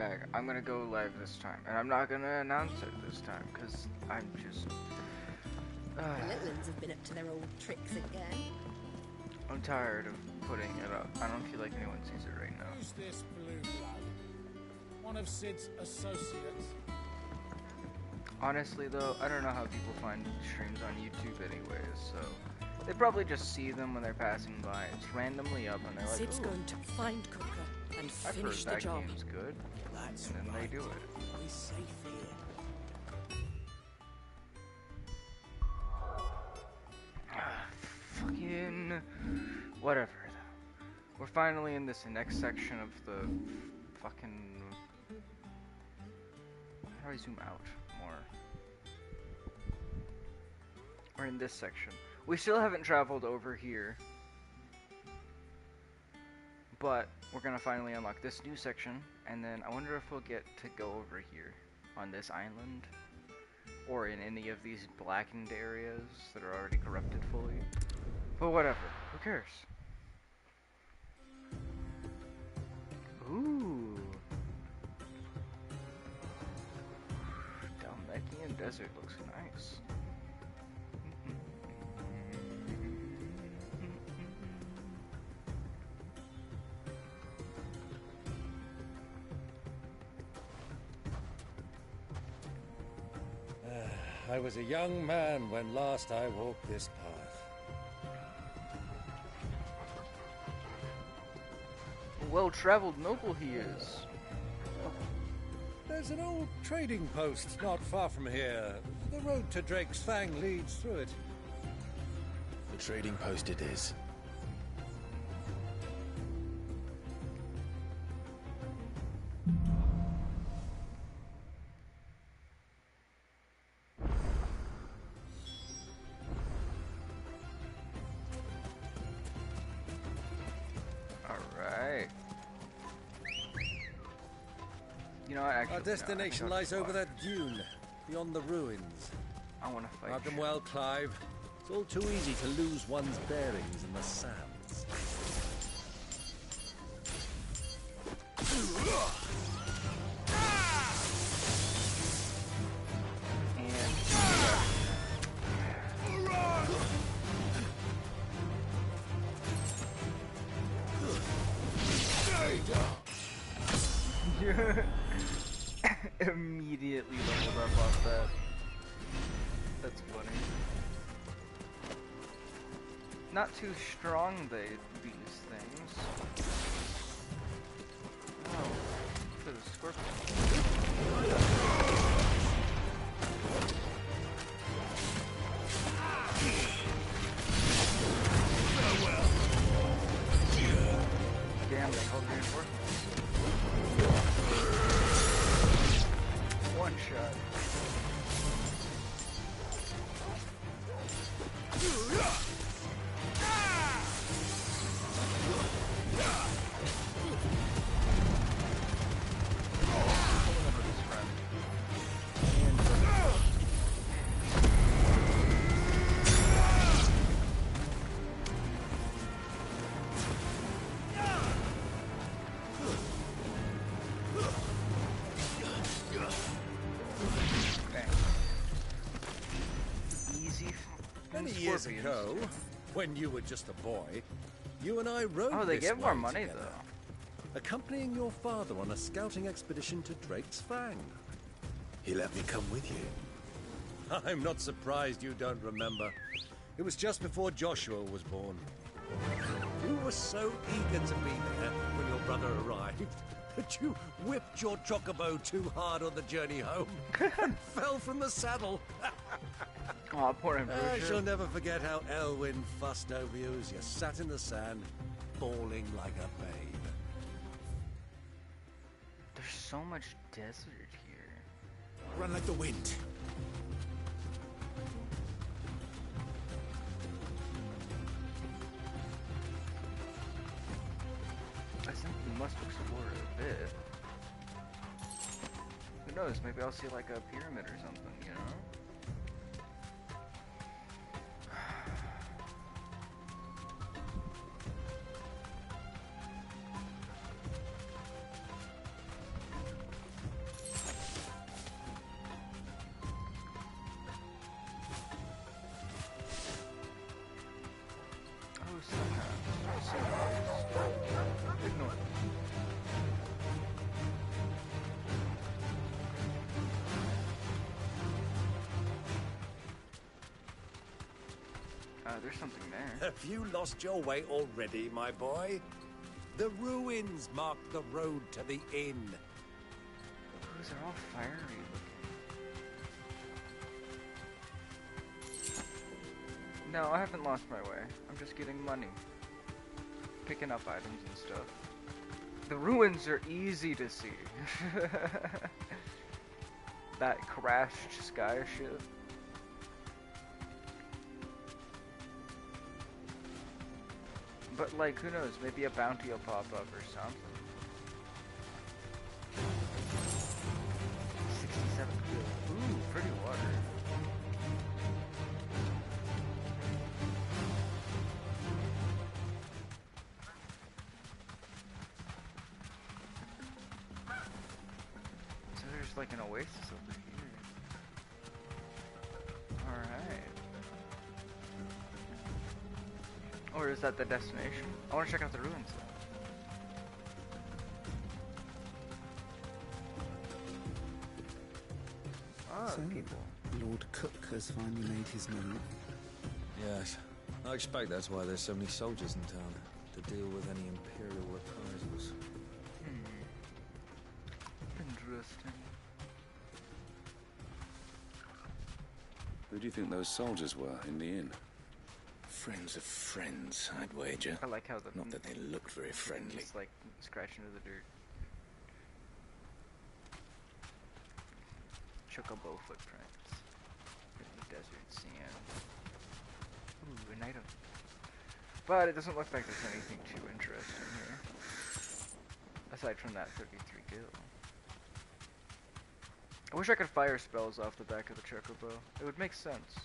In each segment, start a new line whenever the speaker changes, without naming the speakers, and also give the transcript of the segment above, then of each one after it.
back. I'm gonna go live this time, and I'm not gonna announce it this time because I'm just.
The Litlins have been up to their old tricks again.
I'm tired of putting it up. I don't feel like anyone sees it right now.
Who's this blue blood? One of Sid's associates.
Honestly, though, I don't know how people find streams on YouTube anyways, so they probably just see them when they're passing by. It's randomly up, and they're like,
Sid's
"Ooh,
going to find Cooker and
I've heard
finish the
that
job.
game's good,"
That's
and then
right.
they do it.
We're safe here.
Fucking whatever. We're finally in this next section of the fucking. How do I zoom out more? We're in this section. We still haven't traveled over here, but we're gonna finally unlock this new section, and then I wonder if we'll get to go over here on this island, or in any of these blackened areas that are already corrupted fully. But whatever, who cares? Ooh. Dalmekian Desert looks nice.
I was a young man when last I walked this path.
A well-traveled noble he is.
There's an old trading post not far from here. The road to Drake's Fang leads through it.
The trading post it is.
Alright. You know what, actually,
Our destination lies over that dune, beyond the ruins.
I want to fight
Mark them
you.
well, Clive. It's all too easy to lose one's bearings in the sands.
Immediately leveled up off that. That's funny. Not too strong, these things. Oh, for the scorpion. Damn, they called reinforcements. One shot.
Many years ago, when you were just a boy, you and I rode
Oh, they
this
get more
way
money
together,
though.
accompanying your father on a scouting expedition to Drake's Fang.
He let me come with you.
I'm not surprised you don't remember. It was just before Joshua was born. You were so eager to be there when your brother arrived that you whipped your chocobo too hard on the journey home and fell from the saddle.
Aw, poor
I
Ambrosia.
shall never forget how Elwyn fussed over you as you sat in the sand, bawling like a babe.
There's so much desert here.
Run like the wind.
I think we must explore it a bit. Who knows, maybe I'll see like a pyramid or something, you know? There's something there.
Have you lost your way already, my boy? The ruins mark the road to the inn.
Those are all fiery looking. No, I haven't lost my way. I'm just getting money. Picking up items and stuff. The ruins are easy to see. That crashed sky shit. But like, who knows? Maybe a bounty will pop up or something. 67 kills. Ooh, pretty water. So there's like an oasis over here. Alright. Or is that the destination? I want to check out the ruins though. Oh,
So,
people.
Lord Cook has finally made his move.
Yes. I expect that's why there's so many soldiers in town, to deal with any Imperial reprisals.
Interesting.
Who do you think those soldiers were in the inn? Friends of friends, I'd wager.
I like how the
Not that they looked very friendly.
It's like scratching into the dirt. Chocobo footprints in the desert sand. Ooh, an item. But it doesn't look like there's anything too interesting here. Aside from that 33 gil. I wish I could fire spells off the back of the Chocobo. It would make sense.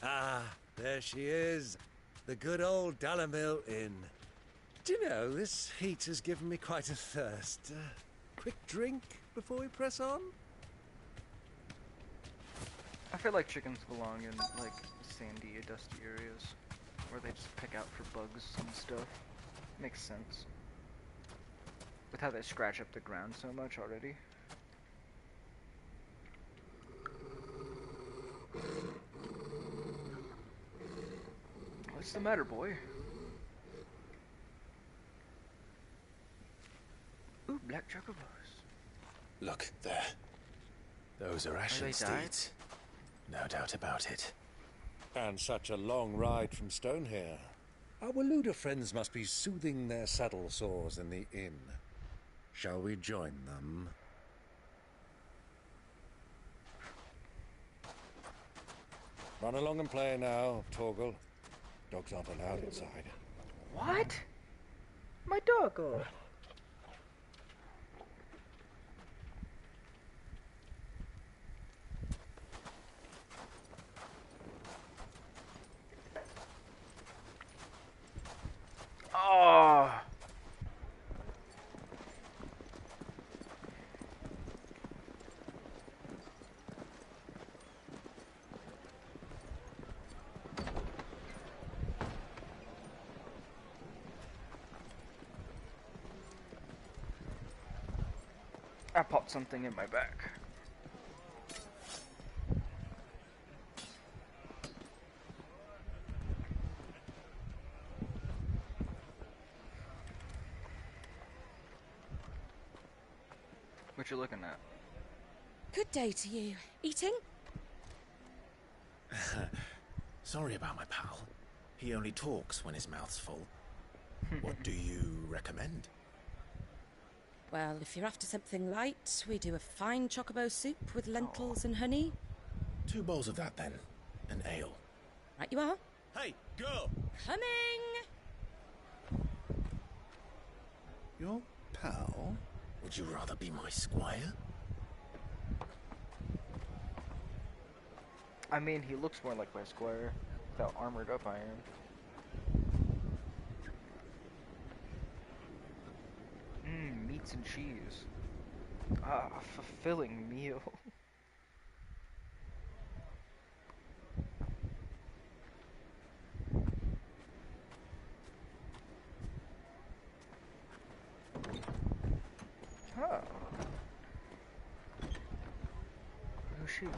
Ah, there she is. The good old Dalamil Inn. Do you know, this heat has given me quite a thirst. Quick drink before we press on?
I feel like chickens belong in like sandy, dusty areas where they just pick out for bugs and stuff. Makes sense. With how they scratch up the ground so much already. What's the matter, boy? Ooh, black chocobos.
Look, there. Those are Ashen
they died?
steeds. No doubt about it.
And such a long ride from Stonehair. Our Waluda friends must be soothing their saddle sores in the inn. Shall we join them? Run along and play now, Torgal. Dogs aren't allowed inside.
What? My doggo. Oh. I popped something in my back. What you looking at?
Good day to you. Eating?
Sorry about my pal. He only talks when his mouth's full. What do you recommend?
Well, if you're after something light, we do a fine chocobo soup with lentils and honey.
2 bowls of that then. An ale.
Right you are.
Hey, girl!
Coming!
Your pal? Would you rather be my squire?
I mean, he looks more like my squire. With how armored up I am. Meats and cheese. Ah, a fulfilling meal. Oh. Oh shoot.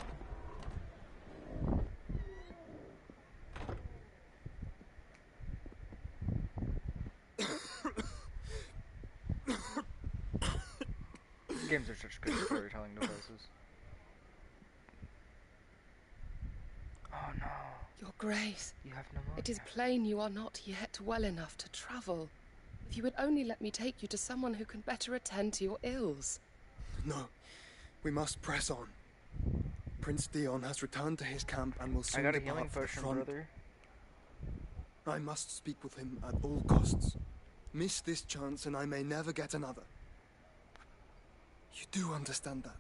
Games are such good storytelling devices. Oh no.
Your Grace,
You have pneumonia.
it is plain you are not yet well enough to travel. If you would only let me take you to someone who can better attend to your ills.
No, we must press on. Prince Dion has returned to his camp and will
I
soon
got a
depart
healing
for the
potion,
front.
brother.
I must speak with him at all costs. Miss this chance and I may never get another. You do understand that?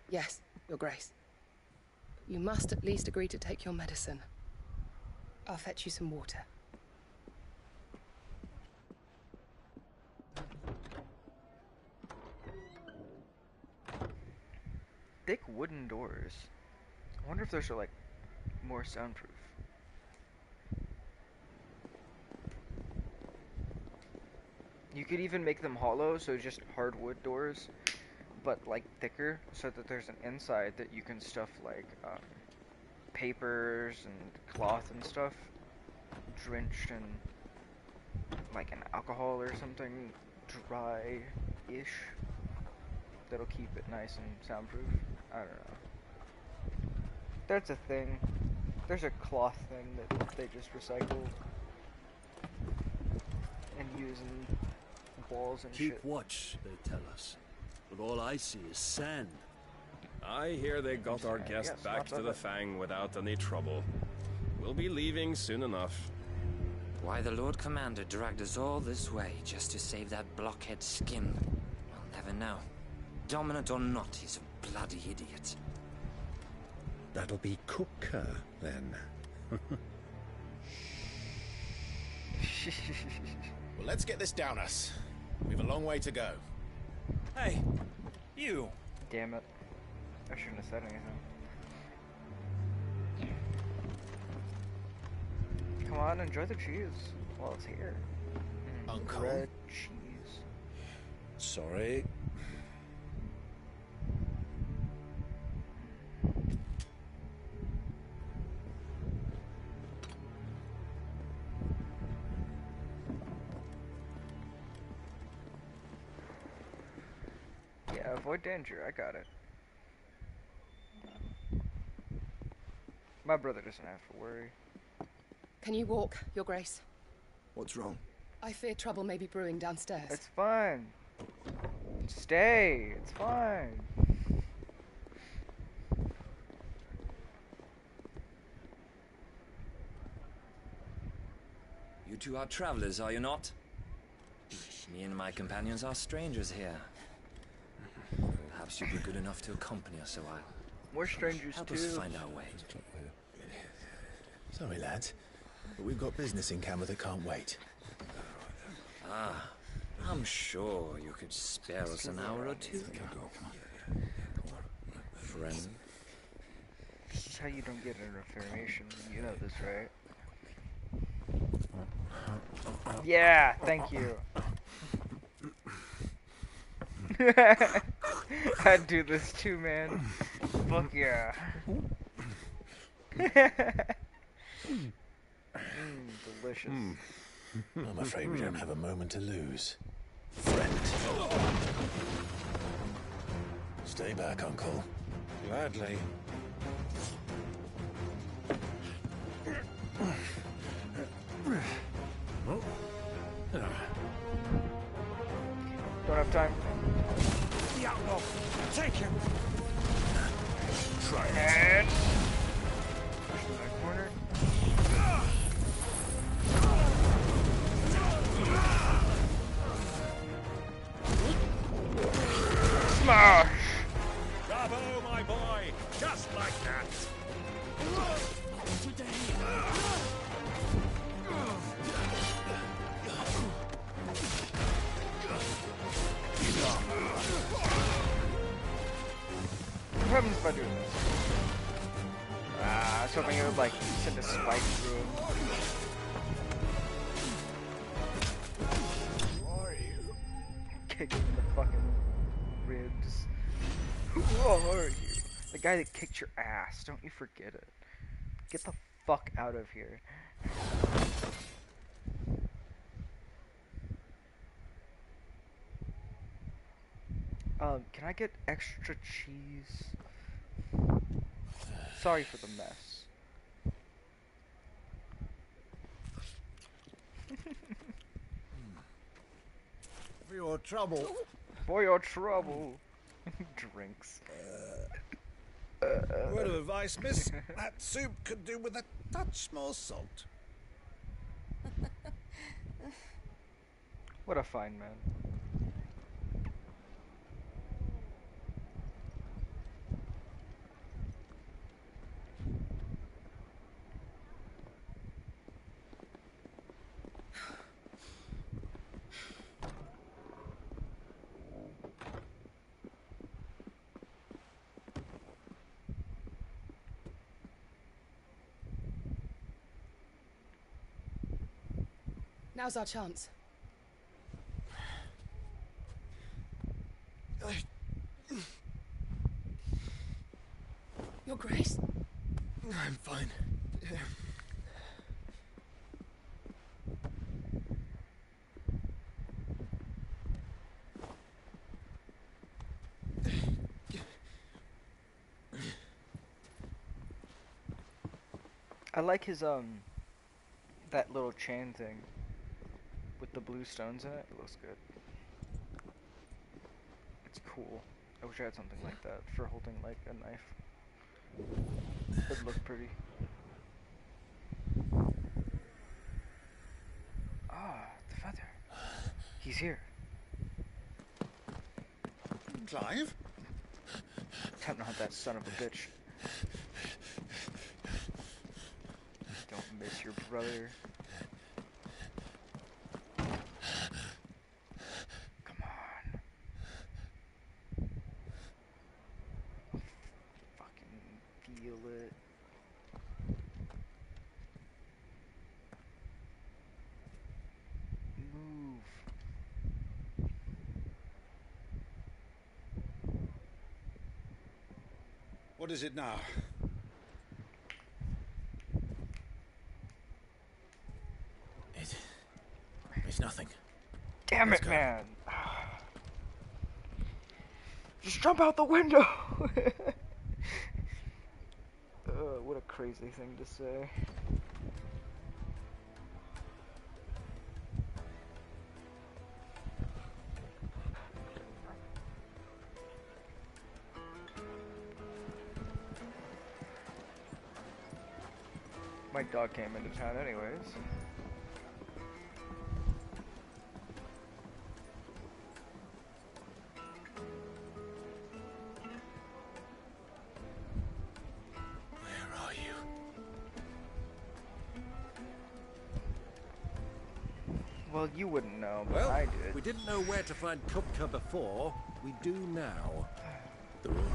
Yes, Your Grace. You must at least agree to take your medicine. I'll fetch you some water.
Thick wooden doors. I wonder if those are like more soundproof. You could even make them hollow, so just hardwood doors, but like thicker, so that there's an inside that you can stuff like papers and cloth and stuff, drenched in like an alcohol or something dry-ish. That'll keep it nice and soundproof. I don't know. That's a thing. There's a cloth thing that they just recycle and use in walls and
Keep
shit.
watch, they tell us. But all I see is sand.
I hear they got our guest
Yes,
back
not
to
that
the
bad.
Fang without any trouble. We'll be leaving soon enough.
Why the Lord Commander dragged us all this way just to save that blockhead skin, we'll never know. Dominant or not, he's a bloody idiot.
That'll be Cooker, then.
Well, let's get this down us. We've a long way to go.
Hey, you.
Damn it. I shouldn't have said anything. Come on, enjoy the cheese while it's here.
Uncle?
Red cheese.
Sorry.
Yeah, avoid danger. I got it. My brother doesn't have to worry.
Can you walk, Your Grace?
What's wrong?
I fear trouble may be brewing downstairs.
It's fine. Stay. It's fine.
You two are travelers, are you not? Me and my companions are strangers here. Perhaps you'd be good enough to accompany us a while.
We're strangers
Help
too.
us find our way.
Sorry, lads, but we've got business in Camber that can't wait.
Ah, I'm sure you could spare us an hour or two. Friend.
This is how you don't get an affirmation. You know this, right? Yeah, thank you. I'd do this too, man. Fuck yeah. Delicious.
I'm afraid we don't have a moment to lose. Friend. Stay back, Uncle.
Gladly.
Don't have time.
The outlaw! Take him!
Try it.
And push to that corner. Smash!
Bravo, my boy! Just like that!
What happens if I do this? I was hoping it would like send a spike through him. kick him in the fucking ribs. Who are you? The guy that kicked your ass. Don't you forget it. Get the fuck out of here. Can I get extra cheese? Sorry for the mess.
For your trouble.
For your trouble. Drinks.
Word of advice, miss. That soup could do with a touch more salt.
What a fine man.
Now's our chance. Your Grace?
I'm fine.
I like his that little chain thing with the blue stones in it. It looks good. It's cool. I wish I had something like that for holding like a knife. It'd look pretty. Ah, the feather. He's here.
Clive?
Time to hunt that son of a bitch. Don't miss your brother. Come on. Fucking feel it. Move.
What is it now?
It's nothing.
Damn it, man! Just jump out the window! What a crazy thing to say. My dog came into town anyways. Well, you wouldn't know, but
Well,
I did.
we didn't know where to find Kupka before. We do now.
The room.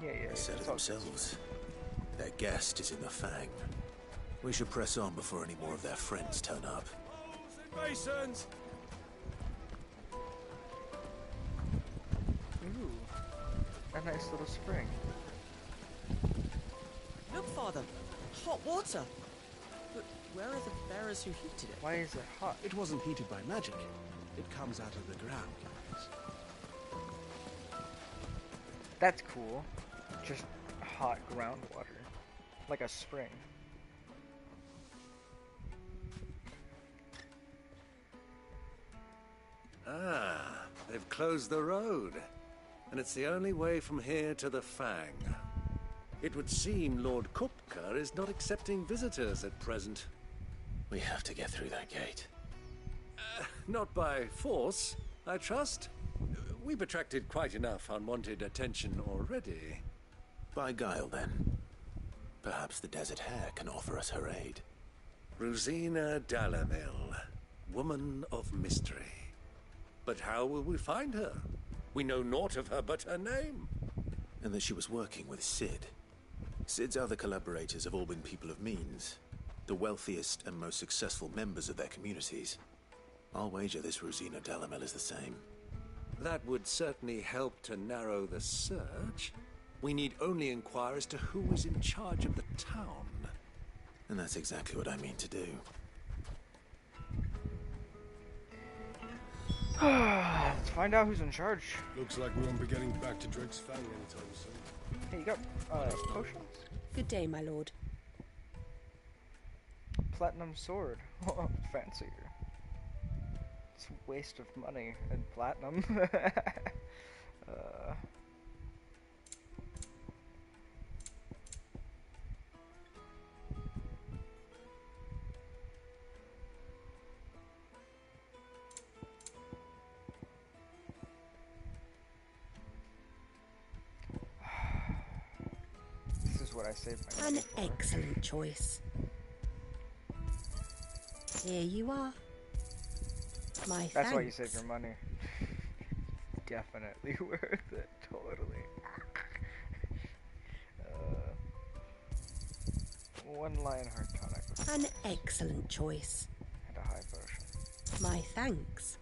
Yeah,
They said it
it's all-
themselves. Their guest is in the Fang. We should press on before any more of their friends turn up.
Masons!
Ooh, a nice little spring.
Look, Father, hot water. But where are the bearers who heated it?
Why is it hot?
It wasn't heated by magic. It comes out of the ground.
That's cool. Just hot groundwater. Like a spring.
Ah, they've closed the road. And it's the only way from here to the Fang. It would seem Lord Kupka is not accepting visitors at present.
We have to get through that gate.
Not by force, I trust. We've attracted quite enough unwanted attention already.
By guile, then. Perhaps the Desert Hare can offer us her aid.
Rosina Dalamil, woman of mystery. But how will we find her? We know naught of her but her name.
And that she was working with Cid. Cid's other collaborators have all been people of means, the wealthiest and most successful members of their communities. I'll wager this Rosina Dalamil is the same.
That would certainly help to narrow the search. We need only inquire as to who is in charge of the town.
And that's exactly what I mean to do.
Let's find out who's in charge.
Looks like we won't be getting back to Drake's Fang anytime soon.
Hey, you got potions?
Good day, my lord.
Platinum sword. Fancier. It's a waste of money and platinum. This is what I saved my money
An
for.
excellent choice. Here you are. My
That's why you
thanks.
save your money. Definitely worth it. Totally. One Lionheart tonic.
An excellent choice.
And a high potion.
My thanks.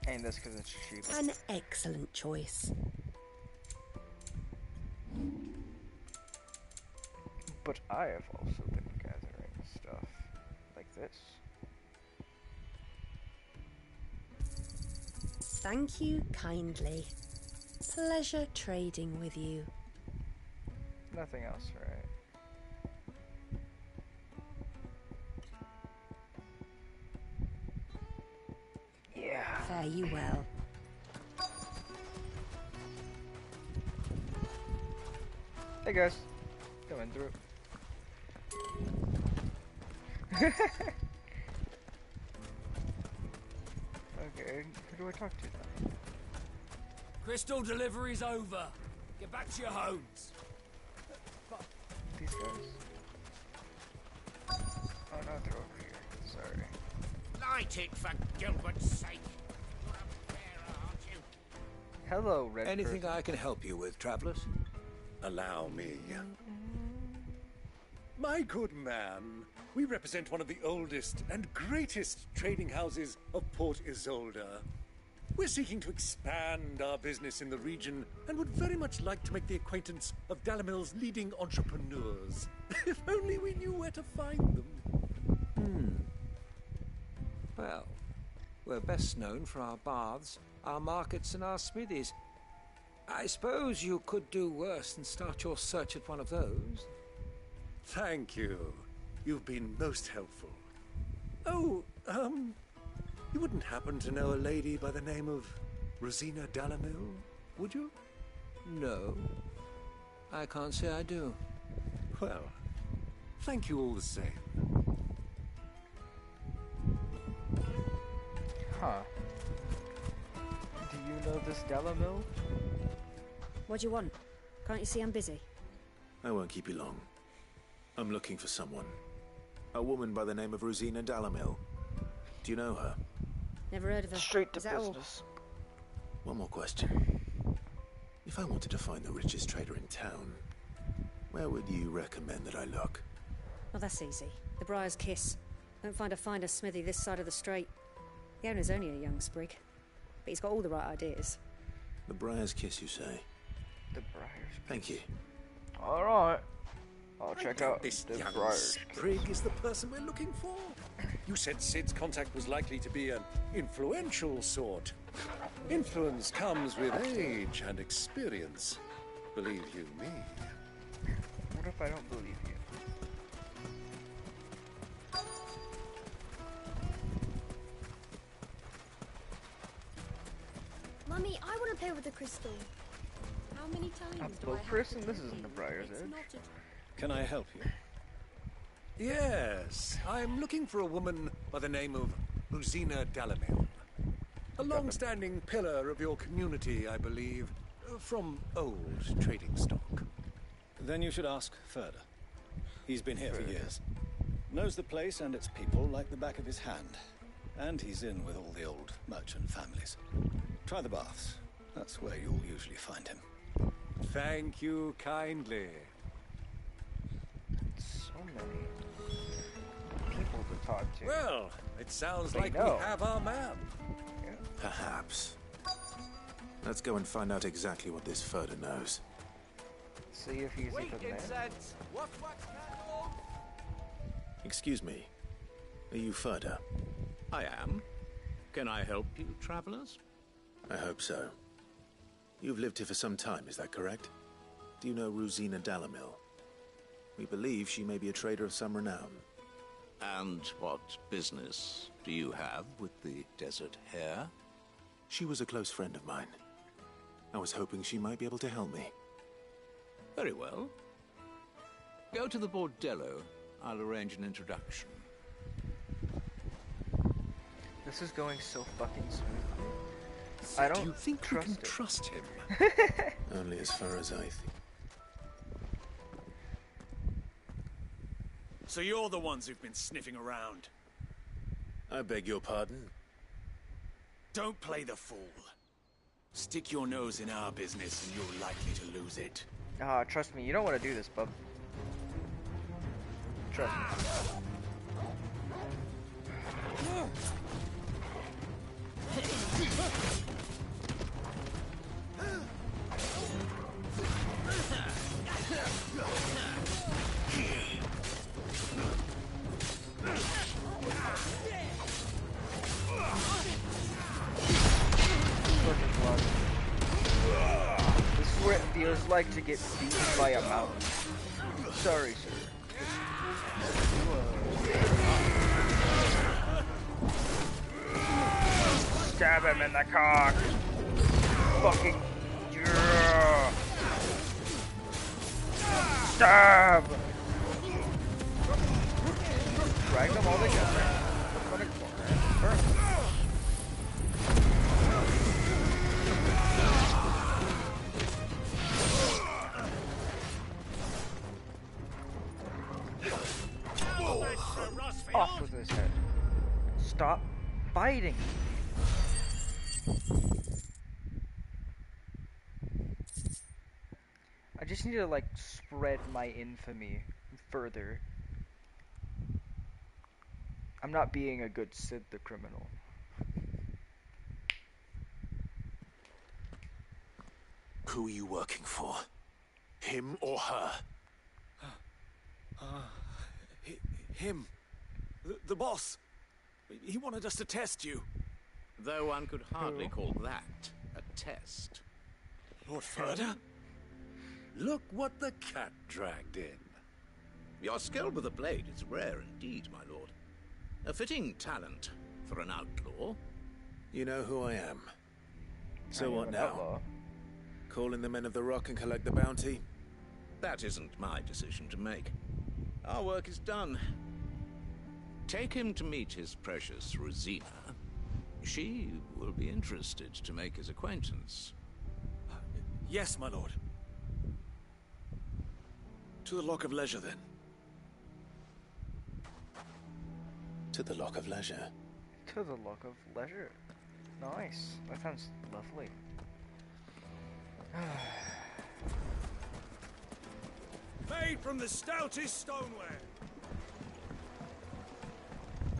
And this because it's cheap.
An excellent choice.
But I have also been gathering stuff like this.
Thank you kindly. Pleasure trading with you.
Nothing else, right? Yeah.
Fare you well.
Hey guys, coming through. Okay, who do I talk to now?
Crystal delivery's over. Get back to your homes.
These guys? Oh no, they're over here. Sorry.
Light it for Gilbert's sake. You're a bearer, aren't you?
Hello, Red
Anything
person.
I can help you with, travelers? Allow me. My good man, we represent one of the oldest and greatest trading houses of Port Isolde. We're seeking to expand our business in the region and would very much like to make the acquaintance of Dalamil's leading entrepreneurs. If only we knew where to find them.
Well, we're best known for our baths, our markets, and our smithies. I suppose you could do worse than start your search at one of those.
Thank you. You've been most helpful. Oh, you wouldn't happen to know a lady by the name of Rosina Dalamil, would you?
No. I can't say I do.
Well, thank you all the same.
Huh. Do you know this Dalamil?
What do you want? Can't you see I'm busy?
I won't keep you long. I'm looking for someone. A woman by the name of Rosina Dalamil. Do you know her?
Never heard of her.
Straight to
Is that all?
business.
One more question. If I wanted to find the richest trader in town, where would you recommend that I look?
Oh, that's easy. The Briar's Kiss. Don't find a finer smithy this side of the strait. The owner's only a young sprig, but he's got all the right ideas.
The Briar's Kiss, you say?
The Briar's Kiss.
Thank you.
Alright. I'll check out
This
the
young
Briar's
sprig is the person we're looking for. You said Cid's contact was likely to be an influential sort. Influence comes with age and experience. Believe you me.
What if I don't believe you?
Mummy, I want to play with the crystal.
How many times
A boat person? This isn't the Briar's Edge.
Can I help you?
Yes, I'm looking for a woman by the name of Rosina Dalamil. A long-standing pillar of your community, I believe.
From old trading stock.
Then you should ask Ferda. He's been here for years. Knows the place and its people like the back of his hand. And he's in with all the old merchant families. Try the baths. That's where you'll usually find him.
Thank you kindly.
So many people to talk to.
Well, it sounds
They
like
know.
we have our man.
Perhaps. Let's go and find out exactly what this Ferda knows.
See if he's even there.
Excuse me. Are you Ferda?
I am. Can I help you, travelers?
I hope so. You've lived here for some time, is that correct? Do you know Rosina Dalamil? We believe she may be a trader of some renown.
And what business do you have with the Desert Hare?
She was a close friend of mine. I was hoping she might be able to help me.
Very well. Go to the Bordello. I'll arrange an introduction.
This is going so fucking smoothly. I don't
Do you think we
trust
can
it.
trust him?
Only as far as I think.
So you're the ones who've been sniffing around.
I beg your pardon?
Don't play the fool. Stick your nose in our business and you're likely to lose it.
Ah, trust me, you don't want to do this, bub. Trust me. This is what it feels like to get beaten by a mountain. Sorry, sir. Stab him in the cock. Fucking yeah. Stab. Drag them all together. Put them in a corner. Perfect. Off with his head. Stop fighting. I just need to like spread my infamy further. I'm not being a good Sid the criminal.
Who are you working for? Him or her?
Him. The boss. He wanted us to test you.
Though one could hardly call that a test.
Lord Ferda?
Look what the cat dragged in.
Your skill with the blade is rare indeed, my lord. A fitting talent for an outlaw.
You know who I am.
I
So
am
what
an
now?
outlaw.
Call in the Men of the Rock and collect the bounty?
That isn't my decision to make. Our work is done. Take him to meet his precious Rosina. She will be interested to make his acquaintance.
Yes, my lord. To the Lock of Leisure, then.
To the Lock of Leisure.
To the Lock of Leisure. Nice. That sounds lovely.
Made from the stoutest stoneware.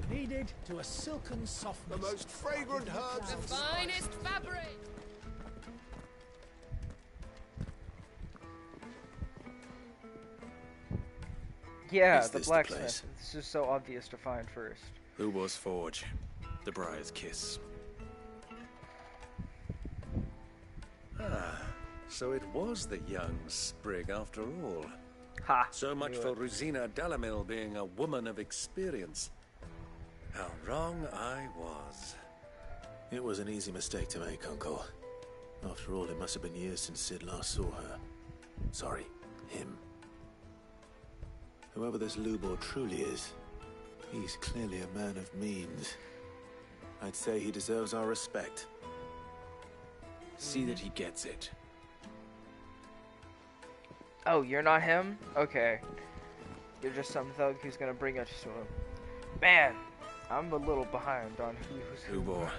Kneaded to a silken softness.
The most fragrant herbs
The finest fabric.
Yeah,
Is
the
this the
blacksmith.
place?
It's just so obvious to find first.
Ubor's Forge. The Briar's Kiss.
Ah, so it was the young sprig after all.
Ha!
So much
Knew
for
it.
Rosina Dalamil being a woman of experience. How wrong I was.
It was an easy mistake to make, Uncle. After all, it must have been years since Sid last saw her. Sorry, him. Whoever this Lubor truly is, he's clearly a man of means. I'd say he deserves our respect.
See that he gets it.
Oh, you're not him? Okay. You're just some thug who's gonna bring us to him. Man, I'm a little behind on who's who.
Ubor,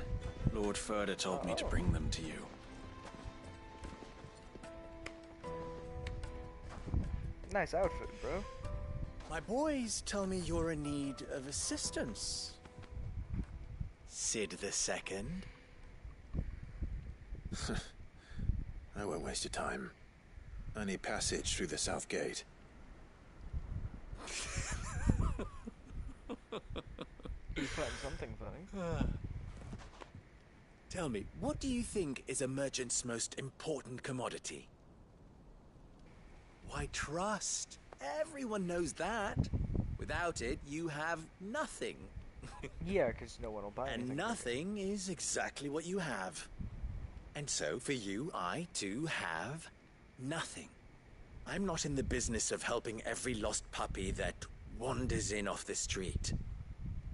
Lord Furder told me to bring them to you.
Nice outfit, bro.
My boys tell me you're in need of assistance. Sid the Second.
I won't waste your time. I need passage through the south gate.
You found something funny.
Tell me, what do you think is a merchant's most important commodity? Why, trust. Everyone knows that. Without it, you have nothing.
Yeah, because no one will buy anything.
And nothing is exactly what you have. And so, for you, I, too, have nothing. I'm not in the business of helping every lost puppy that wanders in off the street.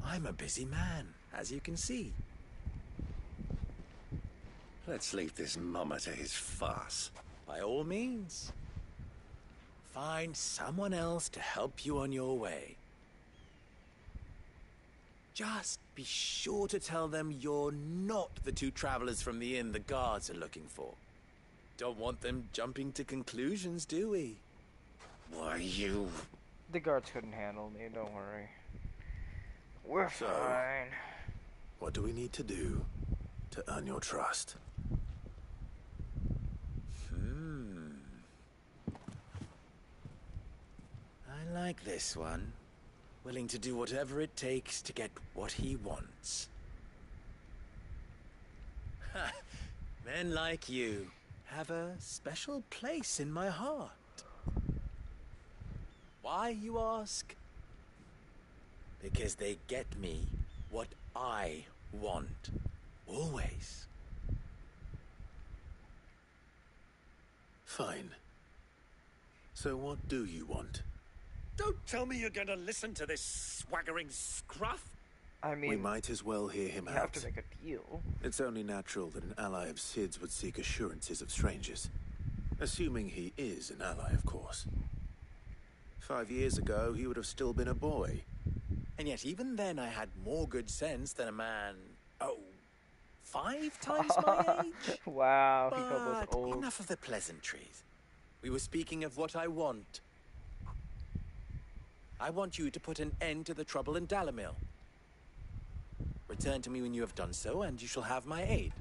I'm a busy man, as you can see.
Let's leave this mummer to his farce.
By all means. Find someone else to help you on your way. Just be sure to tell them you're not the two travelers from the inn the guards are looking for. Don't want them jumping to conclusions, do we?
Why, you...
The guards couldn't handle me, don't worry. We're fine.
What do we need to do to earn your trust?
I like this one. Willing to do whatever it takes to get what he wants. Ha! Men like you have a special place in my heart. Why, you ask? Because they get me what I want. Always.
Fine. So what do you want?
Don't tell me you're going to listen to this swaggering scruff.
I mean,
we might as well hear him out.
You have to make a deal.
It's only natural that an ally of Sid's would seek assurances of strangers. Assuming he is an ally, of course. 5 years ago, he would have still been a boy.
And yet even then I had more good sense than a man... 5 times my age?
Wow,
but
he called us old.
Enough of the pleasantries. We were speaking of what I want. I want you to put an end to the trouble in Dalimil. Return to me when you have done so, and you shall have my aid.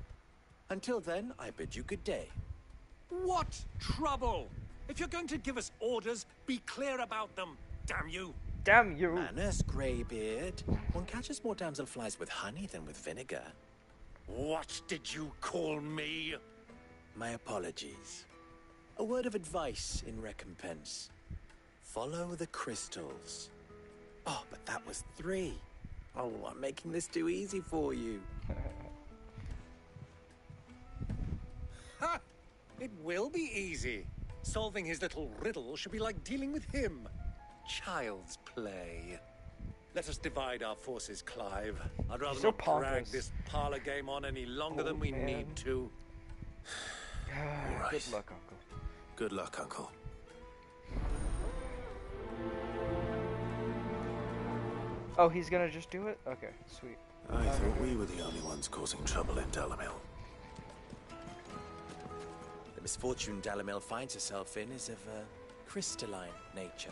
Until then, I bid you good day.
What trouble? If you're going to give us orders, be clear about them, damn you.
Damn you.
Manners, Greybeard. One catches more damselflies with honey than with vinegar.
What did you call me?
My apologies. A word of advice in recompense. Follow the crystals. Oh, but that was 3. Oh, I'm making this too easy for you.
Ha! It will be easy. Solving his little riddle should be like dealing with him. Child's play. Let us divide our forces, Clive. I'd rather
So
not drag
pompous.
this parlor game on any longer than we
man.
need to.
All right.
Good luck, Uncle.
Good luck, Uncle.
Oh, he's gonna just do it? Okay, sweet.
I thought we were the only ones causing trouble in Dalimil.
The misfortune Dalimil finds herself in is of a crystalline nature.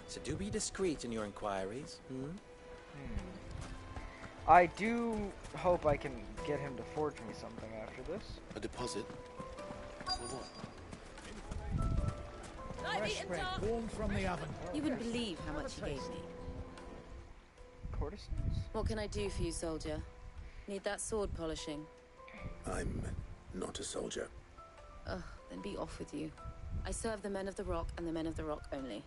So do be discreet in your inquiries.
I do hope I can get him to forge me something after this.
A deposit?
Fresh bread, warm from the oven.
You wouldn't believe how much he gave me.
Courtesans?
What can I do for you, soldier? Need that sword polishing?
I'm not a soldier.
Ugh, then be off with you. I serve the men of the Rock and the men of the Rock only.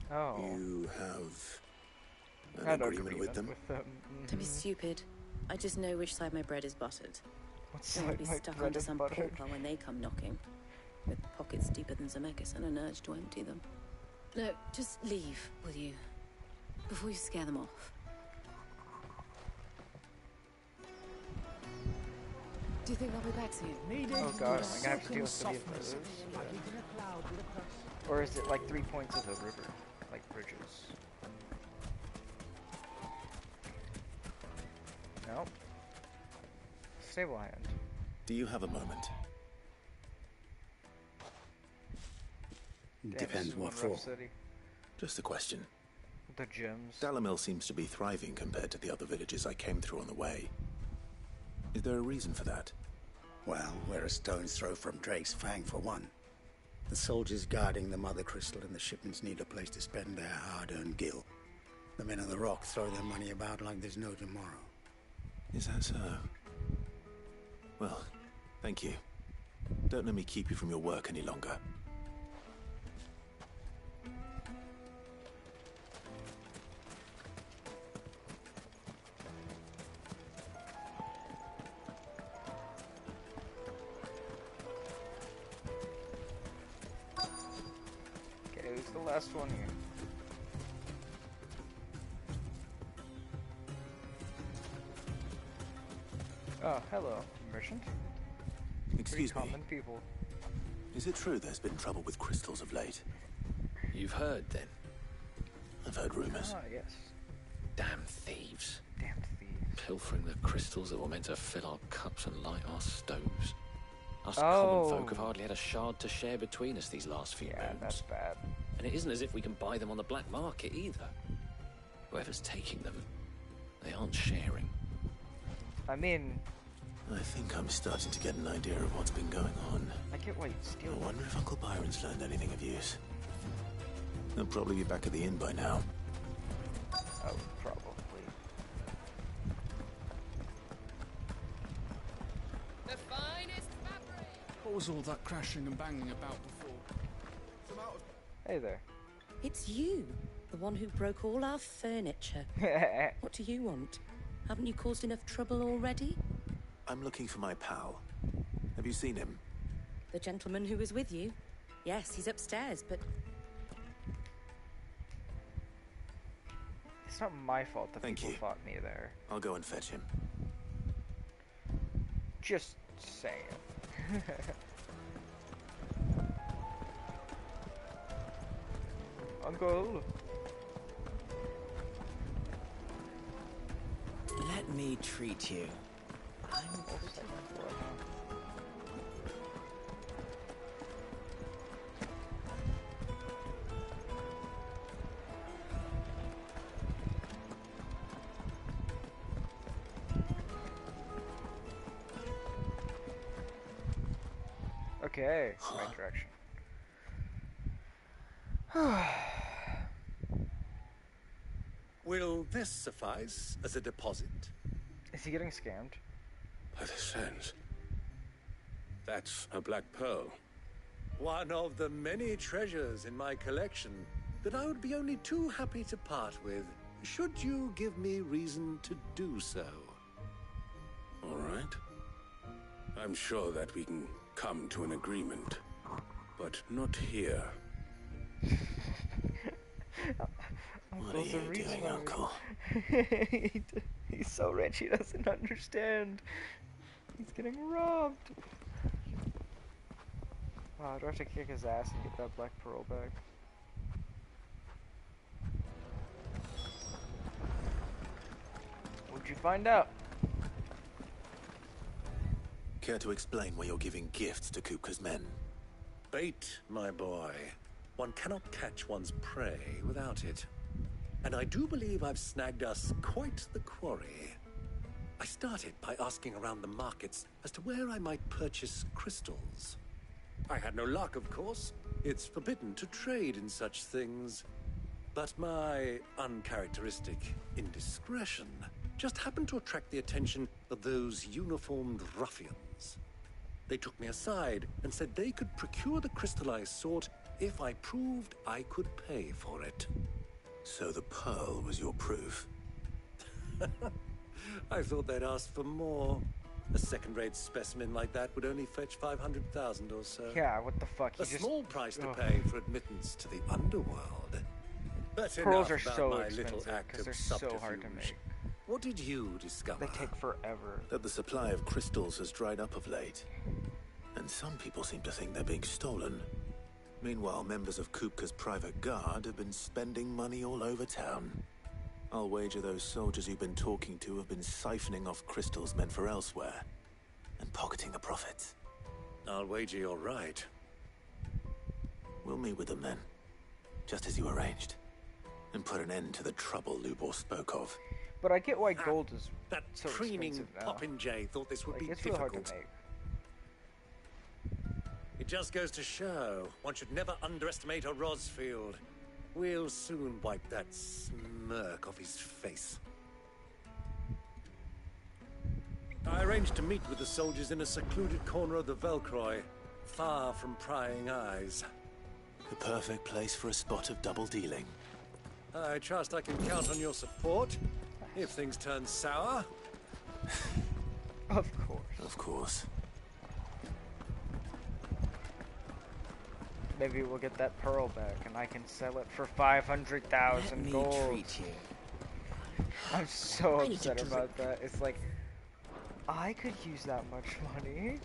Oh.
You have an
Had
agreement with them?
Don't be stupid. I just know which side my bread is buttered.
What's
Don't want to
like
be
my
stuck
bread
under
is
some
buttered?
pauper when they come knocking. With pockets deeper than Zemeckis and an urge to empty them. No, just leave, will you? Before you scare them off. Do you think they'll be back soon?
Oh god, am I gonna have to deal with three of those? Or is it like 3 points of the river? Like bridges? Nope. Stable hand.
Do you have a moment?
Depends what for.
Just a question.
The gems.
Dalamil seems to be thriving compared to the other villages I came through on the way. Is there a reason for that?
Well, we're a stone's throw from Drake's Fang, for one. The soldiers guarding the Mother Crystal and the shipments need a place to spend their hard-earned gil. The men of the Rock throw their money about like there's no tomorrow.
Is that so? Well, thank you. Don't let me keep you from your work any longer.
Okay, who's the last one here? Oh, hello, merchant.
Excuse me.
Common people.
Is it true there's been trouble with crystals of late?
You've heard, then?
I've heard rumors.
Ah, yes.
Damn thieves.
Damn thieves.
Pilfering the crystals that were meant to fill our cups and light our stoves. Us common folk have hardly had a shard to share between us these last few moons.
Yeah, that's bad.
And it isn't as if we can buy them on the black market either. Whoever's taking them, they aren't sharing.
I mean...
I think I'm starting to get an idea of what's been going on.
I get why you'd steal
I wonder if Uncle Byron's learned anything of use. They'll probably be back at the inn by now.
Oh, probably.
The finest fabric! What was all that crashing and banging about before?
Hey there.
It's you, the one who broke all our furniture. What do you want? Haven't you caused enough trouble already?
I'm looking for my pal. Have you seen him?
The gentleman who was with you? Yes, he's upstairs, but...
It's not my fault that
Thank
people
you.
fought me there.
I'll go and fetch him.
Just saying. Uncle.
Let me treat you. I'm
Okay, right direction.
Will this suffice as a deposit?
Is he getting scammed?
By the sands. That's a black pearl.
One of the many treasures in my collection that I would be only too happy to part with, should you give me reason to do so.
All right. I'm sure that we can come to an agreement, but not here.
What are you doing, Uncle?
He's so rich, he doesn't understand. He's getting robbed. Wow, do I have to kick his ass and get that black pearl back? What'd you find out?
Care to explain why you're giving gifts to Kupka's men?
Bait, my boy. One cannot catch one's prey without it. And I do believe I've snagged us quite the quarry. I started by asking around the markets as to where I might purchase crystals. I had no luck, of course. It's forbidden to trade in such things. But my uncharacteristic indiscretion just happened to attract the attention of those uniformed ruffians. They took me aside and said they could procure the crystal I sought if I proved I could pay for it.
So the pearl was your proof?
I thought they'd ask for more. A second-rate specimen like that would only fetch 500,000 or so.
Yeah, what the fuck?
A small price to pay for admittance to the underworld. But
Pearls
enough
are
about
so
my
expensive
little act
because
of
they're so hard to
subterfuge.
make.
What did you discover?
They take forever.
That the supply of crystals has dried up of late. And some people seem to think they're being stolen. Meanwhile, members of Kupka's private guard have been spending money all over town. I'll wager those soldiers you've been talking to have been siphoning off crystals meant for elsewhere. And pocketing the profits.
I'll wager you're right.
We'll meet with them then. Just as you arranged. And put an end to the trouble Lubor spoke of.
But I get why gold is
that
so
preening
expensive now.
popinjay thought this would be
it's really
difficult.
hard to make.
It just goes to show one should never underestimate a Rosfield. We'll soon wipe that smirk off his face. I arranged to meet with the soldiers in a secluded corner of the Velcroy, far from prying eyes.
The perfect place for a spot of double dealing.
I trust I can count on your support if things turn sour.
Of course.
Of course.
Maybe we'll get that pearl back and I can sell it for 500,000 gold.
Let me treat you.
I'm so upset about that. It's like, I could use that much money.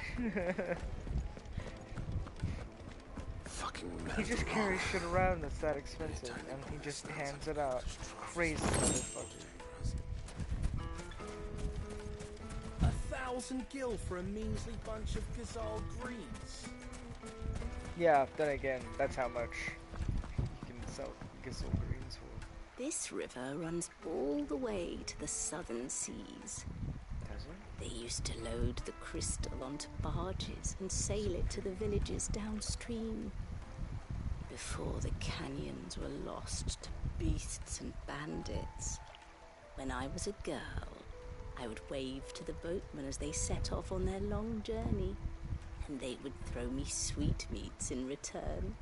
Fucking
He just carries shit around that's that expensive and he just hands it out. Crazy motherfucker.
1,000 gil for a measly bunch of Gazal greens.
Yeah, then again, that's how much you can sell Gazal greens for.
This river runs all the way to the southern seas.
Does it?
They used to load the crystal onto barges and sail it to the villages downstream. Before the canyons were lost to beasts and bandits. When I was a girl, I would wave to the boatmen as they set off on their long journey. And they would throw me sweetmeats in return.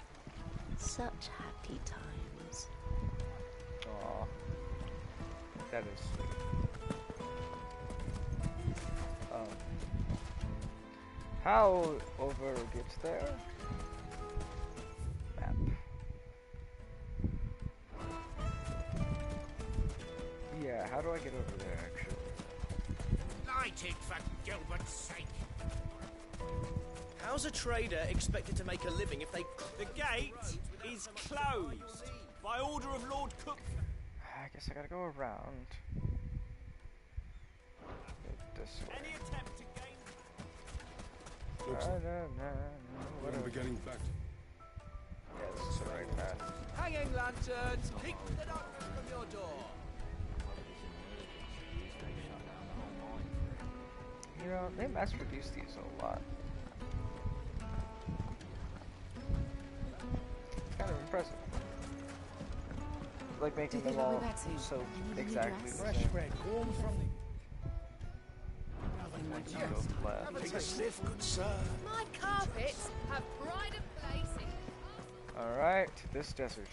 Such happy times.
Aw. That is sweet. How over gets there? Map. Yeah, how do I get over there actually?
Light it for Gilbert's sake. How's a trader expected to make a living if they... The gate is closed by order of Lord Cook.
I guess I gotta go around. This way.
Any attempt to gain...
When are we getting back?
Yeah, this is the right path.
Hanging lanterns, keep the darkness from your door.
You know, they mass produce these a lot. Kind of impressive. Like making them all so exactly the
Fresh
same.
bread, warm from the...
Have
Take a sniff, good sir.
My carpets have pride of place in...
Alright, to this desert.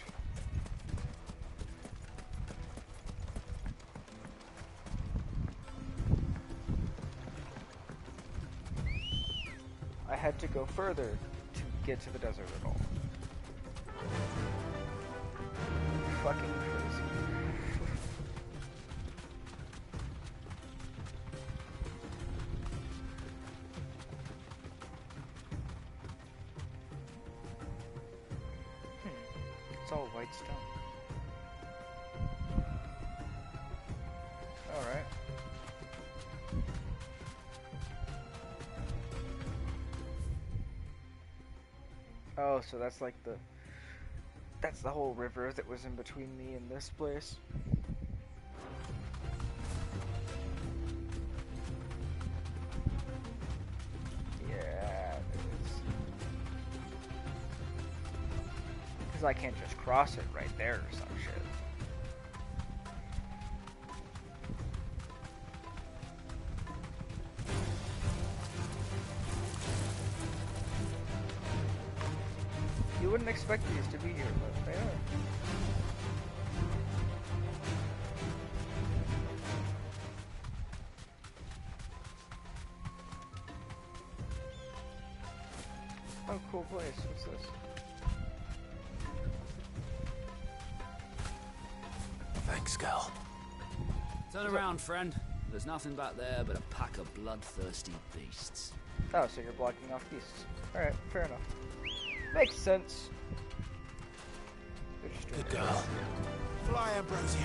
I had to go further to get to the desert at all. Fucking crazy. It's all white stone. Alright. Oh, so that's like that's the whole river that was in between me and this place. Yeah, it is. Because I can't just cross it right there or some shit. You wouldn't expect these to be here, but they are. Oh, cool place. What's this?
Thanks, Gal.
Turn around, friend. There's nothing back there but a pack of bloodthirsty beasts.
Oh, so you're blocking off beasts. Alright, fair enough. Makes sense.
Good girl. Fly, Ambrosia.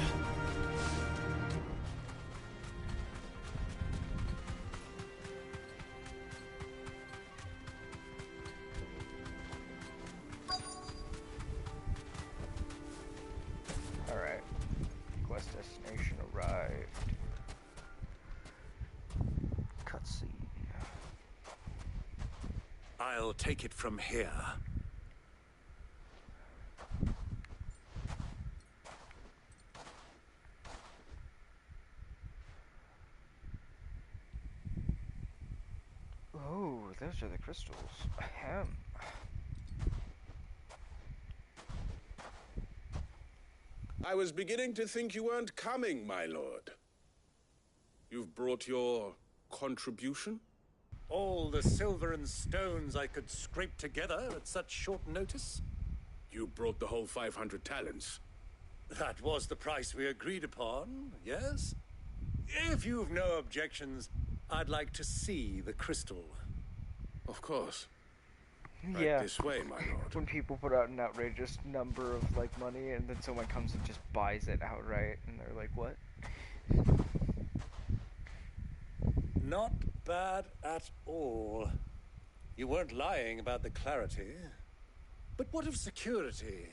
Alright. Quest destination arrived. Cutscene.
I'll take it from here.
Oh, those are the crystals. Ahem.
I was beginning to think you weren't coming, my lord. You've brought your contribution?
All the silver and stones I could scrape together at such short notice?
You brought the whole 500 talents.
That was the price we agreed upon, yes? If you've no objections, I'd like to see the crystal.
Of course.
Yeah.
Right this way, my lord.
When people put out an outrageous number of like money and then someone comes and just buys it outright and they're like, what?
Not bad at all. You weren't lying about the clarity. But what of security?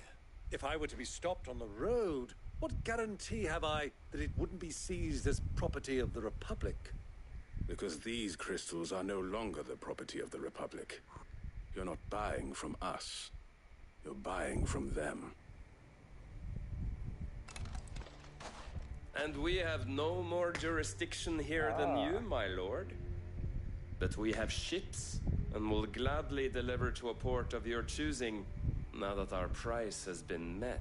If I were to be stopped on the road, what guarantee have I that it wouldn't be seized as property of the Republic?
Because these crystals are no longer the property of the Republic. You're not buying from us. You're buying from them.
And we have no more jurisdiction here than you, my lord. But we have ships, and will gladly deliver to a port of your choosing, now that our price has been met.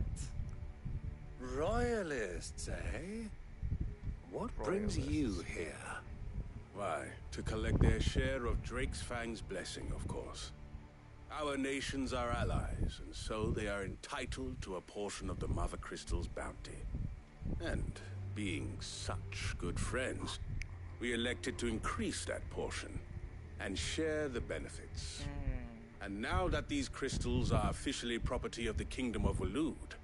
Royalists, eh? What brings you here?
Why, to collect their share of Drake's Fang's blessing, of course. Our nations are allies, and so they are entitled to a portion of the Mother Crystal's bounty. And being such good friends, we elected to increase that portion and share the benefits. And now that these crystals are officially property of the Kingdom of Waloed,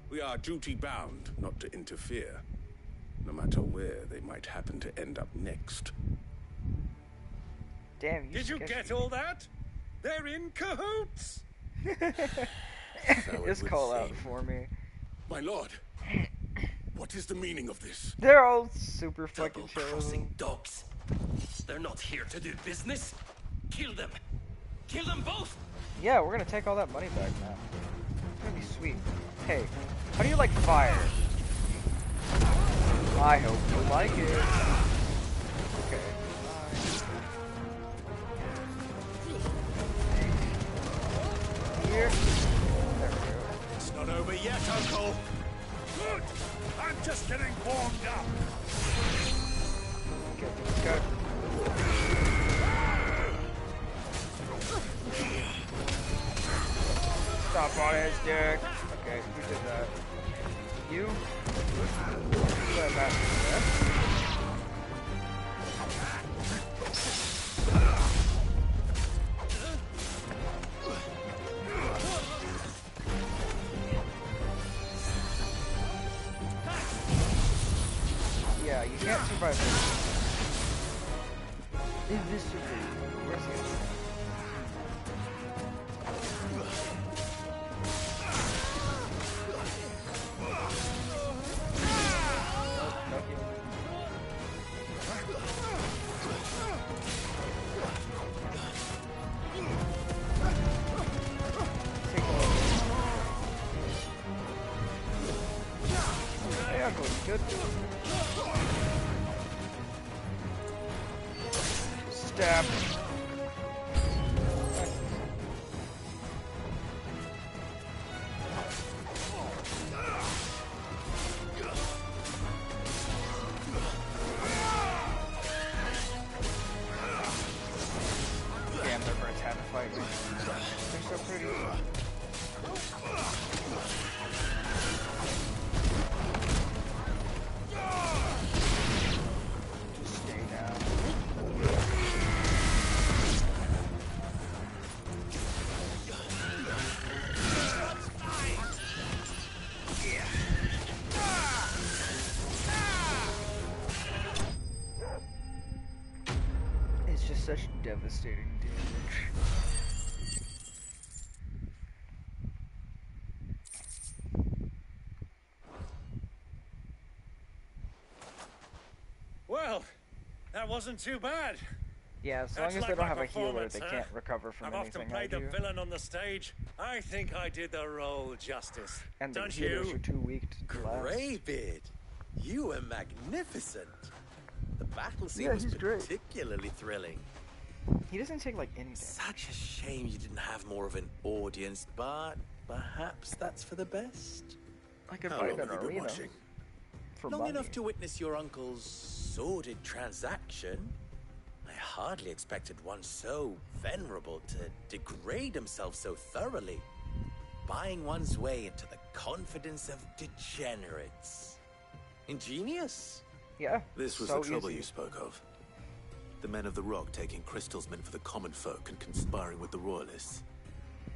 we are duty-bound not to interfere, no matter where they might happen to end up next.
Damn,
Did you get all that? They're in cahoots!
Just call out for me.
My lord, what is the meaning of this?
They're all super fucking
Double-crossing dogs. They're not here to do business. Kill them. Kill them both.
Yeah, we're gonna take all that money back now. It's gonna be sweet. Hey, how do you like fire? I hope you like it. Okay. Here. There we go.
It's not over yet, Uncle. Good. I'm just getting warmed up.
Okay, let's go. Stop on his dick. Okay, who did that? You? Where that? Yeah, you can't survive this. Invisibly. Where's the other? Good. Stab. Damn, their birds had to fight me. They're so pretty. devastating damage.
Well, that wasn't too bad.
Yeah, as long as they don't have a healer, they can't recover from anything.
I've often played the villain on the stage. I think I did the role justice.
And the
Don't
healers
you?
are too weak to last.
Greybeard, you were magnificent. The battle scene
Yeah,
was
he's great.
particularly thrilling.
He doesn't take like any damage.
Such a shame you didn't have more of an audience, but perhaps that's for the best.
I could
How
find
long
an
have you been
arena.
watching?
For
Long
money.
enough to witness your uncle's sordid transaction. I hardly expected one so venerable to degrade himself so thoroughly, buying one's way into the confidence of degenerates. Ingenious.
Yeah.
This was
so
the trouble
easy.
you spoke of. The men of the Rock taking crystals meant for the common folk and conspiring with the Royalists.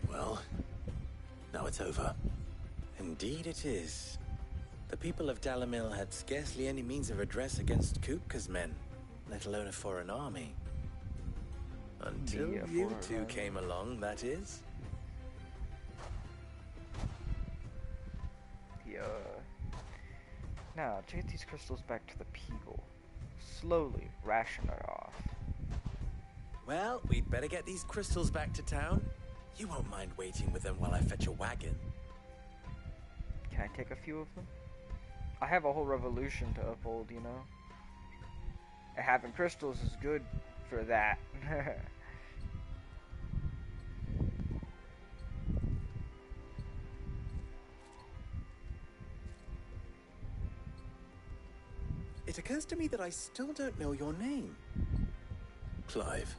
Well, now it's over.
Indeed it is. The people of Dalamil had scarcely any means of redress against Kupka's men, let alone a foreign army. Until
The,
you
foreign
two
army.
came along, that is.
Yeah. Now, to get these crystals back to the people. Slowly ration it off.
Well, we'd better get these crystals back to town. You won't mind waiting with them while I fetch a wagon.
Can I take a few of them? I have a whole revolution to uphold, you know? And having crystals is good for that.
It occurs to me that I still don't know your name.
Clive.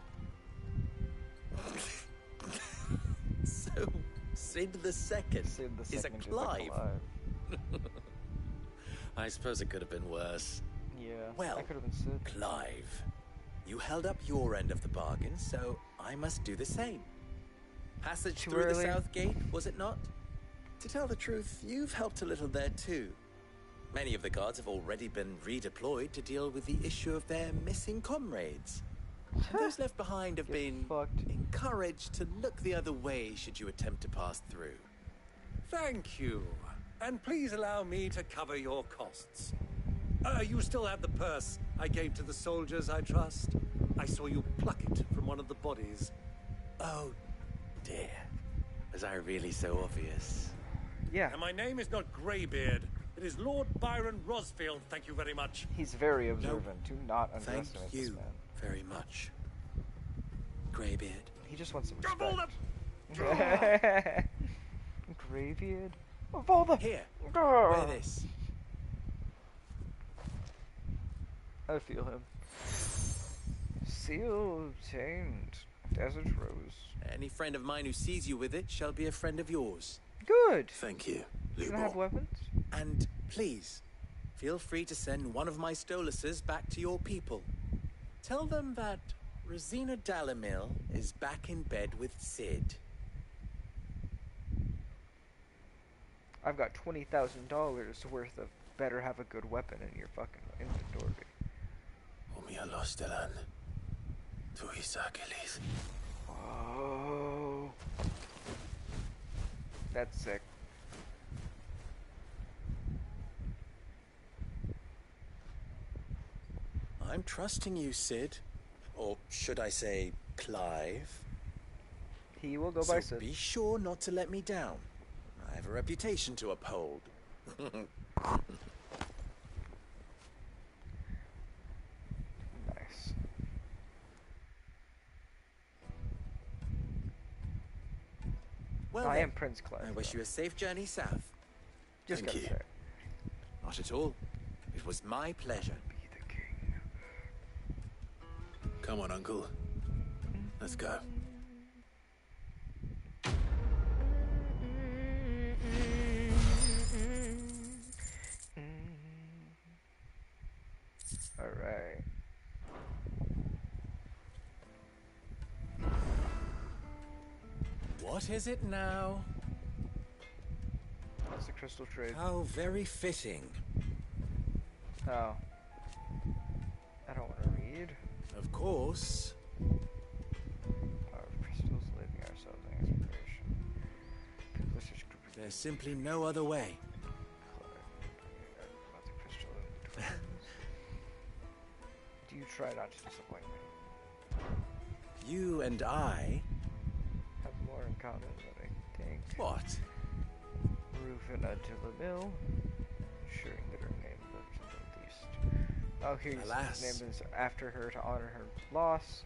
So, Sid the Second is a Clive. I suppose it could have been worse.
Yeah,
Well,
that could have been Sid.
Clive, you held up your end of the bargain, so I must do the same. Passage
Too
through
early.
the South Gate, was it not? To tell the truth, you've helped a little there too. Many of the guards have already been redeployed to deal with the issue of their missing comrades. And those left behind have been encouraged to look the other way should you attempt to pass through.
Thank you. And please allow me to cover your costs. You still have the purse I gave to the soldiers, I trust? I saw you pluck it from one of the bodies.
Oh, dear. Was I really so obvious?
Yeah.
And my name is not Greybeard. It is Lord Byron Rosfield, thank you very much.
He's very observant. Do not
Thank
underestimate this
you
man.
very much. Greybeard.
He just wants some
Double
respect. Greybeard? Of all the...
Here,
Grr.
wear this.
I feel him. Seal obtained. Desert Rose.
Any friend of mine who sees you with it shall be a friend of yours.
Good.
Thank you,
You don't have
Lubor.
weapons?
And please, feel free to send one of my Stoluses back to your people. Tell them that Rosina Dalamil is back in bed with Sid.
I've got $20,000 worth of better have a good weapon in your fucking inventory.
Umia Lostelan. Tuisakelis.
Oh. That's sick.
I'm trusting you, Sid. Or should I say, Clive?
He will go by
So
Sid.
be sure not to let me down. I have a reputation to uphold.
Nice.
Well,
I
then,
am Prince Clive.
I wish
though.
you a safe journey south.
Just
Thank
gotta
you.
say.
Not at all. It was my pleasure.
Be the king.
Come on, Uncle. Let's go.
Alright.
What is it now?
That's the crystal trade.
How very fitting.
Oh. I don't want to read.
Of course.
There's simply no other way.
Do you try not to disappoint me?
You and I
have more in common than I think.
What?
Rufina de la Mill, ensuring that her name lives at least. Oh, here his name is after her to honor her loss.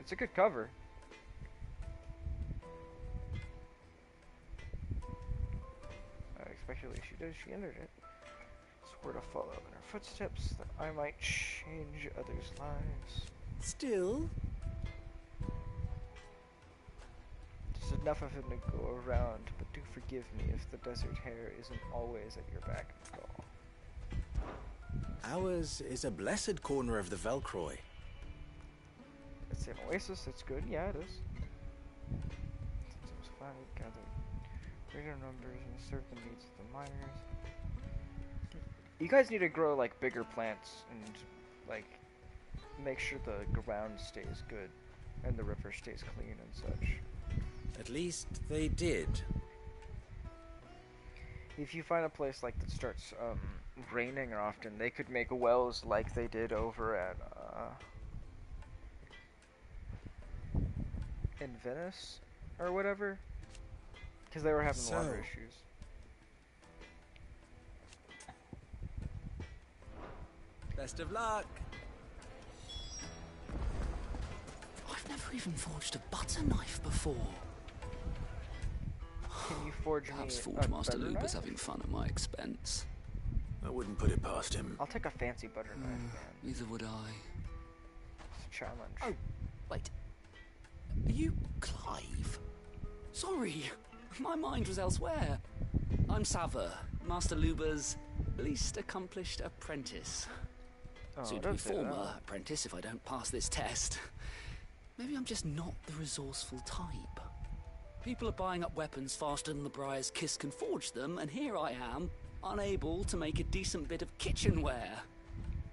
It's a good cover. Especially she entered it. Swore to follow in her footsteps that I might change others' lives.
Still?
There's enough of him to go around, but do forgive me if the desert hare isn't always at your beck and call.
Ours is a blessed corner of the Velcroy.
It's an oasis, that's good, yeah it is. Since it was finally gathered greater numbers and serve the needs of the miners. You guys need to grow like bigger plants and like make sure the ground stays good and the river stays clean and such.
At least they did.
If you find a place like that starts raining often, they could make wells like they did over at in Venice or whatever, because they were having water issues.
Best of luck.
I've never even forged a butter knife before.
Can you forge
Perhaps
me
Forge
a
Master
butter
Luber's
knife?
having fun at my expense.
I wouldn't put it past him.
I'll take a fancy butter knife, man.
Neither would I.
It's a challenge.
Oh, wait. Are you Clive? Sorry, my mind was elsewhere. I'm Sava, Master Luber's least accomplished apprentice. Soon to be former apprentice if I don't pass this test. Maybe I'm just not the resourceful type. People are buying up weapons faster than the Briar's Kiss can forge them, and here I am, unable to make a decent bit of kitchenware.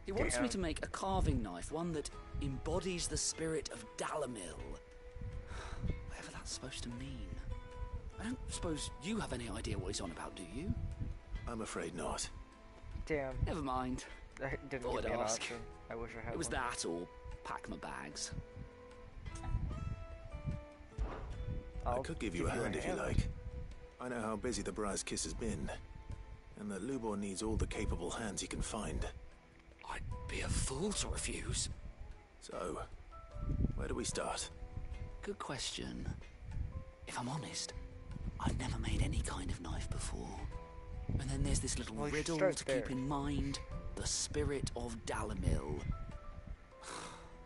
He wants me to make a carving knife, one that embodies the spirit of Dalamil. Whatever that's supposed to mean. I don't suppose you have any idea what he's on about, do you?
I'm afraid not.
Damn.
Never mind.
I didn't
Thought
give me
I'd
an
ask.
option. I wish I had
It was
one.
that or pack my bags.
I could give you a hand if you like. I know how busy the Briar's Kiss has been, and that Lubor needs all the capable hands he can find.
I'd be a fool to refuse.
So, where do we start?
Good question. If I'm honest, I've never made any kind of knife before. And then there's this little riddle to keep in mind. The spirit of Dalamil.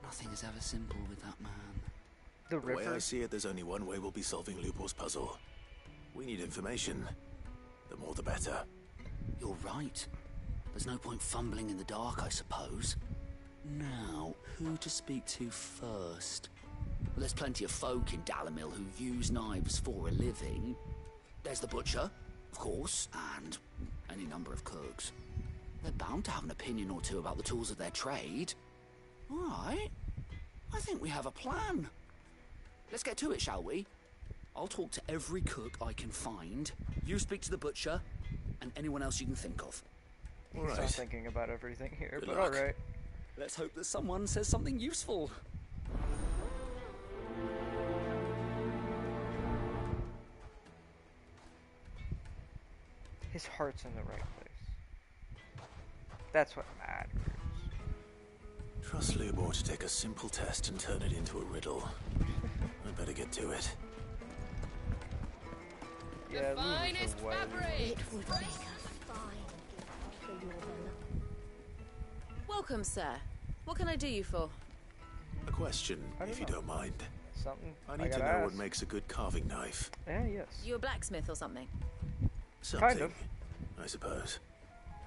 Nothing is ever simple with that man.
The way I see it, there's only one way we'll be solving Lubor's puzzle. We need information. The more the better.
You're right. There's no point fumbling in the dark, I suppose. Now, who to speak to first? Well, there's plenty of folk in Dalamil who use knives for a living. There's the butcher, of course, and any number of cooks. They're bound to have an opinion or two about the tools of their trade. All right. I think we have a plan. Let's get to it, shall we? I'll talk to every cook I can find. You speak to the butcher, and anyone else you can think of.
He's not thinking about everything here, but alright.
Let's hope that someone says something useful.
His heart's in the right place. That's what matters.
Trust Lubor to take a simple test and turn it into a riddle. I'd better get to it.
Yeah,
the finest fabric.
It would make a fine gift for your villa.
Welcome, sir. What can I do you for?
A question, if you don't mind.
Something
I need to know what makes a good carving knife.
Yeah, yes.
You a blacksmith or something?
Something, I suppose.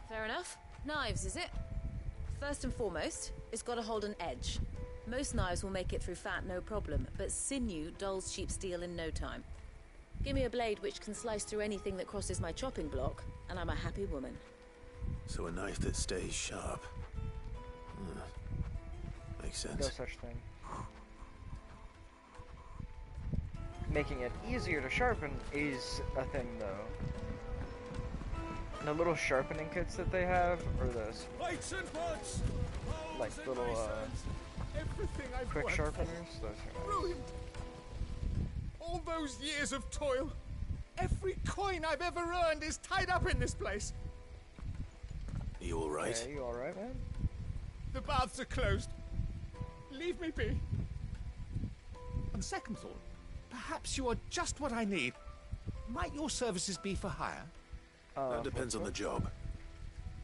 Fair enough. Knives, is it? First and foremost, it's got to hold an edge. Most knives will make it through fat, no problem, but sinew dulls cheap steel in no time. Give me a blade which can slice through anything that crosses my chopping block, and I'm a happy woman.
So a knife that stays sharp. Makes sense.
No such thing. making it easier to sharpen is a thing, though. The little sharpening kits that they have, or this,
Lights and buds!
like little quick sharpeners. Those are
Brilliant! All those years of toil, every coin I've ever earned is tied up in this place.
You all right?
Yeah, you all right, man?
The baths are closed. Leave me be. On second thought, perhaps you are just what I need. Might your services be for hire?
That depends on the job.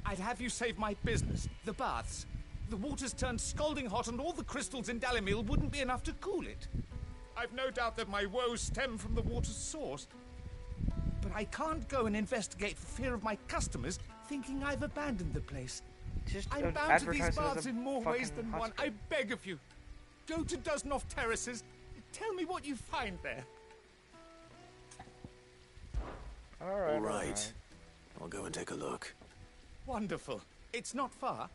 I'd have you save my business, the baths. The water's turned scalding hot and all the crystals in Dalimil wouldn't be enough to cool it. I've no doubt that my woes stem from the water's source. But I can't go and investigate for fear of my customers thinking I've abandoned the place. I'm bound to these baths in more ways than one. I beg of you. Go to Dusnov Terraces. Tell me what you find there.
All right. I'll go and take a look.
Wonderful. It's not far.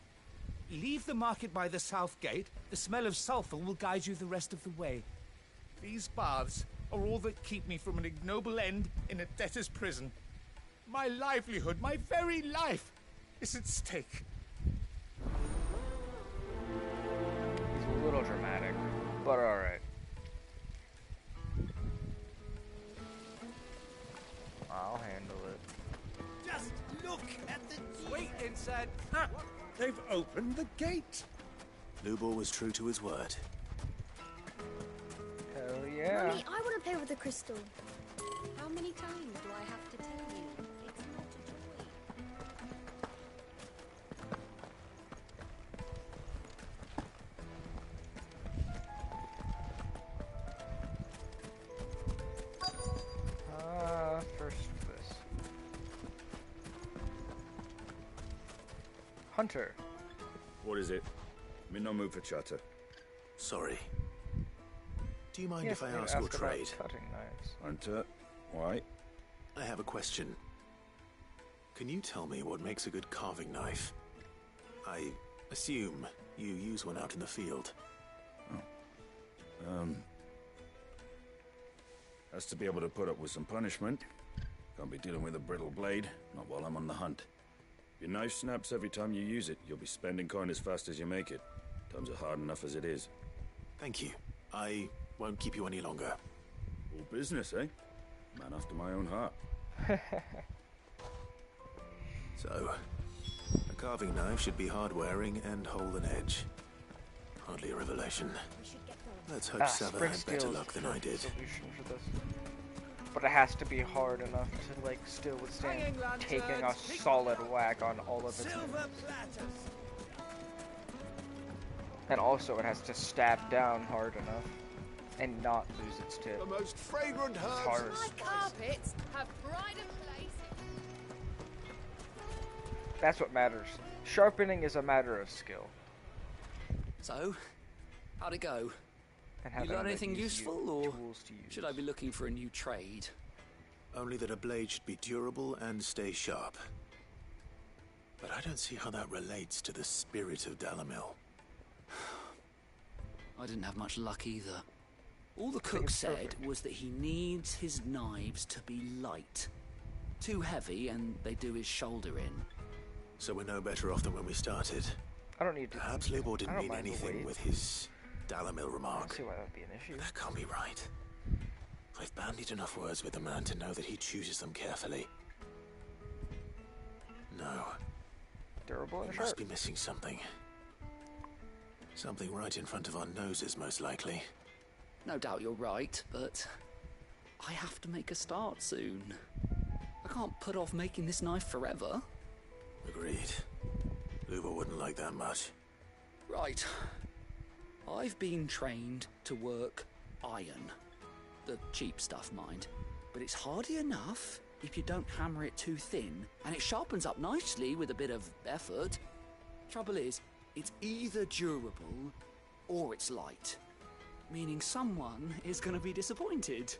Leave the market by the south gate. The smell of sulfur will guide you the rest of the way. These baths are all that keep me from an ignoble end in a debtor's prison. My livelihood, my very life, is at stake.
It's a little dramatic, but alright. I'll handle it.
Just look at the...
Wait inside. Ah, they've opened the gate.
Lubor was true to his word.
Hell yeah.
Mommy, I want to play with the crystal. How many times do I have to tell you? It's not
a joy. First this. Hunter.
What is it? I'm in no mood for chatter.
Sorry. Do you mind
Yes,
if I
you
ask your
about
trade?
Cutting knives.
Hunter, why?
I have a question. Can you tell me what makes a good carving knife? I assume you use one out in the field.
Has to be able to put up with some punishment. Can't be dealing with a brittle blade, not while I'm on the hunt. If your knife snaps every time you use it, you'll be spending coin as fast as you make it. Times are hard enough as it is.
Thank you. I won't keep you any longer.
All business, eh? Man after my own heart.
So, a carving knife should be hard-wearing and hold an edge. Hardly a revelation. Let's hope Sava had better luck than I did.
Solution for this. But it has to be hard enough to, like, still withstand taking a solid whack on all of its moves. And also it has to stab down hard enough and not lose its tip.
The most fragrant
It's
herbs.
hard.
My carpets have pride of place.
That's what matters. Sharpening is a matter of skill.
So, how'd it go?
And
You
having,
learn
like,
anything useful, or
tools to use.
should I be looking for a new trade?
Only that a blade should be durable and stay sharp. But I don't see how that relates to the spirit of Dalimil.
I didn't have much luck either. All the cook said was that he needs his knives to be light. Too heavy and they do his shoulder in.
So we're no better off than when we started.
I don't need to.
Perhaps Lubor
I
didn't
don't
mean
mind the
anything
weight.
with his Dalimil
I don't
remark.
see why that would be an issue.
That can't be right. I've bandied enough words with the man to know that he chooses them carefully. No.
Durable and
We
sharp.
must be missing something. Something right in front of our noses, most likely.
No doubt you're right, but I have to make a start soon. I can't put off making this knife forever.
Agreed. Lubor wouldn't like that much.
Right. I've been trained to work iron. The cheap stuff, mind. But it's hardy enough if you don't hammer it too thin, and it sharpens up nicely with a bit of effort. Trouble is, it's either durable or it's light. Meaning someone is going to be disappointed.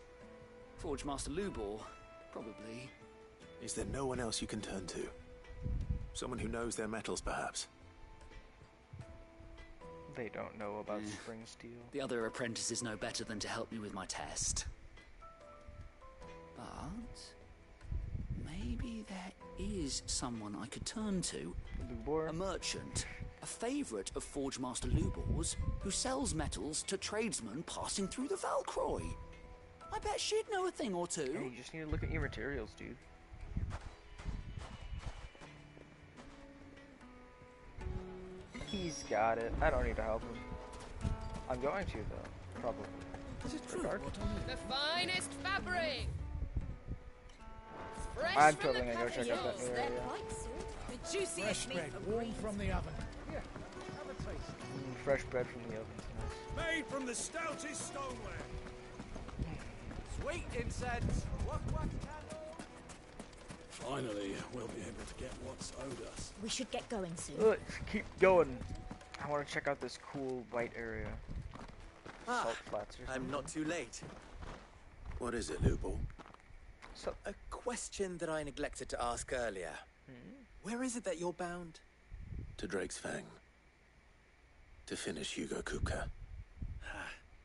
Forge Master Lubor, probably.
Is there no one else you can turn to? Someone who knows their metals, perhaps?
They don't know about spring steel.
The other apprentices know better than to help me with my test. is someone I could turn to.
Lubor?
A merchant, a favourite of Forge Master Lubor's, who sells metals to tradesmen passing through the Valcroy. I bet she'd know a thing or two.
Hey, you just need to look at your materials, dude. He's got it. I don't need to help him. I'm going to, though. Probably.
Is it true?
The finest fabric! Fresh
I'm
from
totally
the
gonna go check out that
pavilions.
new
They're
area.
quite salt. The juiciest
Fresh
meat
bread,
from
warm
Greece.
from the oven. Here, have a taste.
Fresh bread from the oven. Nice.
Made from the stoutest stoneware.
Sweet incense. What candle?
Finally, we'll be able to get what's owed us.
We should get going soon.
Let's keep going. I want to check out this cool white area. Salt flats or something.
I'm not too late.
What is it, Lubor?
So,
A question that I neglected to ask earlier. Where is it that you're bound?
To Drake's Fang. To finish Hugo Kupka.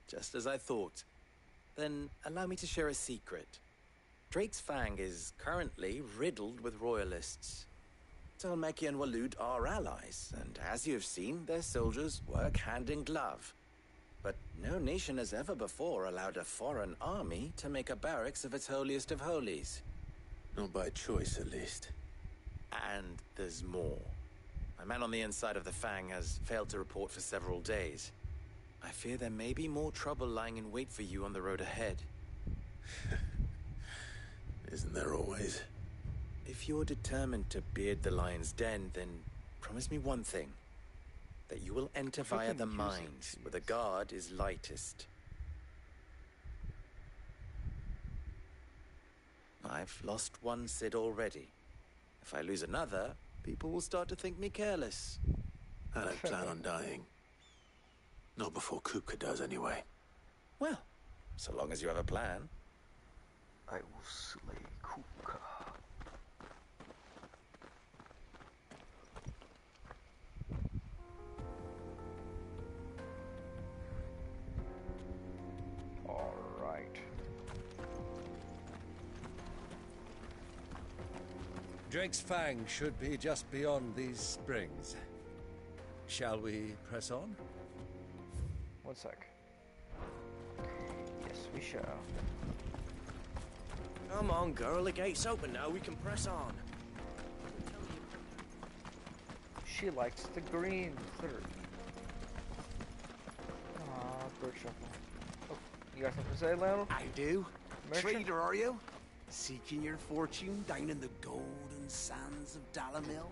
Just as I thought. Then allow me to share a secret. Drake's Fang is currently riddled with royalists. Talmeki and Walud are allies, and as you have seen, their soldiers work hand in glove. But no nation has ever before allowed a foreign army to make a barracks of its holiest of holies.
Not by choice, at least.
And there's more. My man on the inside of the Fang has failed to report for several days. I fear there may be more trouble lying in wait for you on the road ahead.
Isn't there always?
If you're determined to beard the lion's den, then promise me one thing. That you will enter via the mines, where the guard is lightest. I've lost one Cid already. If I lose another, people will start to think me careless.
I don't plan on dying. Not before Kupka does, anyway.
Well, so long as you have a plan.
I will slay Kupka. Alright.
Drake's Fang should be just beyond these springs. Shall we press on?
One sec. Yes, we shall.
Come on, girl. The gate's open now. We can press on.
She likes the green clear. Aw, bird shuffle. Oh, you got something to say, Lionel?
I do.
Merchant?
Trader, are you? Seeking your fortune down in the golden sands of Dalamil?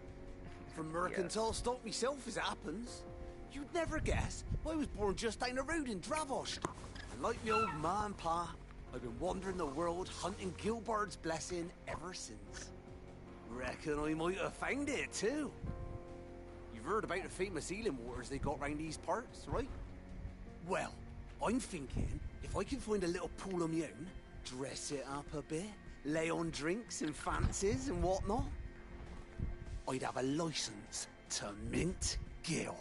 From mercantile stock myself, as it happens. You'd never guess, I was born just down the road in Dravost. And like me old ma and pa, I've been wandering the world hunting Gilbard's blessing ever since. Reckon I might have found it too. You've heard about the famous healing waters they got round these parts, right? Well, I'm thinking if I can find a little pool of my own, dress it up a bit, lay on drinks and fancies and whatnot, I'd have a license to mint Gil.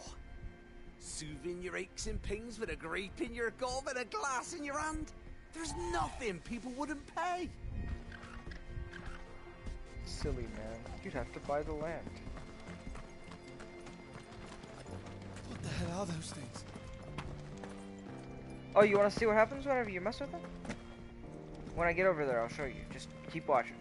Soothing your aches and pains with a grape in your gob and a glass in your hand. There's nothing people wouldn't pay.
Silly man. You'd have to buy the land.
What the hell are those things?
Oh, you want to see what happens whenever you mess with them? When I get over there, I'll show you. Just keep watching.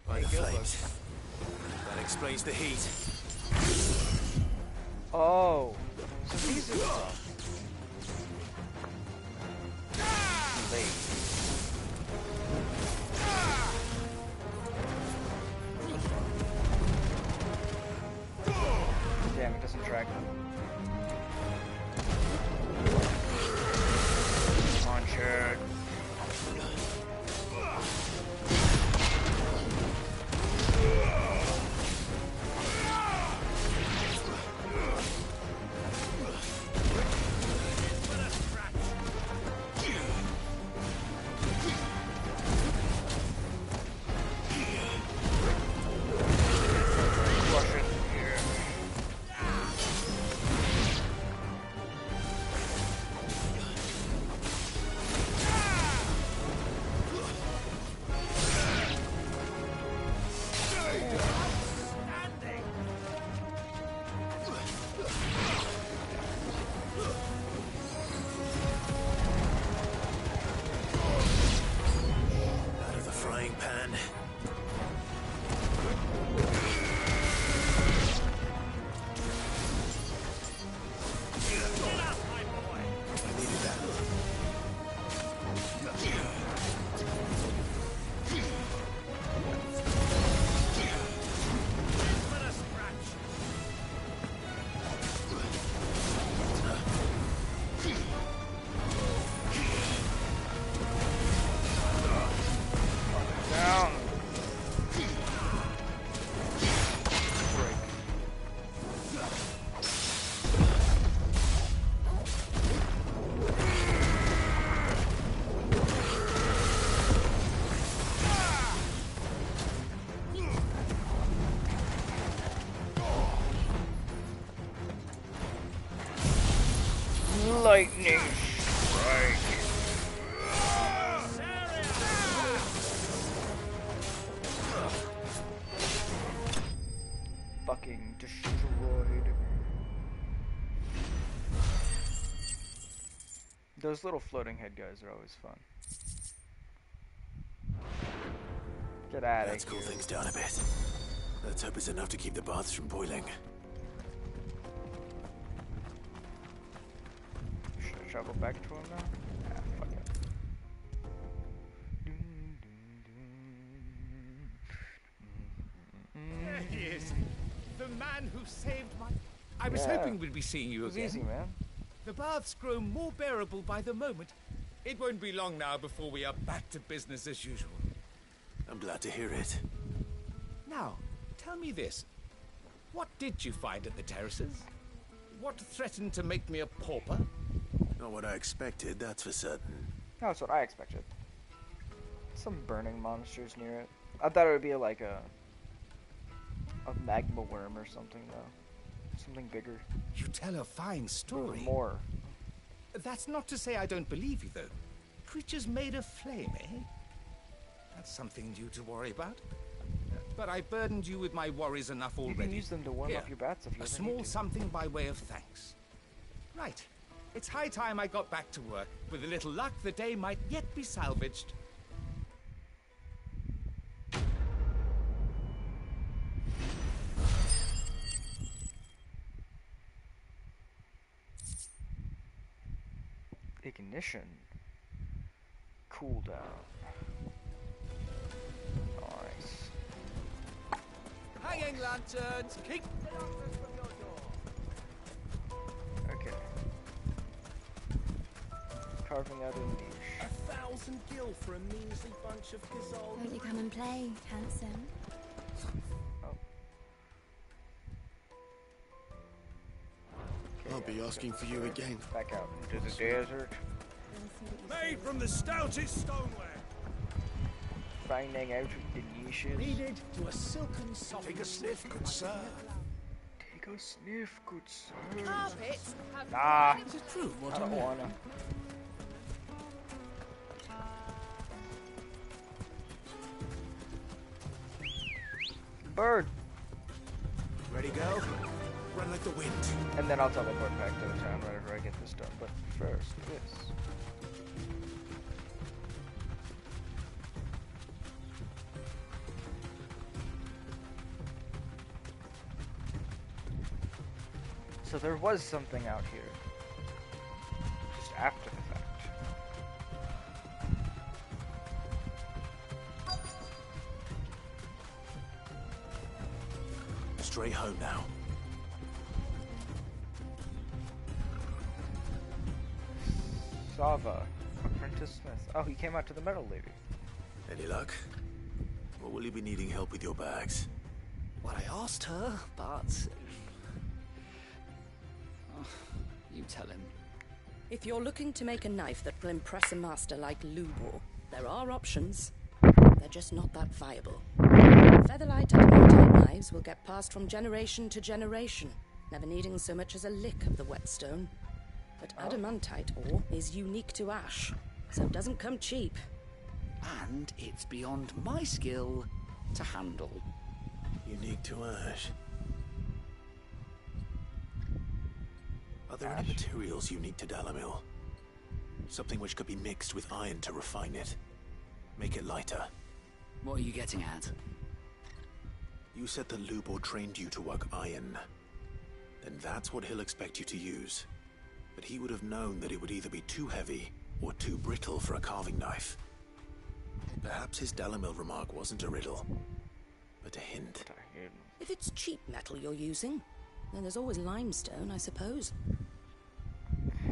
By the flames. That explains the heat.
Oh, so these are stuff. Damn, it doesn't track them. Come on, Chad.
man.
Lightning strike. Fucking destroyed. Those little floating head guys are always fun. Get out of here.
Let's cool things down a bit. Let's hope it's enough to keep the baths from boiling.
Travel back to him now? Nah, fuck it.
There he is. The man who saved my... I was hoping we'd be seeing you again.
Easy, man.
The baths grow more bearable by the moment. It won't be long now before we are back to business as usual.
I'm glad to hear it.
Now, tell me this. What did you find at the terraces? What threatened to make me a pauper?
Not what I expected, that's for certain.
That's what I expected. Some burning monsters near it. I thought it would be like a magma worm or something, though. Something bigger.
You tell a fine story.
More.
That's not to say I don't believe you, though. Creatures made of flame, eh? That's something new to worry about. But I burdened you with my worries enough already.
You can use them to warm up your bats if you
a small something by way of thanks. Right. It's high time I got back to work. With a little luck, the day might yet be salvaged.
Ignition. Cooldown. Nice.
Hanging lanterns, keep the darkness from your door.
Okay. Carving out a niche.
1,000 gil for a measly bunch of gazelle.
Won't you come and play, handsome?
I'll be asking for you again.
Back out into the desert.
Made from the stoutest stoneware.
Finding out the niches.
Needed to a silken soft.
Take a sniff, good sir.
Take a sniff, good sir.
Carpets have...
Nah.
Is it true?
I don't wanna. Bird.
Ready, go? Run like the wind.
And then I'll teleport back to the town whenever I get this done. But first, this. So there was something out here. Just after the fact.
Straight home now.
Sava, Apprentice Smith. Oh, he came out to the metal lady.
Any luck? Or will you be needing help with your bags?
Well, I asked her, but... you tell him.
If you're looking to make a knife that will impress a master like Lubor, there are options. They're just not that viable. Featherlight and Adamantite knives will get passed from generation to generation, never needing so much as a lick of the whetstone. But Adamantite ore is unique to Ash, so it doesn't come cheap.
And it's beyond my skill to handle.
Unique to Ash. Are there any materials unique to Dalamil?
Something which could be mixed with iron to refine it. Make it lighter.
What are you getting at?
You said that Lubor trained you to work iron. Then that's what he'll expect you to use. But he would have known that it would either be too heavy or too brittle for a carving knife. Perhaps his Dalimil remark wasn't a riddle, but a hint.
If it's cheap metal you're using, then there's always limestone, I suppose.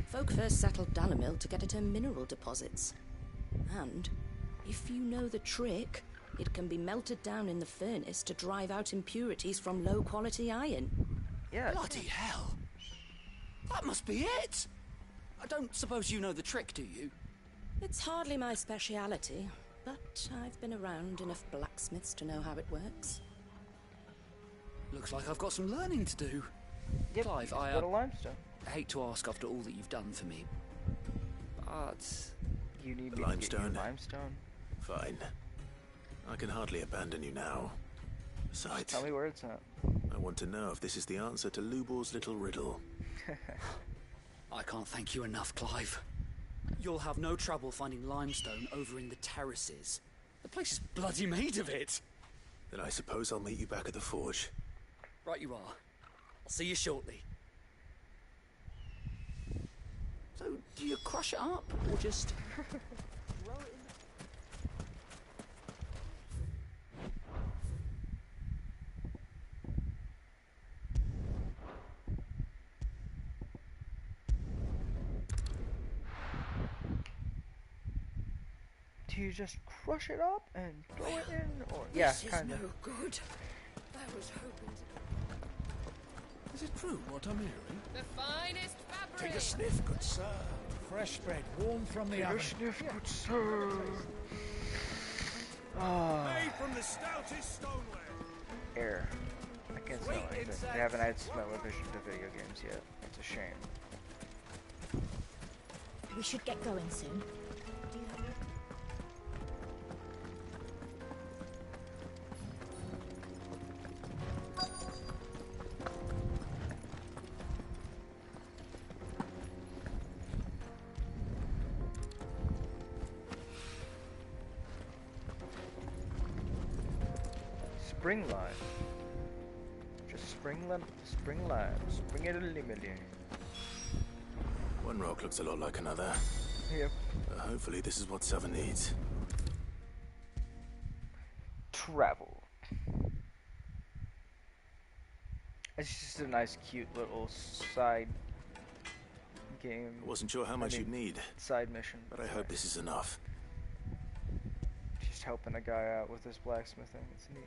Folk first settled Dalimil to get at her mineral deposits. And, if you know the trick, it can be melted down in the furnace to drive out impurities from low-quality iron.
Yeah.
Bloody hell! That must be it! I don't suppose you know the trick, do you?
It's hardly my speciality, but I've been around enough blacksmiths to know how it works.
Looks like I've got some learning to do.
Yep,
Clive, I
got a limestone.
hate to ask after all that you've done for me, but...
You need
The
me
limestone?
to get you limestone?
Fine. I can hardly abandon you now. Besides,
Tell me where it's at.
I want to know if this is the answer to Lubor's little riddle.
I can't thank you enough, Clive. You'll have no trouble finding limestone over in the terraces. The place is bloody made of it.
Then I suppose I'll meet you back at the forge.
Right you are. I'll see you shortly. So, do you crush it up, or just... throw it in
Do you just crush it up and throw it in, or yeah, kind of?
No good. I was hoping to...
Is it true what I'm hearing?
The finest fabric.
Take a sniff, good sir. Fresh bread, warm from the oven.
Sniff, good sir.
Made from the stoutest stoneware.
Air. I can't smell anything. They haven't had smell-o-vision to video games yet. It's a shame.
We should get going soon.
Spring lime. Just spring lime, spring it a limely.
One rock looks a lot like another.
Yep.
Hopefully this is what Seven needs.
Travel. It's just a nice, cute little side game.
I wasn't sure how much you'd need.
Side mission.
But I hope this is enough.
Just helping a guy out with his blacksmithing. It's neat.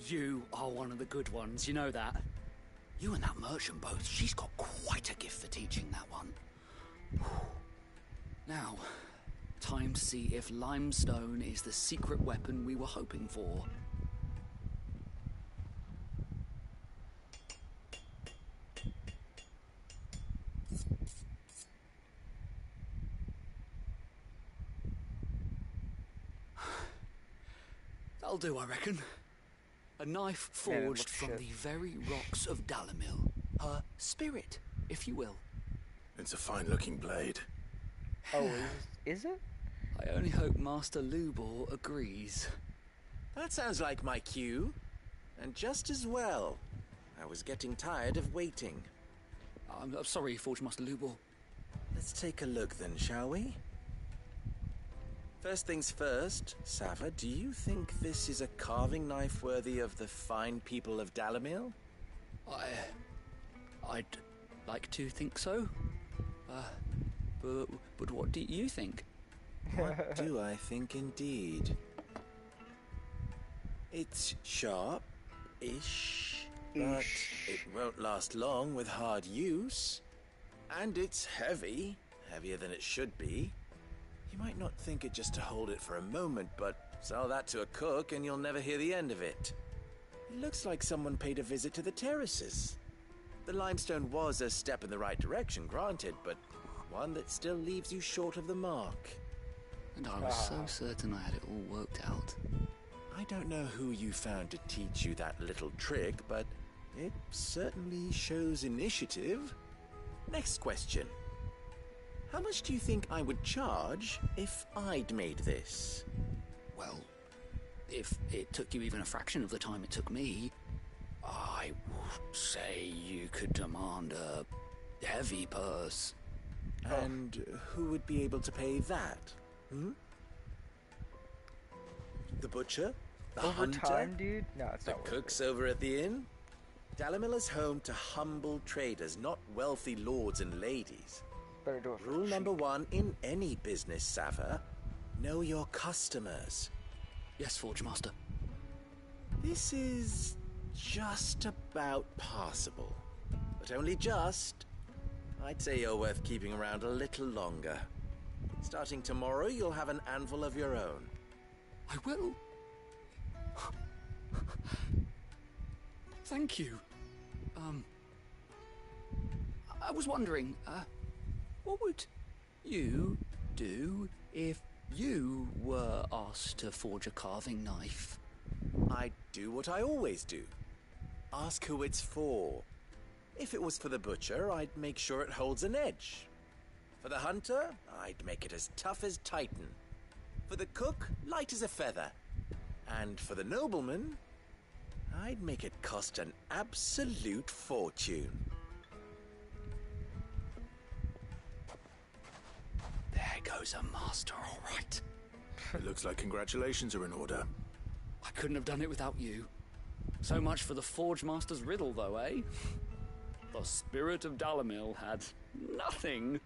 You are one of the good ones, you know that. You and that merchant both, she's got quite a gift for teaching that one. Now, time to see if limestone is the secret weapon we were hoping for. That'll do, I reckon. A knife forged from the very rocks of Dalimil. Her spirit, if you will.
It's a fine-looking blade.
Oh, is it?
I only hope Master Lubor agrees.
That sounds like my cue. And just as well. I was getting tired of waiting.
I'm sorry, Forge Master Lubor.
Let's take a look then, shall we? First things first, Sava, do you think this is a carving knife worthy of the fine people of Dalimil?
I'd like to think so. But what do you think?
What do I think indeed? It's sharp-ish, but it won't last long with hard use. And it's heavy, heavier than it should be. You might not think it just to hold it for a moment, but sell that to a cook and you'll never hear the end of it. It looks like someone paid a visit to the terraces. The limestone was a step in the right direction, granted, but one that still leaves you short of the mark.
And I was so certain I had it all worked out.
I don't know who you found to teach you that little trick, but it certainly shows initiative. Next question. How much do you think I would charge if I'd made this?
Well, if it took you even a fraction of the time it took me, I would say you could demand a heavy purse.
And who would be able to pay that? Hmm? The butcher? The
Over
hunter?
time, dude? No, it's
the
not worth
cooks over at the inn? Dalimil is home to humble traders, not wealthy lords and ladies.
Better do it for
Rule
cheap.
number 1 in any business, Sava. Know your customers.
Yes, Forge Master.
This is just about passable. But only just. I'd say you're worth keeping around a little longer. Starting tomorrow, you'll have an anvil of your own.
I will. Thank you. I was wondering, what would you do if you were asked to forge a carving knife?
I'd do what I always do. Ask who it's for. If it was for the butcher, I'd make sure it holds an edge. For the hunter, I'd make it as tough as Titan. For the cook, light as a feather. And for the nobleman, I'd make it cost an absolute fortune.
There goes a master, all right.
It looks like congratulations are in order.
I couldn't have done it without you. So much for the Forge Master's riddle, though, eh? The spirit of Dalimil had nothing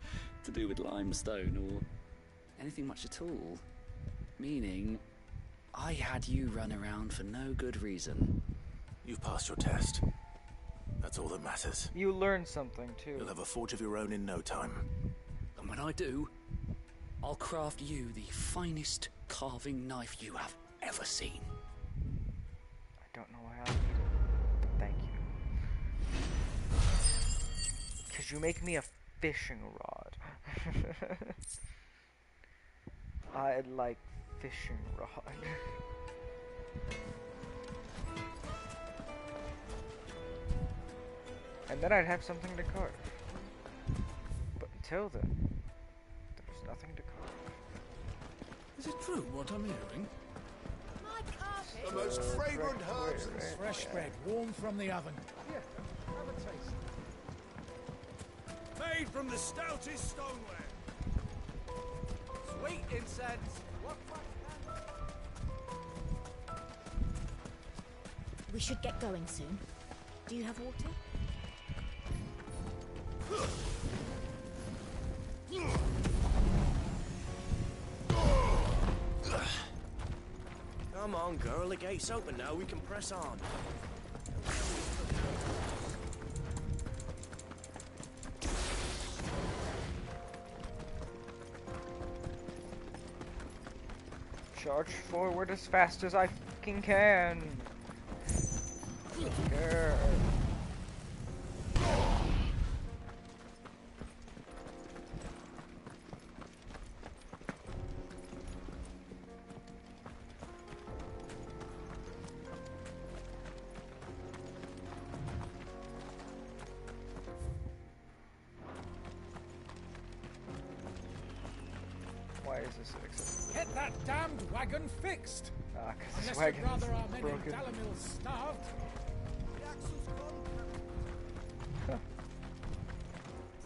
to do with limestone or anything much at all. Meaning, I had you run around for no good reason.
You've passed your test. That's all that matters.
You learned something, too.
You'll have a forge of your own in no time.
And when I do, I'll craft you the finest carving knife you have ever seen.
I don't know how, but thank you. Because you make me a fishing rod. I like fishing rod. And then I'd have something to carve. But until then, there's nothing to carve.
Is it true what I'm hearing?
My carpet.
The most fragrant herbs and
Fresh bread, warm from the oven.
Here, have a taste. Made from the stoutest stoneware.
Sweet incense.
We should get going soon. Do you have water?
Come on, girl. The gate's open now. We can press on.
Charge forward as fast as I fucking can. Yeah. Why is this so accessible?
Get that damned wagon fixed!
Ah, because this
Unless
wagon
you'd rather our
is
men in
broken.
Dalimil starved.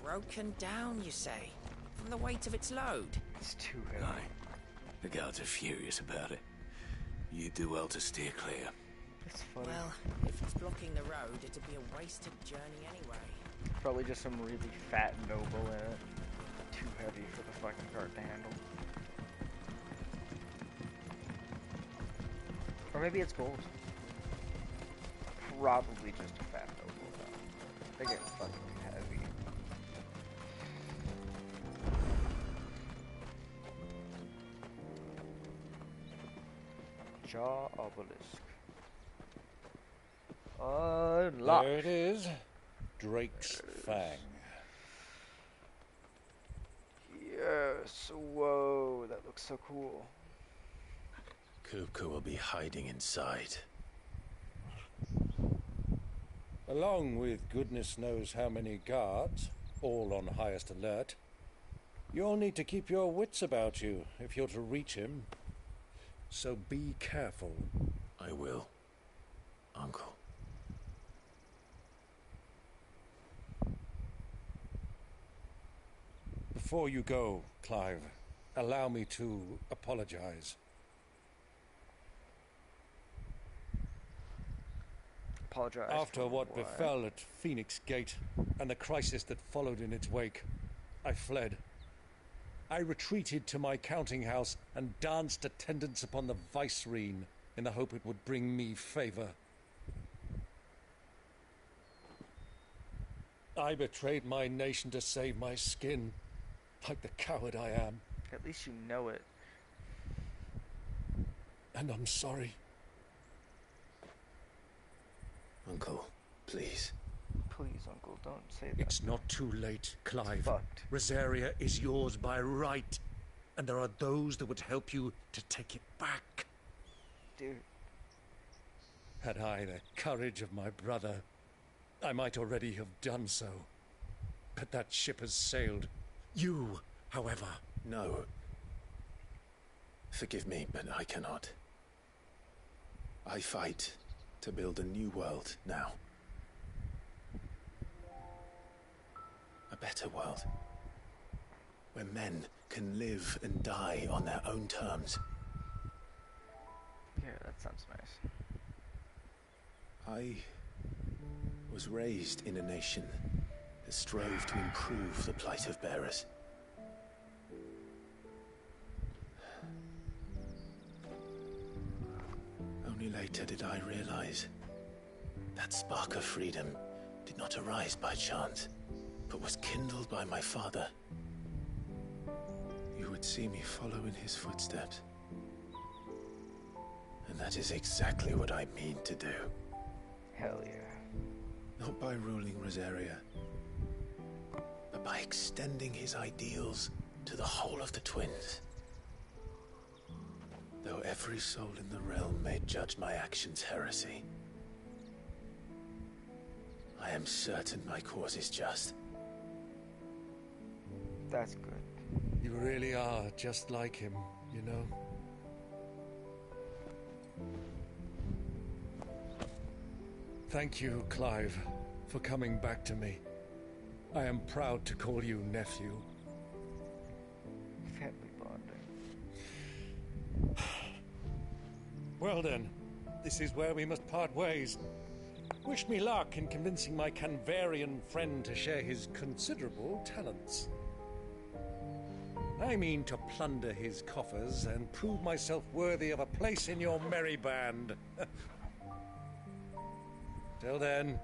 Broken down, you say? From the weight of its load?
It's too heavy.
Aye. The guards are furious about it. You do well to steer clear.
It's funny.
Well, if it's blocking the road, it'd be a wasted journey anyway.
Probably just some really fat noble in it. Too heavy for the fucking cart to handle. Or maybe it's gold. Probably just a fat noble though. They get fucking heavy. Jaw obelisk. Unlocked.
There it is. Drake's Fang.
Yes, whoa, that looks so cool.
Kupka will be hiding inside.
Along with goodness knows how many guards, all on highest alert. You'll need to keep your wits about you if you're to reach him. so be careful.
I will, Uncle.
Before you go, Clive, allow me to apologize.
Apologize.
After what
for
befell at Phoenix Gate and the crisis that followed in its wake, I fled. I retreated to my counting house and danced attendance upon the vicereine in the hope it would bring me favor. I betrayed my nation to save my skin, like the coward I am.
At least you know it.
And I'm sorry.
Uncle, please.
Please, Uncle, don't say that.
It's not too late, Clive.
Fucked.
Rosaria is yours by right, and there are those that would help you to take it back.
Dude.
Had I the courage of my brother, I might already have done so. But that ship has sailed. You, however...
No. Forgive me, but I cannot. I fight to build a new world now. A better world. Where men can live and die on their own terms.
Yeah, that sounds nice.
I was raised in a nation that strove to improve the plight of bearers. Only later did I realize that spark of freedom did not arise by chance, but was kindled by my father. You would see me follow in his footsteps. And that is exactly what I mean to do.
Hell yeah.
Not by ruling Rosaria, but by extending his ideals to the whole of the twins. Though every soul in the realm may judge my actions heresy, I am certain my cause is just.
That's good.
You really are just like him, you know? Thank you, Clive, for coming back to me. I am proud to call you nephew.
Family bonding.
Well then, this is where we must part ways. Wish me luck in convincing my Canvarian friend to share his considerable talents. I mean to plunder his coffers and prove myself worthy of a place in your merry band. Till then,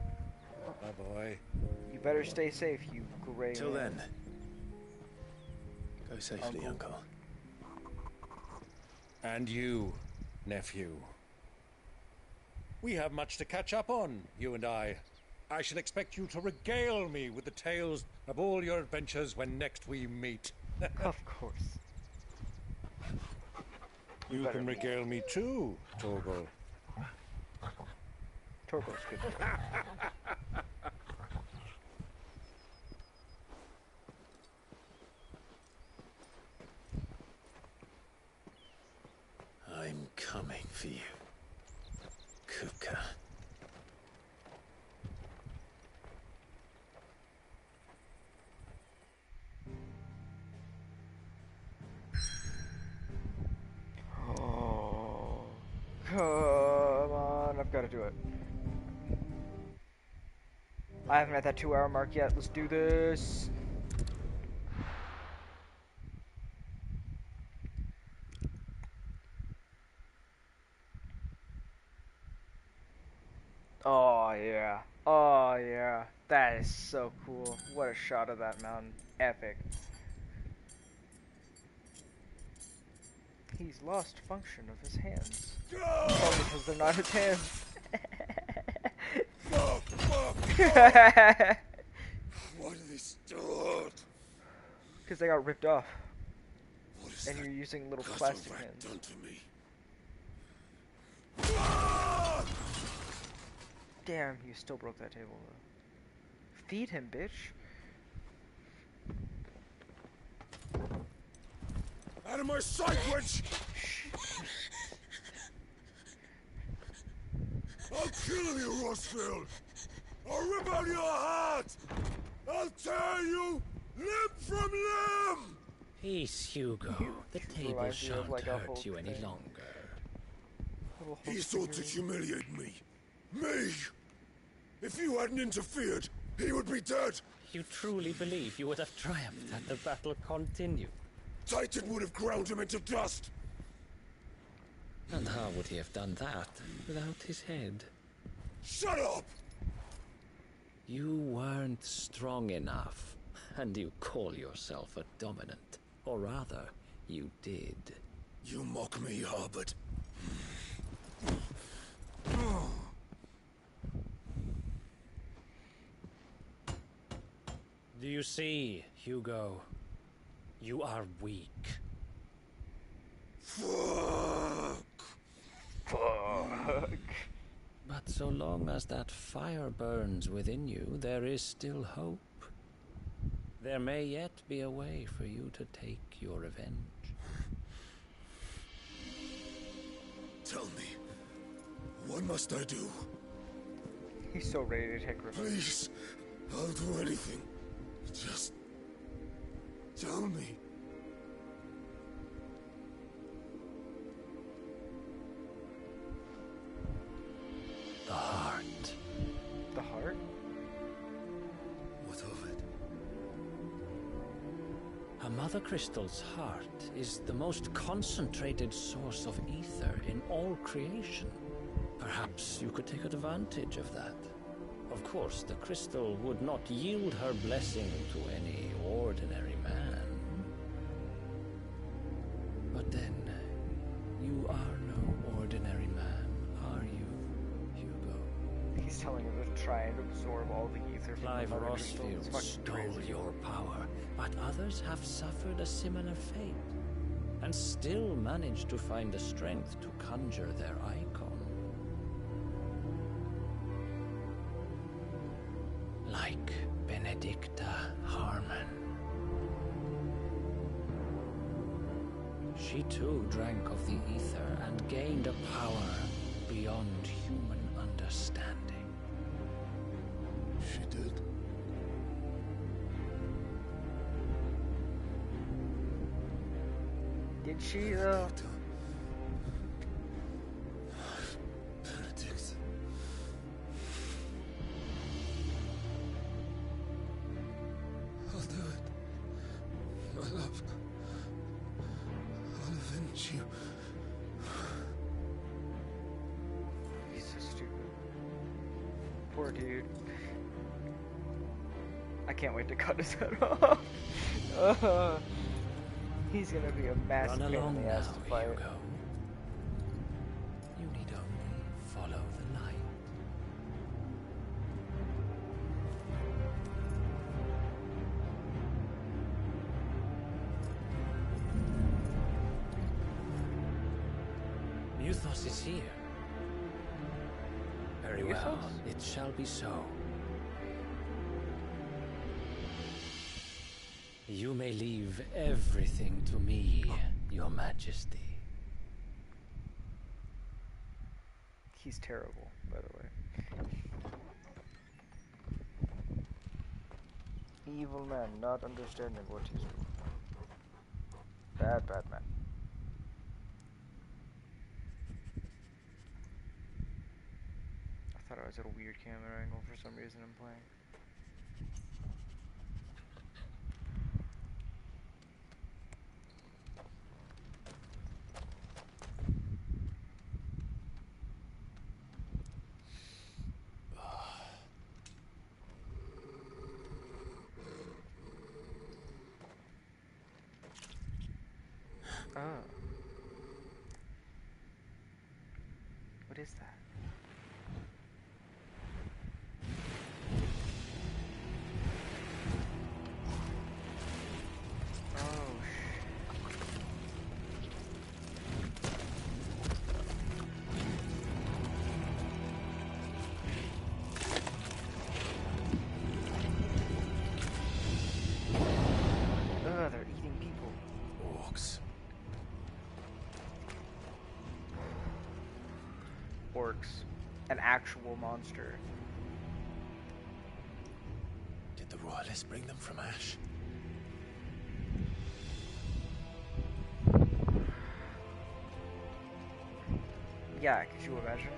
my boy.
You better stay safe, you gray
Till
man.
then, go safely, Uncle.
And you, nephew. We have much to catch up on, you and I. I shall expect you to regale me with the tales of all your adventures when next we meet.
Of course.
You can regale me too, Torgal.
Torgal's good.
I'm coming for you, Kupka.
Oh, come on, I've got to do it. I haven't met that 2-hour mark yet. Let's do this. Oh yeah. Oh yeah. That is so cool. What a shot of that mountain. Epic. He's lost function of his hands. Oh, because they're not his hands.
What are they stored?
Because they got ripped off. And you're using little plastic hands.
Done to me.
Damn, you still broke that table though. Feed him, bitch.
Out of my sight, witch!
kill you, Rossfield! I'll rip out your heart! I'll tear you limb from limb!
Peace, Hugo. The table shan't hurt you any longer.
He sought to humiliate me. Me! If you hadn't interfered, he would be dead!
You truly believe you would have triumphed had the battle continued?
Titan would have ground him into dust!
And how would he have done that without his head?
Shut up!
You weren't strong enough, and you call yourself a dominant. Or rather, you did.
You mock me, Harbert.
Do you see, Hugo? You are weak.
Fuck!
But so long as that fire burns within you, there is still hope. There may yet be a way for you to take your revenge.
Tell me, what must I do?
He's so ready to take revenge.
Please, I'll do anything. Just tell me.
The heart.
The heart?
What of it?
A Mother Crystal's heart is the most concentrated source of ether in all creation. Perhaps you could take advantage of that. Of course, the crystal would not yield her blessing to any ordinary man. But then, you are no ordinary man, are you, Hugo?
He's telling him to try and absorb all the ether from
Clive
the Mother Crystal. It's
Rossfield
fucking
stole
crazy.
your power, but others have suffered a similar fate, and still managed to find the strength to conjure their icon. Like Benedicta Harmon. She too drank of the ether and gained a power beyond human understanding.
She did.
Did she, though?
Benedict. I'll do it. My love. I'll avenge you.
He's so stupid. Poor dude. I can't wait to cut his head off. He's gonna be a massive pain in the ass to fight.
Hugo. You need only follow the light. Muthos is here. Very well, it shall be so. You may leave everything to me, Your Majesty.
He's terrible, by the way. Evil man, not understanding what he's doing. Bad, bad man. I thought I was at a weird camera angle for some reason I'm playing. Oh. What is that? They're eating people.
Orcs.
Orcs. an actual monster.
Did the royalists bring them from Ash?
Yeah, could you imagine?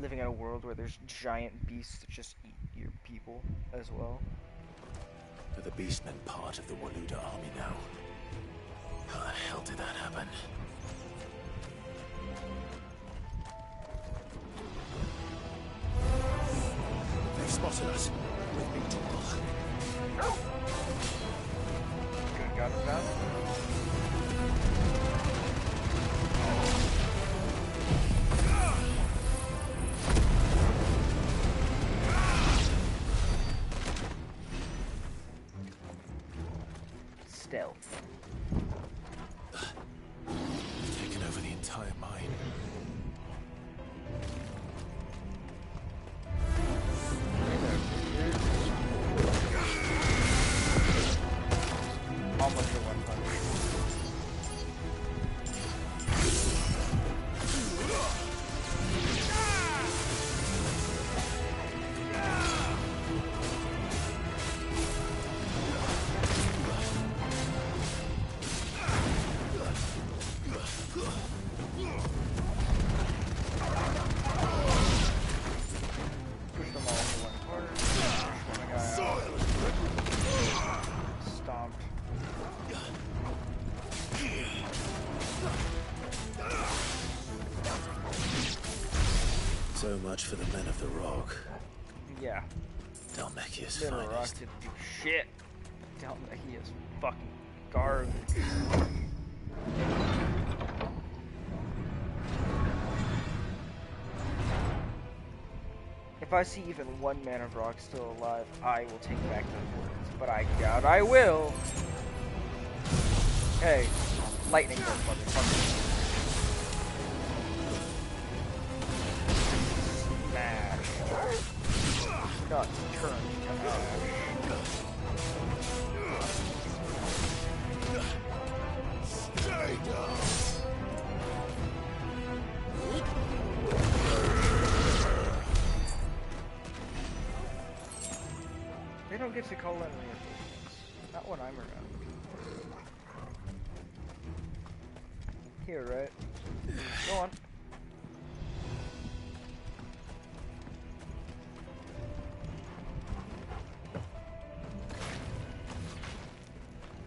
Living in a world where there's giant beasts that just eat your people as well.
Are the Beastmen part of the Waluda army now? How the hell did that happen? They've spotted us. We've been told.
Good got him down. Stealth.
We've taken over the entire mine.
Almost a one punch. Push them all into one corner. Push one guy out. Stomped.
So much for the men of the Rock.
Yeah.
Dhalmekia's
Little Rock
finest.
didn't do shit. He is fucking garbage. If I see even one man of rock still alive, I will take back those words. But I doubt I will. Hey, lightning bolt, motherfucker. Smash. Not turn to ash.
Stay down.
They don't get to call in reinforcements. Not when I'm around. Here, right? Go on.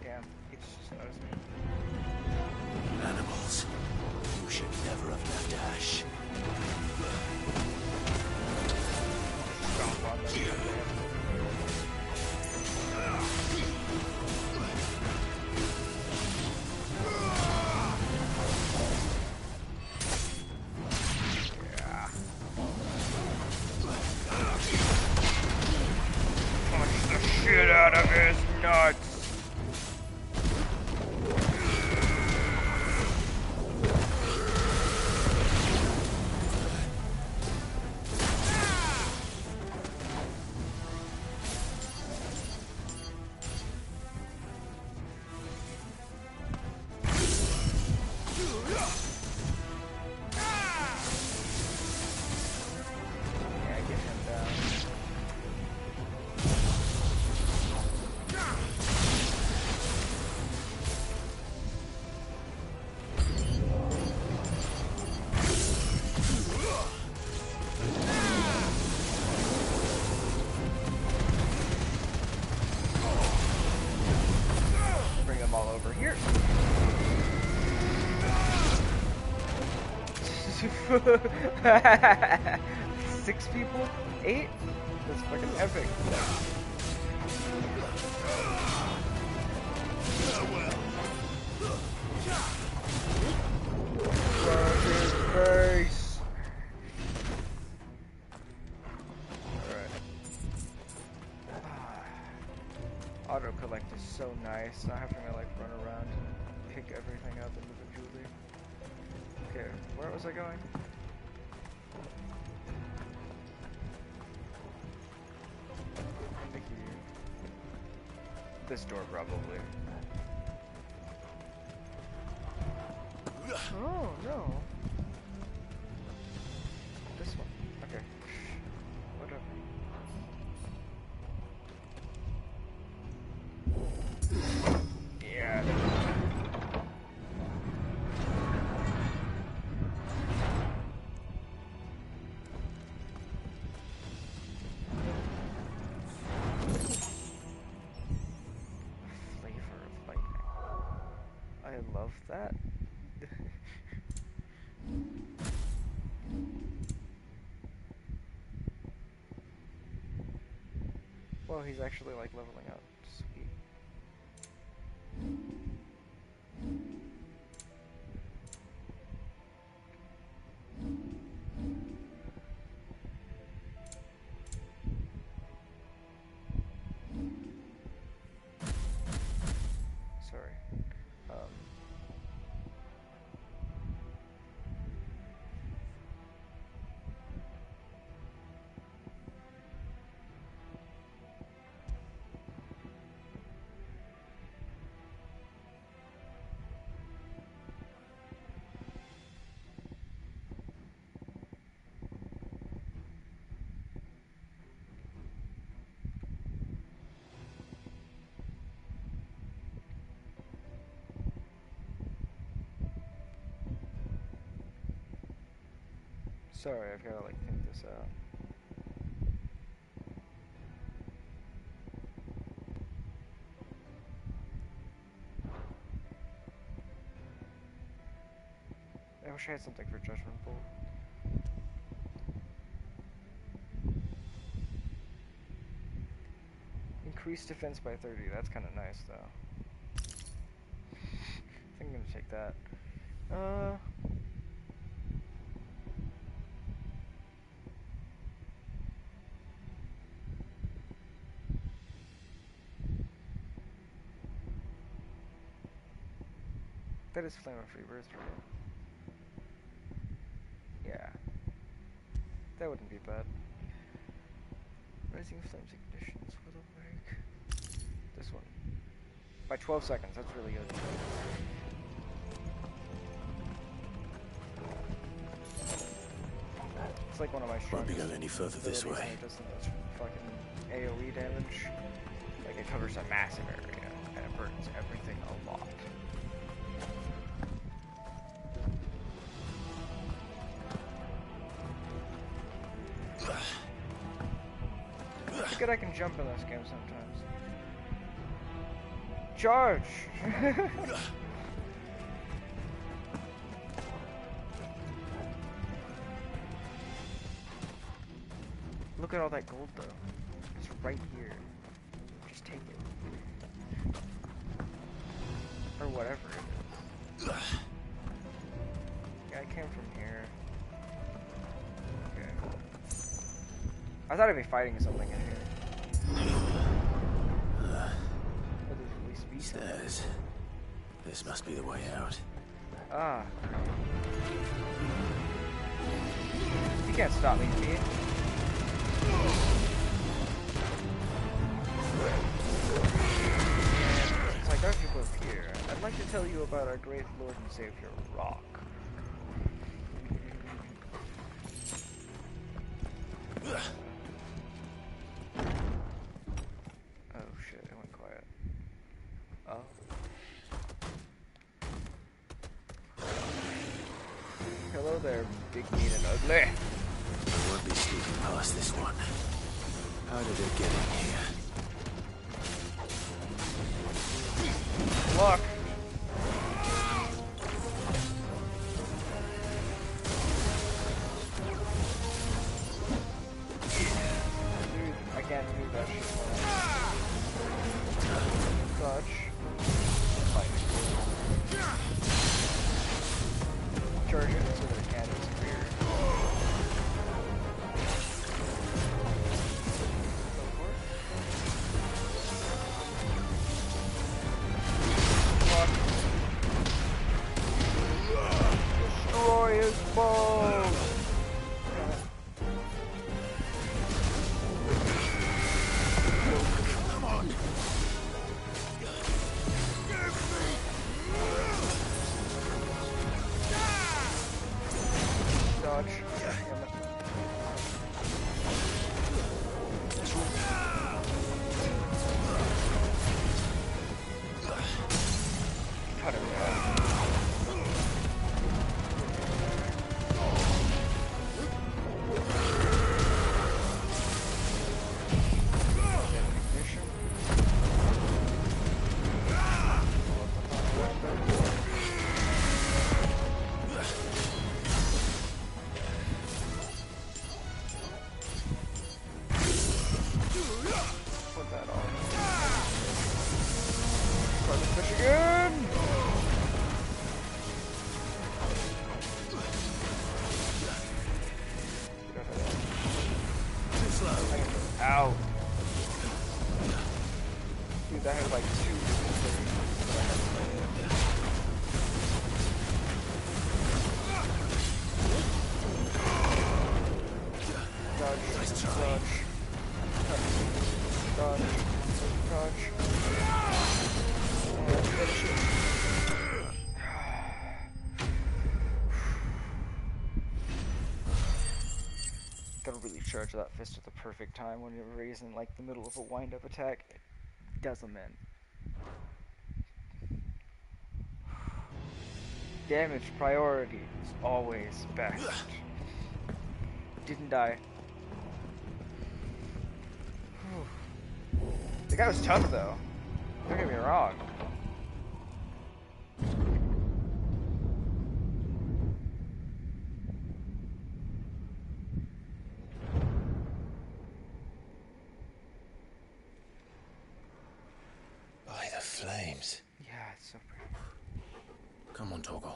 Damn, it's just noticed me.
Animals. You should never have left Ash.
Stomp on them. Shit out of his nuts. Yeah, get him down. Bring them all over here. 6 people? 8? That's fucking epic. Face. Alright. Auto collect is so nice, not having to like run around and pick everything up individually. Okay, where was I going? This door, probably. Oh, no. love that. Well, he's actually like leveling up. Sweet. Sorry. Sorry, I've gotta like think this out. I wish I had something for Judgment Bolt. Increase defense by 30, that's kinda nice though. I think I'm gonna take that. That is Flame of Free Birth, right? Yeah. That wouldn't be bad. Rising Flames Ignitions will awake. This one. By 12 seconds, that's really good. It's like one of my strongest.
Won't be going any further this way.
It does the most fucking AoE damage. Like it covers a massive area and it burns everything a lot. It's good I can jump in this game sometimes. Charge! Look at all that gold though. It's right here. Just take it. Or whatever it is. Yeah, I came from here. Okay. I thought I'd be fighting something in here.
Stairs. This must be the way out.
Ah. You can't stop me, Pete. It's like our people up here. I'd like to tell you about our great Lord and Savior, Rock. Oh shit, it went quiet. Oh. Hello there, big, mean, and ugly.
I won't be sneaking past this one. How did it get in here?
Look! Dude, I can't do that shit. Dodge. Fight. Charge it so that it can't disappear. Destroy his balls!
Come on!
Dodge. Cut him down. Gotta really charge that fist at the perfect time whenever he's in like the middle of a wind-up attack. It does him in. Damage priority is always best. Didn't die. The guy was tough though. Don't get me wrong.
By the flames.
Yeah, it's so pretty.
Come on, Torgal.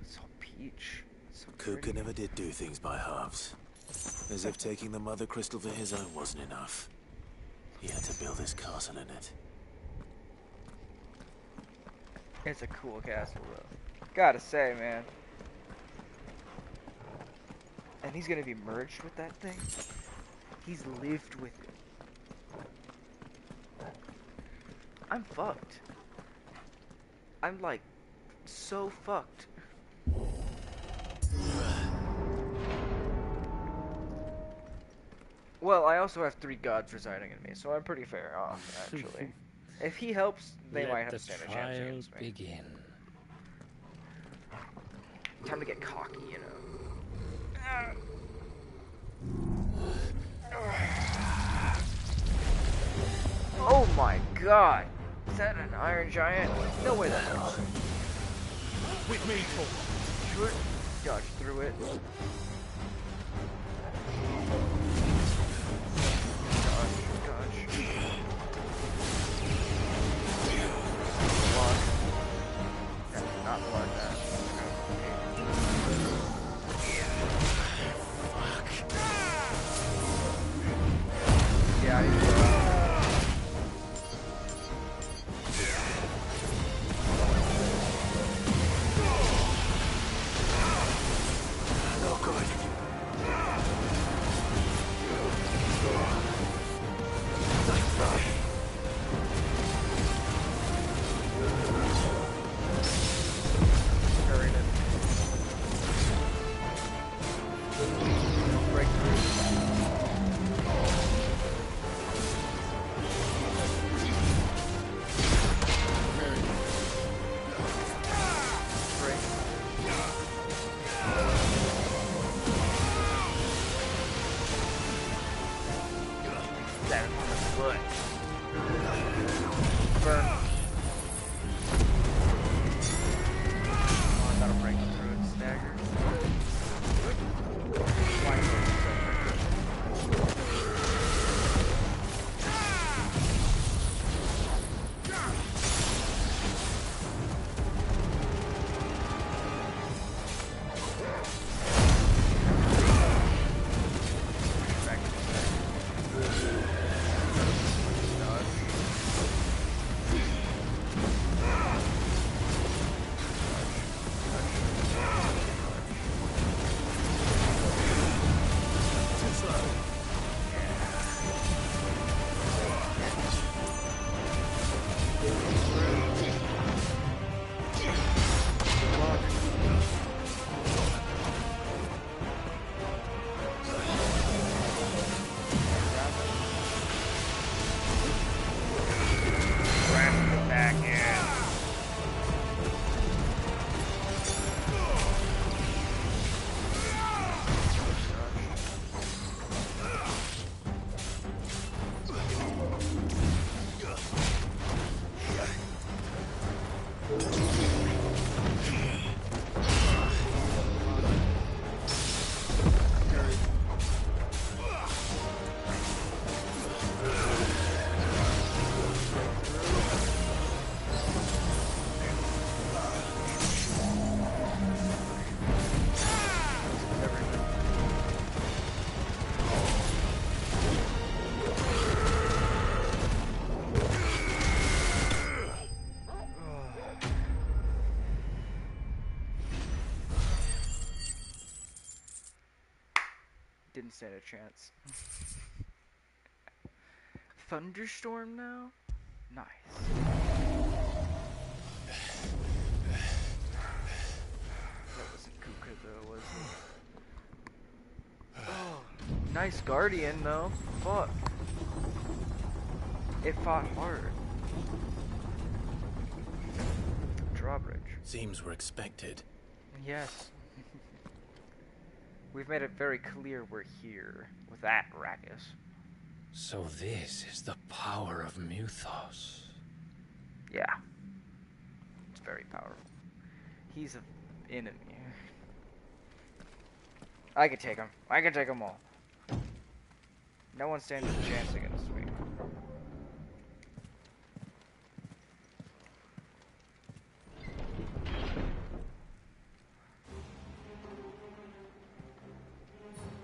It's all peach. It's so
Kuka
pretty.
never did do things by halves. As if taking the Mother Crystal for his own wasn't enough. He had to build his castle in it.
It's a cool castle, though. Gotta say, man. And he's gonna be merged with that thing? He's lived with it. I'm fucked. I'm like, so fucked. Well, I also have 3 gods residing in me, so I'm pretty fair off, actually. If he helps, they might have to stand a chance against me.
Begin.
Time to get cocky, you know. Oh my god! Is that an Iron Giant? No way that's not.
With me, Paul.
Sure. Dodge through it. Didn't stand a chance. Thunderstorm now? Nice. That wasn't Kuka though, was it? Oh, nice Guardian though. Fuck. It fought hard. Drawbridge.
Seems we're expected.
Yes. We've made it very clear we're here with that Rackus.
So this is the power of Muthos.
Yeah. It's very powerful. He's an enemy. I can take him. I can take them all. No one stands a chance against me.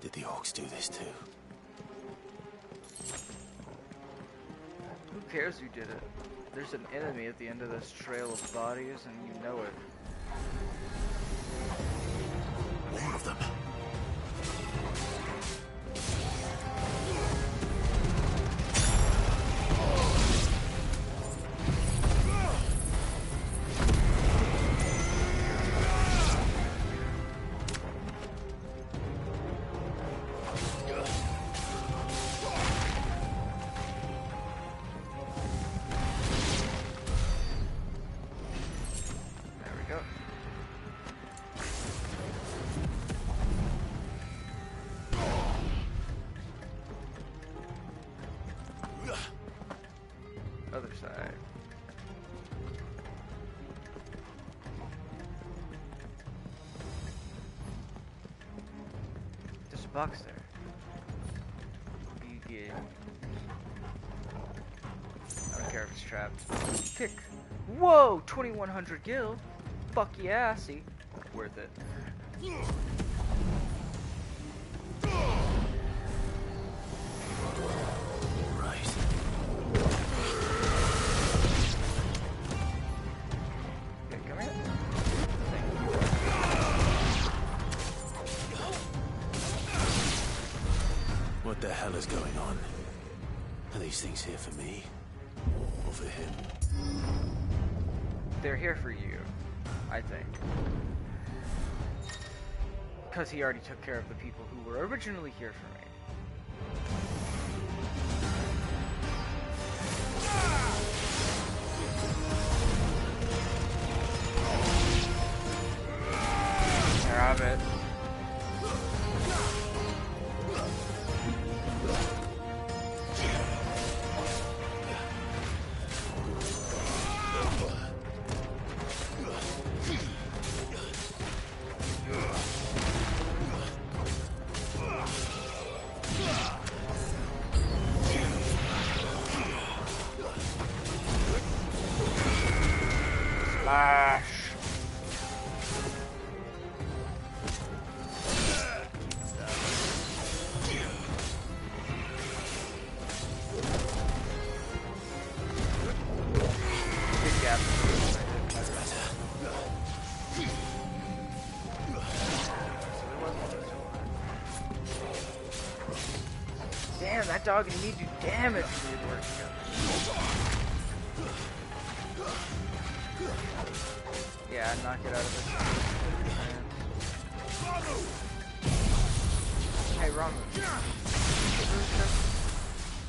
Did the orcs do this too?
Who cares who did it? There's an enemy at the end of this trail of bodies, and you know it.
More of them.
Other side. There's a box there. You get. I don't care if it's trapped. Pick. Whoa! 2100 gil. Fuck yeah, see. Worth it.
What the hell is going on? Are these things here for me? Or for him?
They're here for you, I think. Because he already took care of the people who were originally here for me. Grab it. Smash! Good gap. Damn, that dog and me do damage when we work together. Yeah, knock it out of this. Hey, wrong move.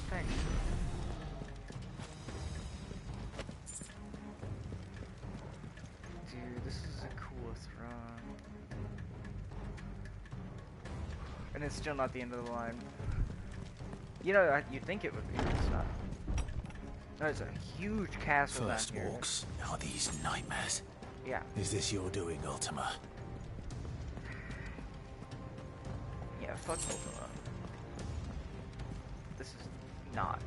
Thanks. Dude, this is a cool throne. And it's still not the end of the line. You know, you'd think it would be, but it's not. There's a huge castle
First
down here.
walks, now these nightmares.
Yeah.
Is this your doing, Ultima?
Yeah, fuck Ultima. This is not.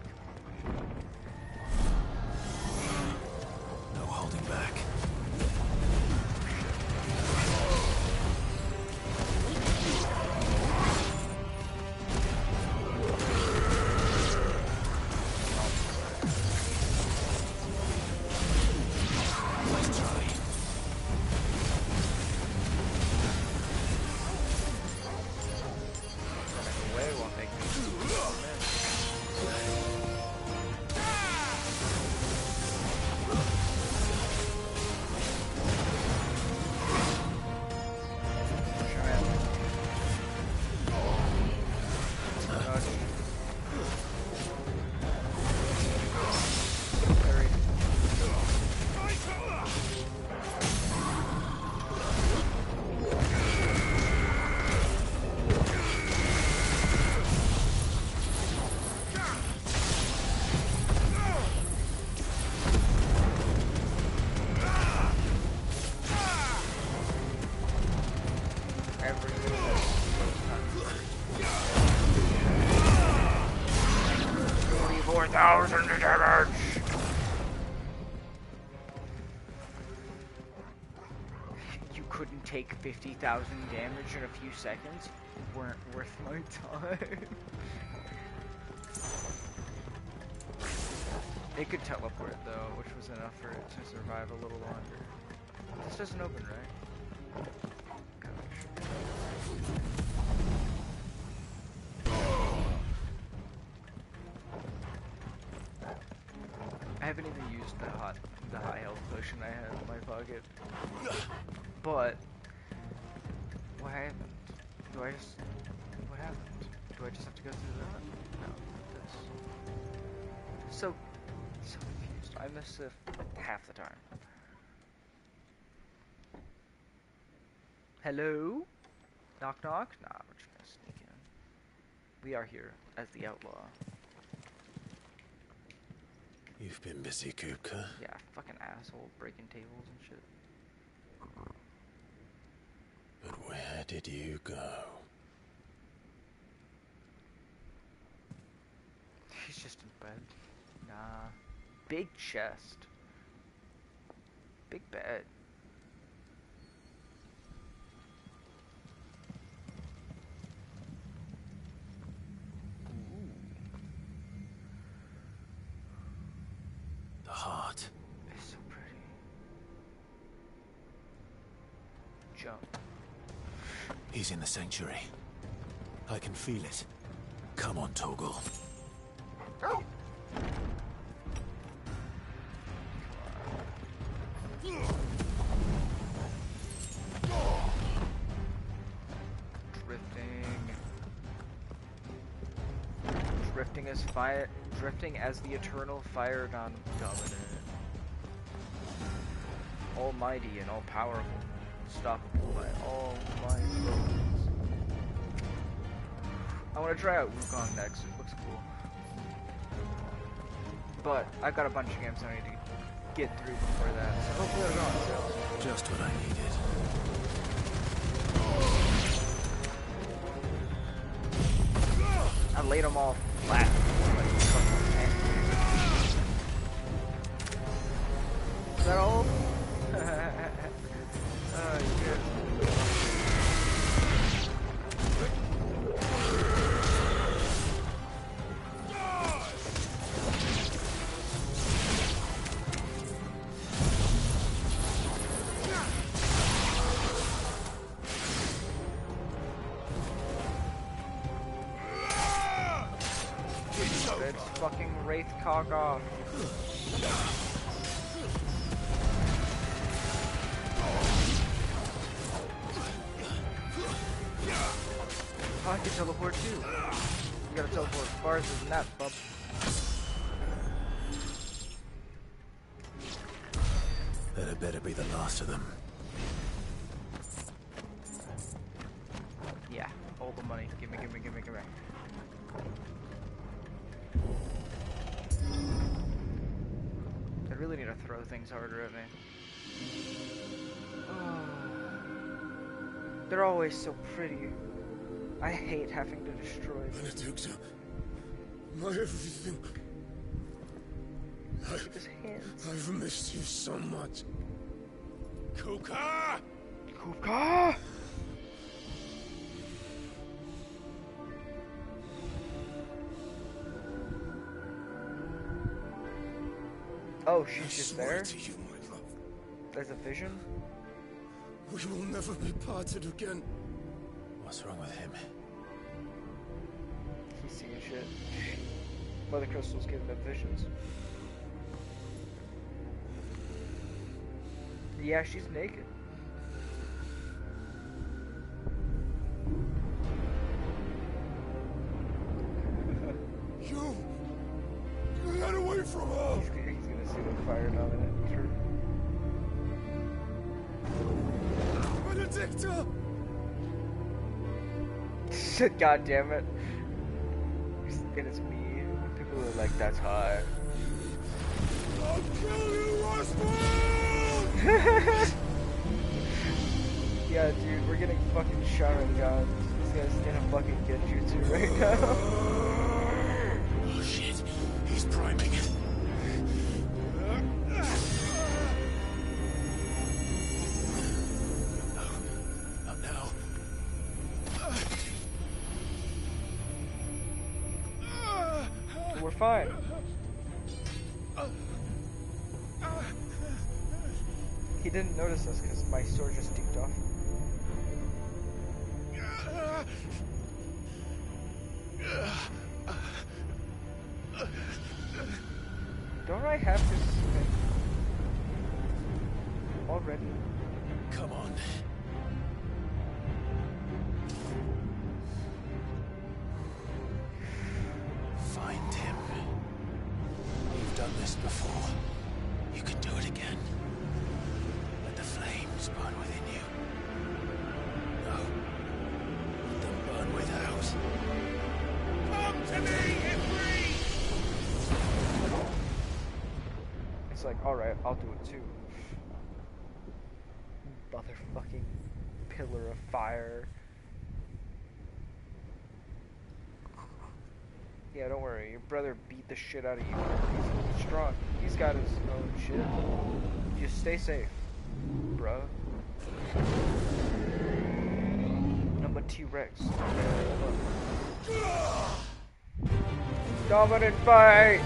No holding back.
4,000 damage! You couldn't take 50,000 damage in a few seconds? You weren't worth my time. It could teleport though, which was enough for it to survive a little longer. This doesn't open, right? I haven't even used the high health potion I had in my pocket. But what happened? What happened? Do I just have to go through that? No, this. So confused. I miss it half the time. Hello? Knock knock? Nah, we're just gonna sneak in. We are here as the outlaw.
You've been busy, Kupka.
Yeah, fucking asshole, breaking tables and shit.
But where did you go?
He's just in bed. Nah. Big chest. Big bed.
The heart.
It's so pretty. Jump.
He's in the sanctuary. I can feel it. Come on, Torgal.
Drifting as the eternal fire dominant. Almighty and all powerful. Unstoppable by all my foes. I want to try out Wukong next. It looks cool. But I've got a bunch of games I need to get through before that. So hopefully they're on sale.
Just what I needed.
I laid them all flat. Is that all? Oh, shit. It's fucking Wraith cock off. Oh, I can teleport too. You gotta teleport farther than that, bub.
That had better be the last of them.
Yeah, all the money. Gimme. I really need to throw things harder at me. Oh. They're always so pretty. I hate having to destroy them.
Benedicta, my everything.
His hands.
I've missed you so much. Kupka!
Kupka! Oh, she's just there?
To you, my love.
There's a vision?
We will never be parted again.
What's wrong with him?
He's seeing shit. Mother Crystal's giving him visions. Yeah, she's naked.
You get away from her!
He's gonna see the fire dominant.
Benedicta!
God damn it. And it's me. People are like, that's hot.
I'll kill you, Roswell!
Yeah, dude, we're getting fucking Sharon guns. This guy's in a fucking Genjutsu right now.
Oh shit, he's
We're fine. He didn't notice us because my sword just duped off. Don't I have this thing already?
Come on. Find him. You've done this before. You can do it again. Let the flames burn within you. No. Let them burn without.
Come to me, Ifrit!
It's like, alright, I'll do it too. Motherfucking pillar of fire. Yeah, don't worry. Your brother beat the shit out of you. He's strong. He's got his own shit. Just stay safe, bro. I'm a T-Rex. Dominant fight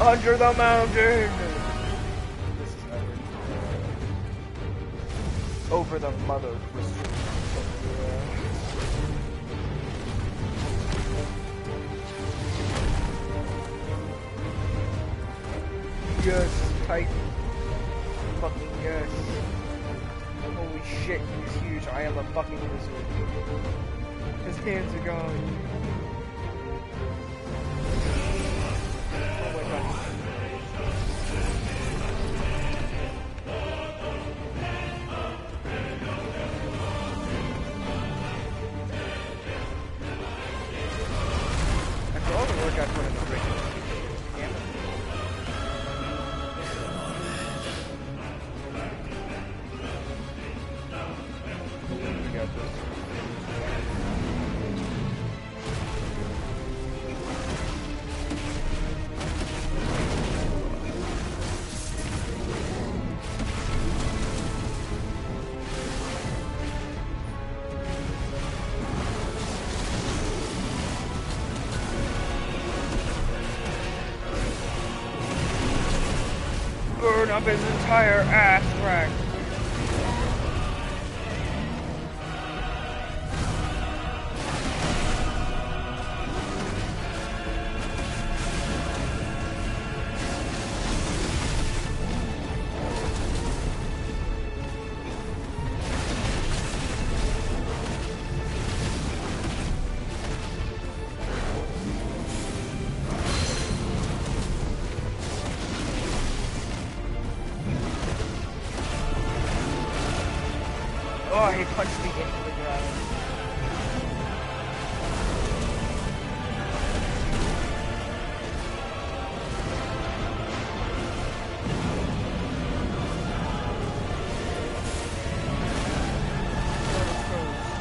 under the mountain. This is epic. Over the mother crystal. Yes, Titan. Fucking yes. Holy shit, he's huge. I am a fucking wizard. His hands are gone. Oh my god. After all the work I put into breaking burn up his entire ass crack. Oh, he punched me into the ground.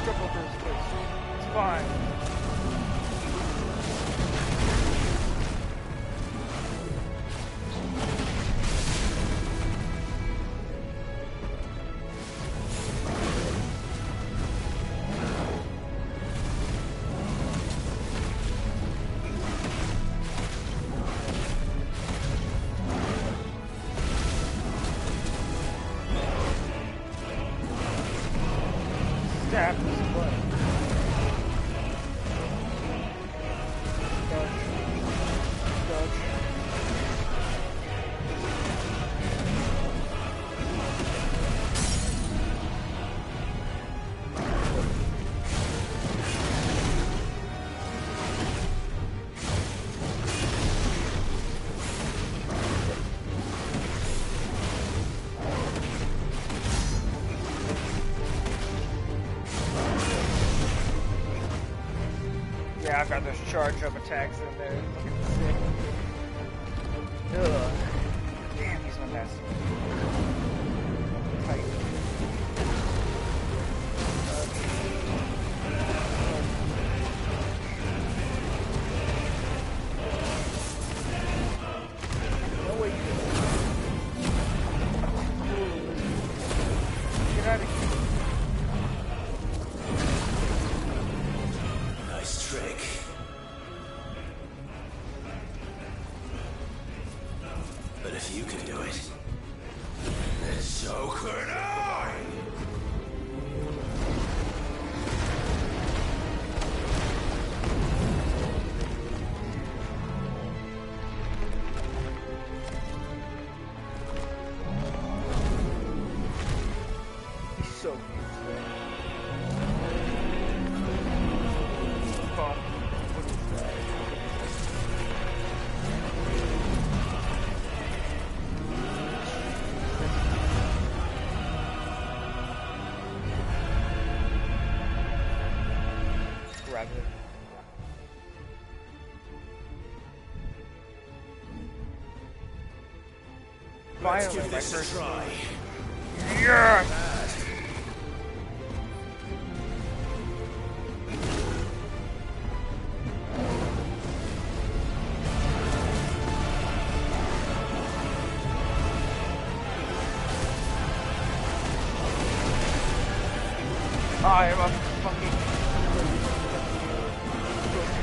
Triple for his face. It's fine. Stab his butt. Dodge. Dodge. Yeah, I've got those charge up attacks in there. Looking sick. Ugh. Damn, he's one nasty. Tight. No way you can. Get out of here.
Nice trick.
If you can do it,
then so could I!
He's so cute. Grab it.
Let's
Finally,
give
my
this a
first
try.
Yes! I am a fucking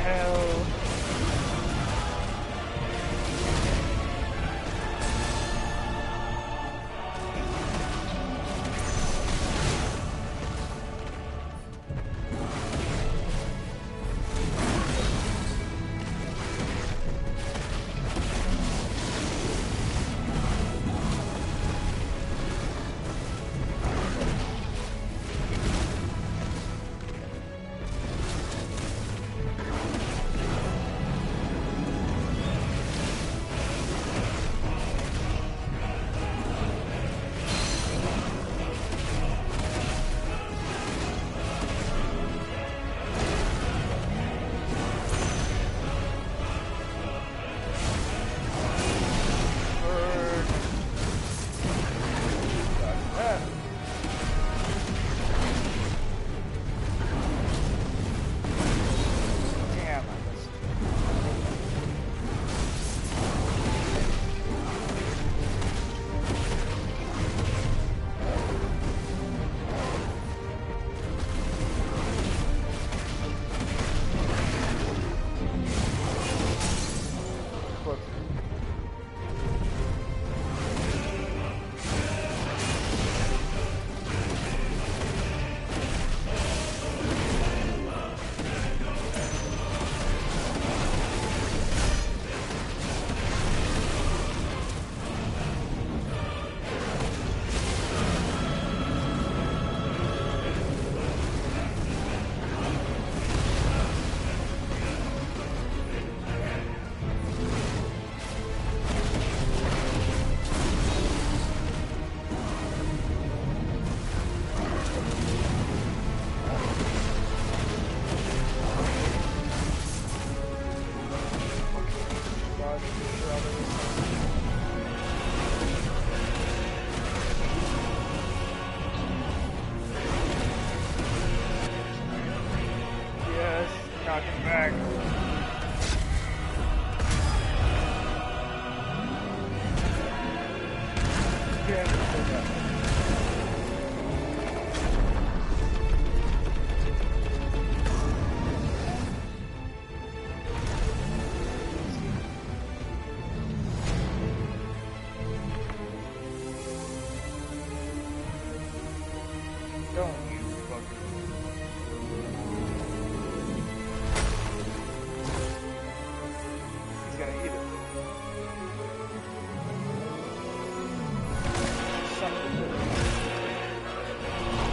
hell.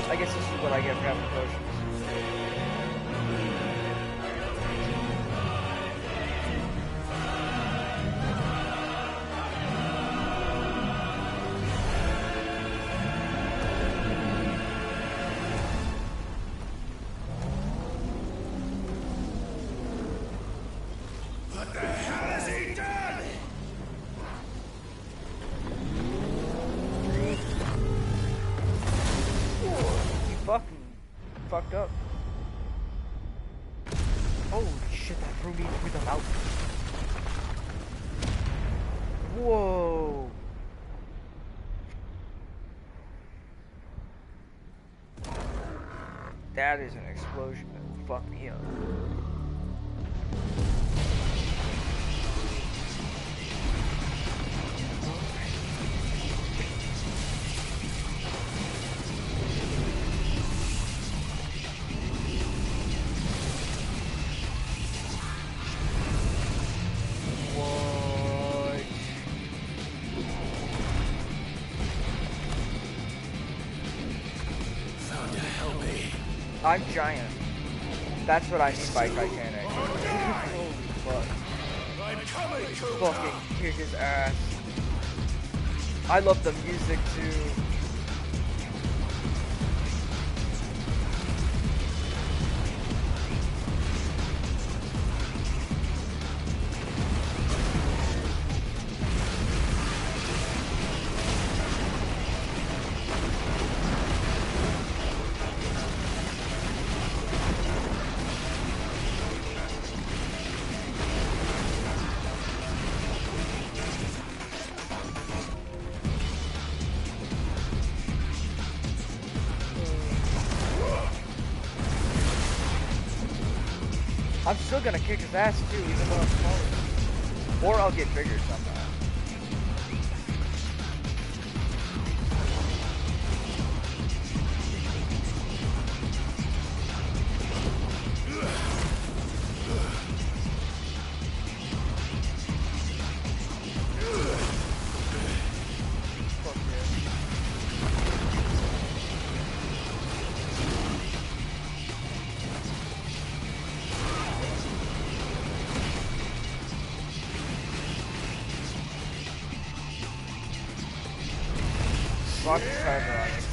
I guess this is what I get for having potions.
What the hell has he done?
You fucking fucked up. Holy shit, that threw me through the mouth. Whoa. That is an explosion that will fuck me up. I'm giant. That's what I mean by Titanic. Holy fuck. Fucking kick his ass. I love the music too. I'm still gonna kick his ass too, even though I'm smaller. Or I'll get bigger somehow. Rock the timer on it,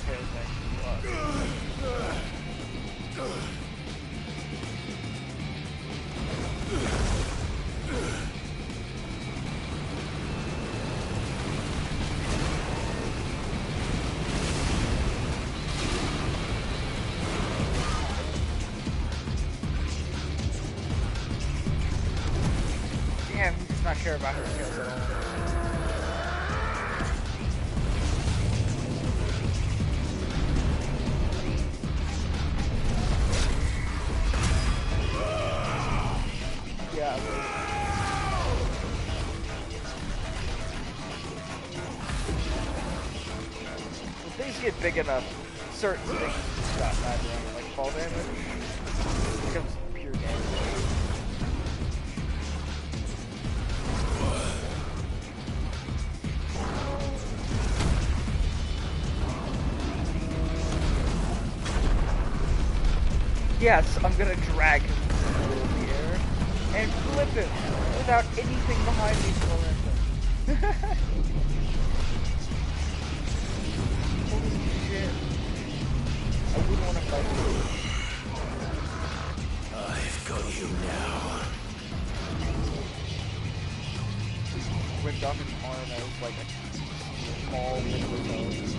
damn, he does not care about her skills at all. Yeah. When things get big enough, certain things stop mattering, like fall damage becomes pure damage. Yes, I'm gonna drag him through the air and flip him without anything behind me to momentum. Holy shit. I wouldn't want to fight you.
I've got you now.
Ripped off his arm and it was like a small liquid nose.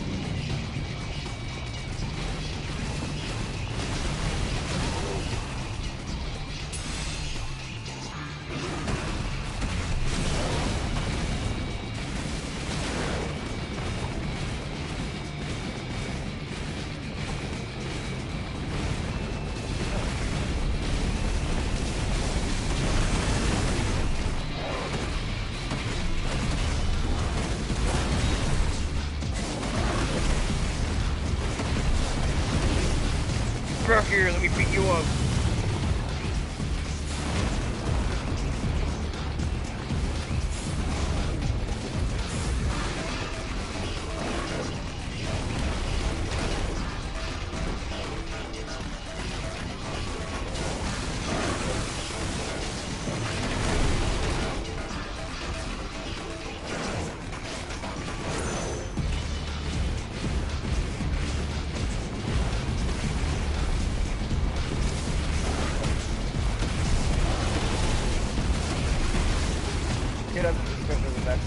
Back here, let me beat you up. Get up to the center of the back.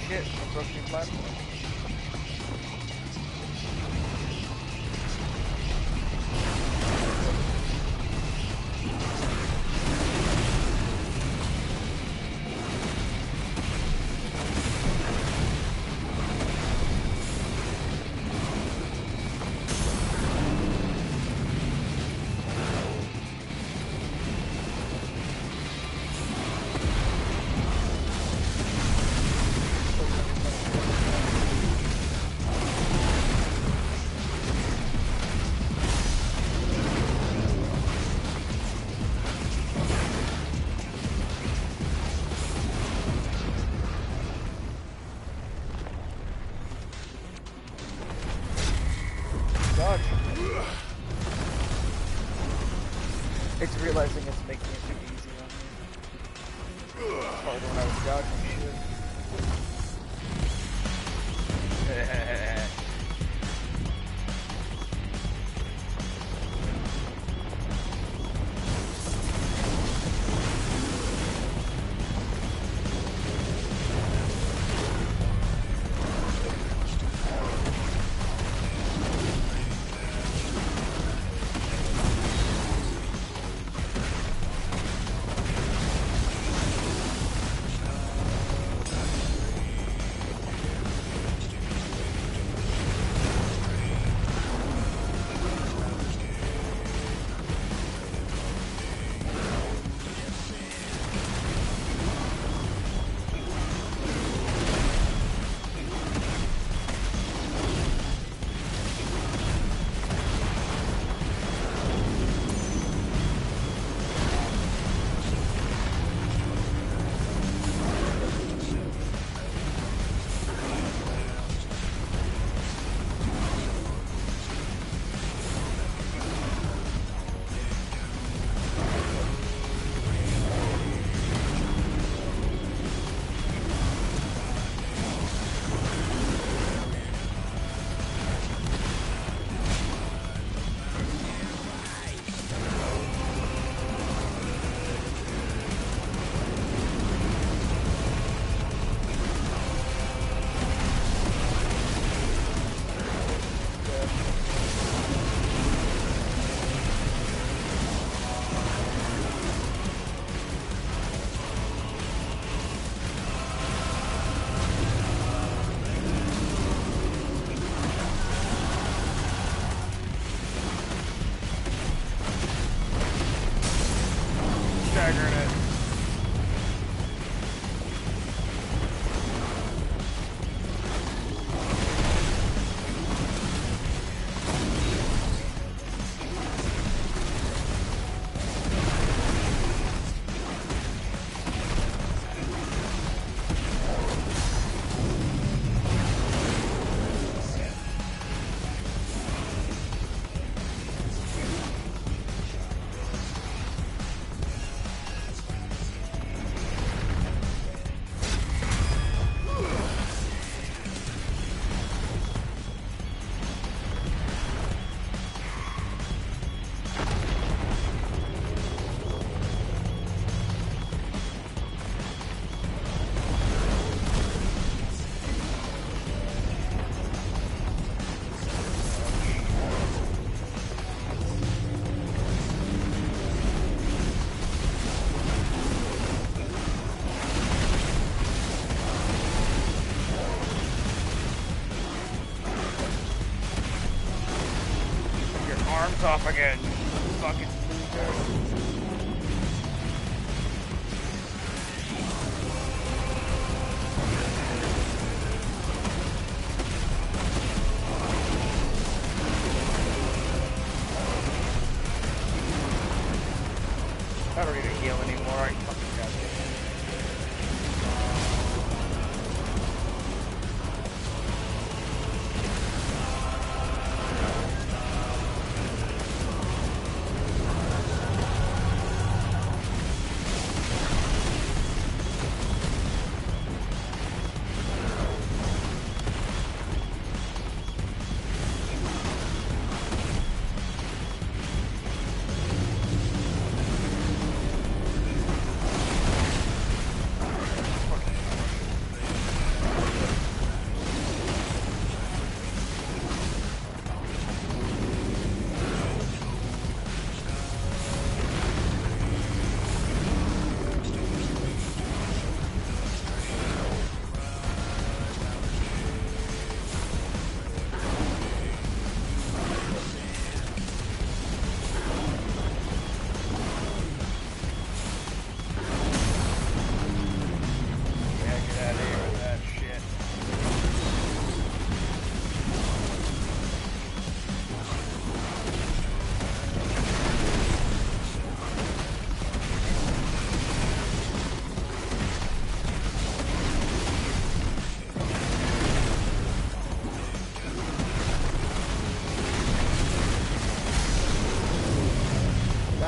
Shit, I broke your platform. dodge. It's realizing it's making it too easy on me. Harder when I was dodging shit. Off again, fucking I don't need to heal anymore. I fucking got this.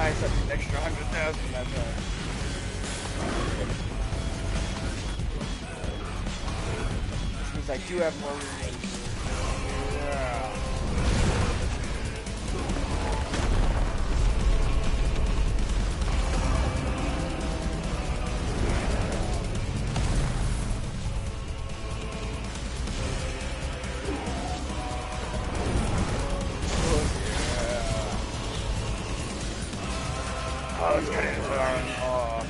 Nice, that's an extra 100,000 that time. Which means I do have more room. Yeah. Oh, it's getting off.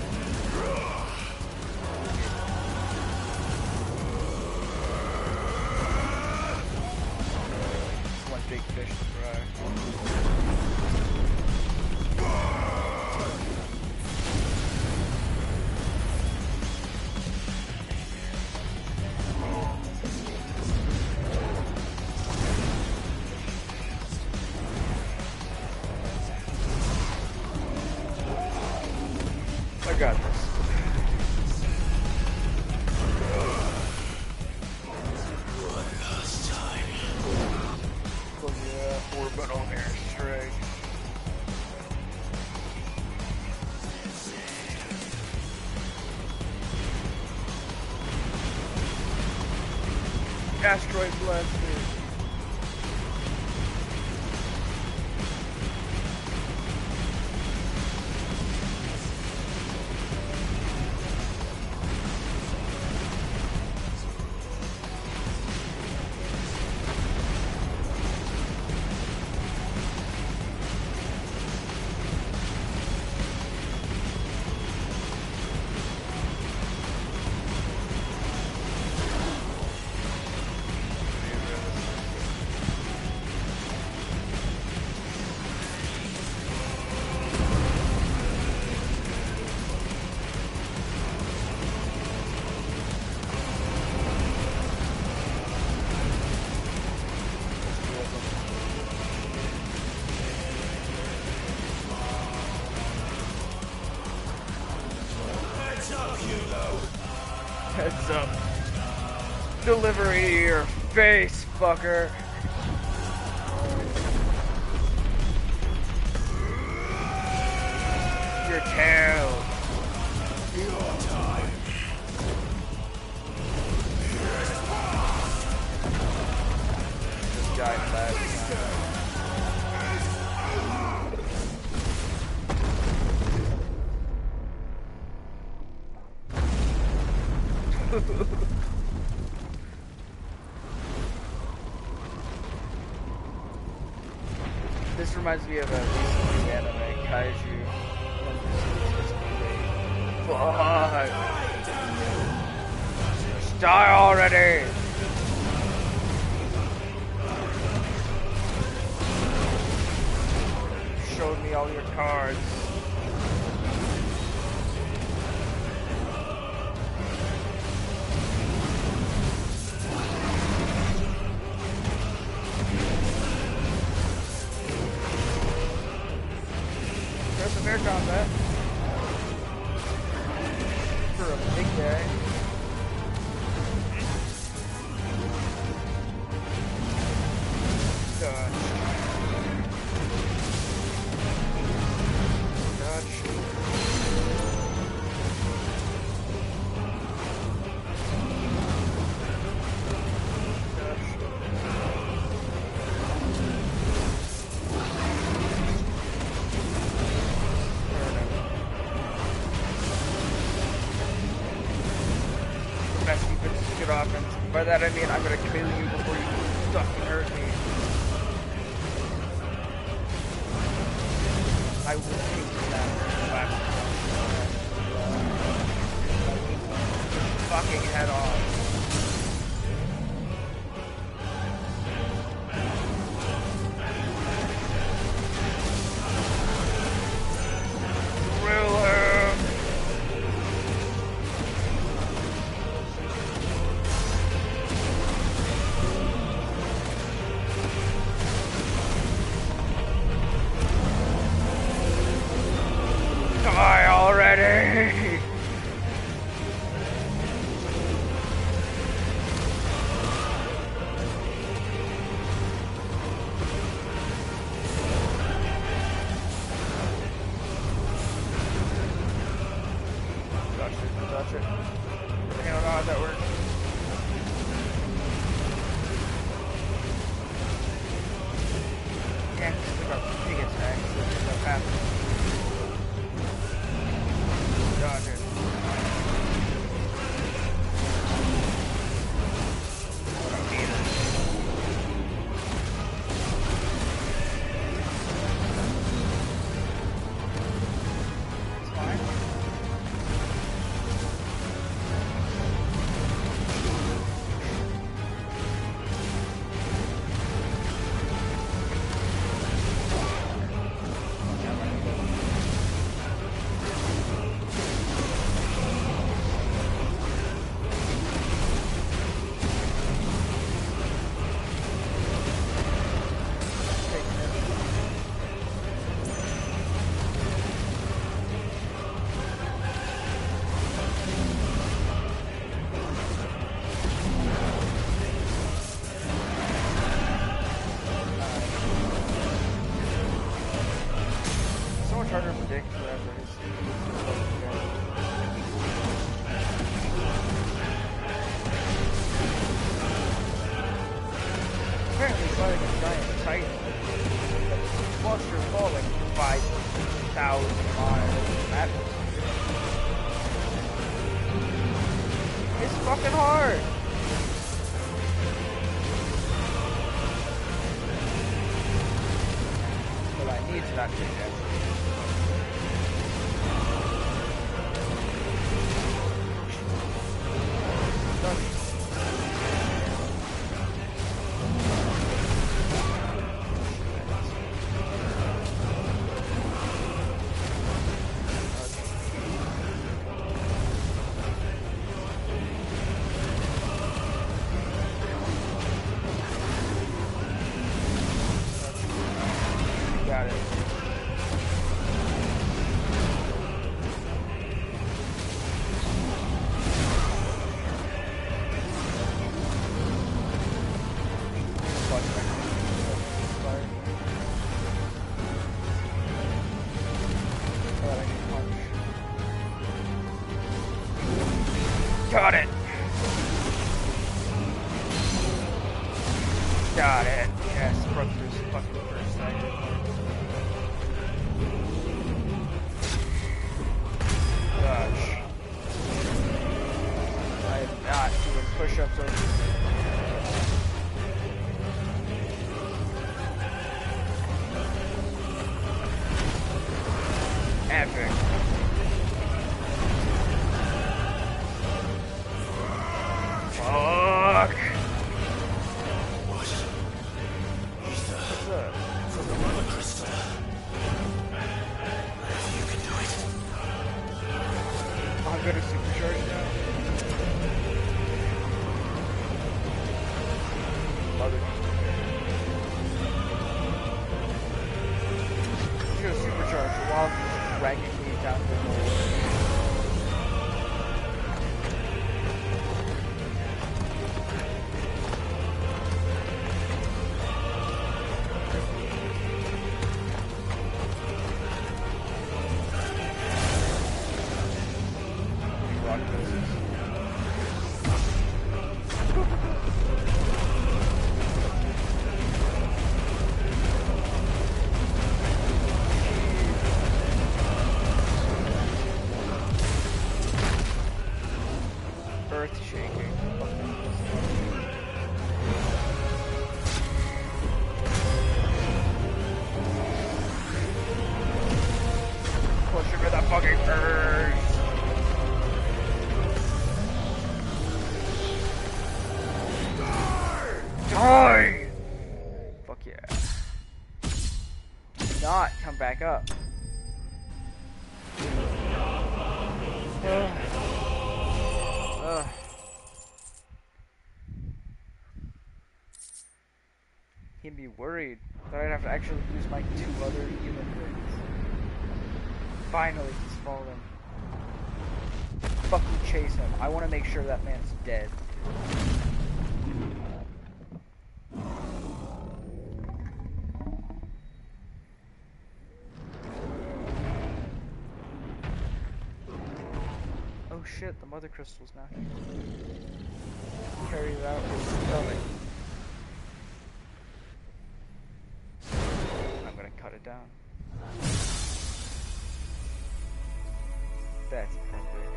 It's one big fish to fry. I got this.
One last time.
Oh yeah, orbital airstrike. Asteroid blaster. Heads up. Delivery to your face, fucker. Your tail.
Your time.
Just died last This reminds me of a recent anime, Kaiju. Fuck! Just die already! Showed me all your cards. There's some air combat. For a big guy. Dodge. Good offense. By that I mean I'm gonna kill you before you fucking hurt me. I will take that last fucking head off. Drill him. much harder to predict whatever his apparently fighting a giant titan. This monster falling 5,000 miles in atmosphere. It's fucking hard! But I need to not take that. Got it. Got it. Got it. Yes, broke through his fucking first second. Gosh. I am not doing push-ups over this. Epic. Fuck. What's up?
From the Mother Crystal. You can do it.
I'm gonna supercharge now. Mother. He's gonna supercharge while he's dragging me down the hole. Earth shaking. Push him to the fucking earth. Die! Fuck yeah. Do not come back up. He'd be worried that I'd have to actually use my 2 other human things. Finally, he's fallen. Fucking chase him. I want to make sure that man's dead. Oh shit, the Mother Crystal's now here. Carry it out with his stomach. I'm gonna cut it down. That's perfect.